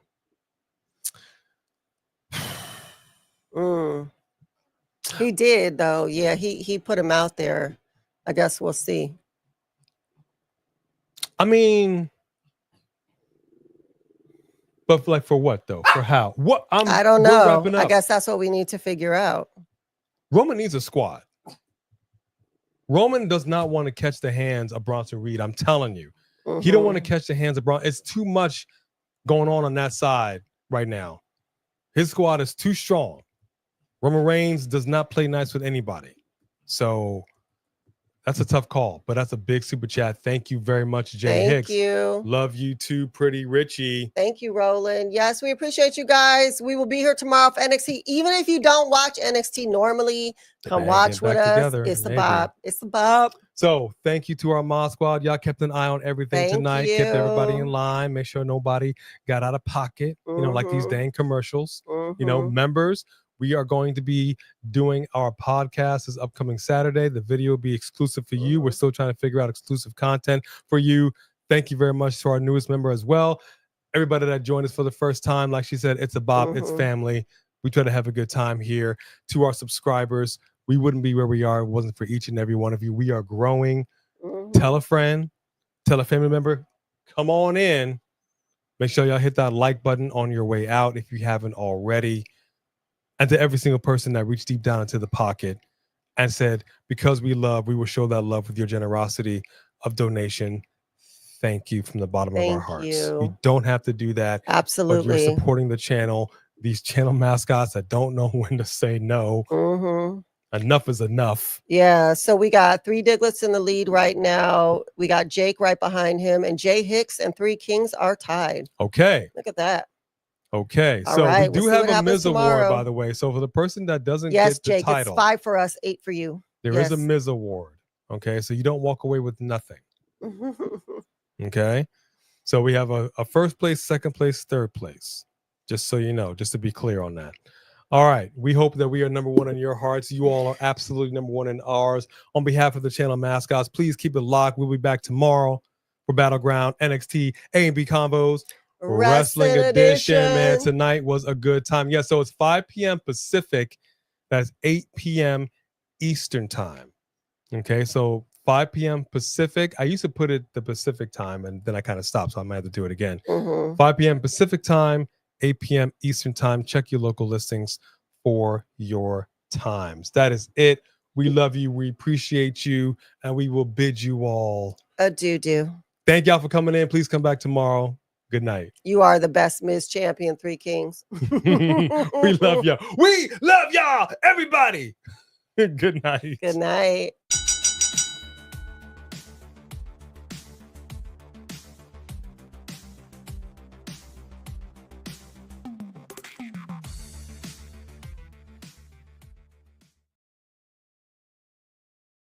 He did, though. Yeah, he put him out there. I guess we'll see. I mean, but like for what though? For how? What? I don't we're know. wrapping up. I guess that's what we need to figure out. Roman needs a squad. Roman does not want to catch the hands of Bronson Reed. I'm telling you, he don't want to catch the hands of Bronson. It's too much going on that side right now. His squad is too strong. Roman Reigns does not play nice with anybody. So that's a tough call, but that's a big super chat. Thank you very much, Jay Hicks. Thank you. Love you too, Pretty Richie. Thank you, Roland. Yes, we appreciate you guys. We will be here tomorrow for NXT. Even if you don't watch NXT normally, come watch with us. It's the bop. It's the bop. So thank you to our Mod Squad. Y'all kept an eye on everything tonight. Kept everybody in line. Make sure nobody got out of pocket. You know, like these dang commercials. You know, members, we are going to be doing our podcast this upcoming Saturday. The video will be exclusive for you. We're still trying to figure out exclusive content for you. Thank you very much to our newest member as well. Everybody that joined us for the first time, like she said, it's a bop. It's family. We try to have a good time here. To our subscribers, we wouldn't be where we are if it wasn't for each and every one of you. We are growing. Tell a friend, tell a family member, come on in. Make sure y'all hit that like button on your way out if you haven't already. And to every single person that reached deep down into the pocket and said, because we love, we will show that love with your generosity of donation. Thank you from the bottom of our hearts. You don't have to do that. Absolutely. But you're supporting the channel. These channel mascots that don't know when to say no. Enough is enough. Yeah, so we got 3 Diglets in the lead right now. We got Jake right behind him, and Jay Hicks and 3 Kings are tied. Okay. Look at that. Okay, All so right, we do have a Miz Award, by the way. So for the person that doesn't get the Jake, title, it's 5 for us, 8 for you. There is a Miz Award. Okay, so you don't walk away with nothing. Okay, so we have a first place, second place, third place. Just so you know, just to be clear on that. All right, we hope that we are number one in your hearts. You all are absolutely number one in ours. On behalf of the channel mascots, please keep it locked. We'll be back tomorrow for Battleground NXT A&B Combos. Wrestling edition, man. Tonight was a good time. Yeah, so it's 5 p.m. Pacific. That's 8 p.m. Eastern time. Okay, so 5 p.m. Pacific. I used to put it the Pacific time, and then I kind of stopped, so I might have to do it again. 5 p.m. Pacific time, 8 p.m. Eastern time. Check your local listings for your times. That is it. We love you. We appreciate you, and we will bid you all adieu. Thank y'all for coming in. Please come back tomorrow. Good night. You are the best Miz Champion, 3 Kings. We love y'all. We love y'all, everybody. Good night. Good night.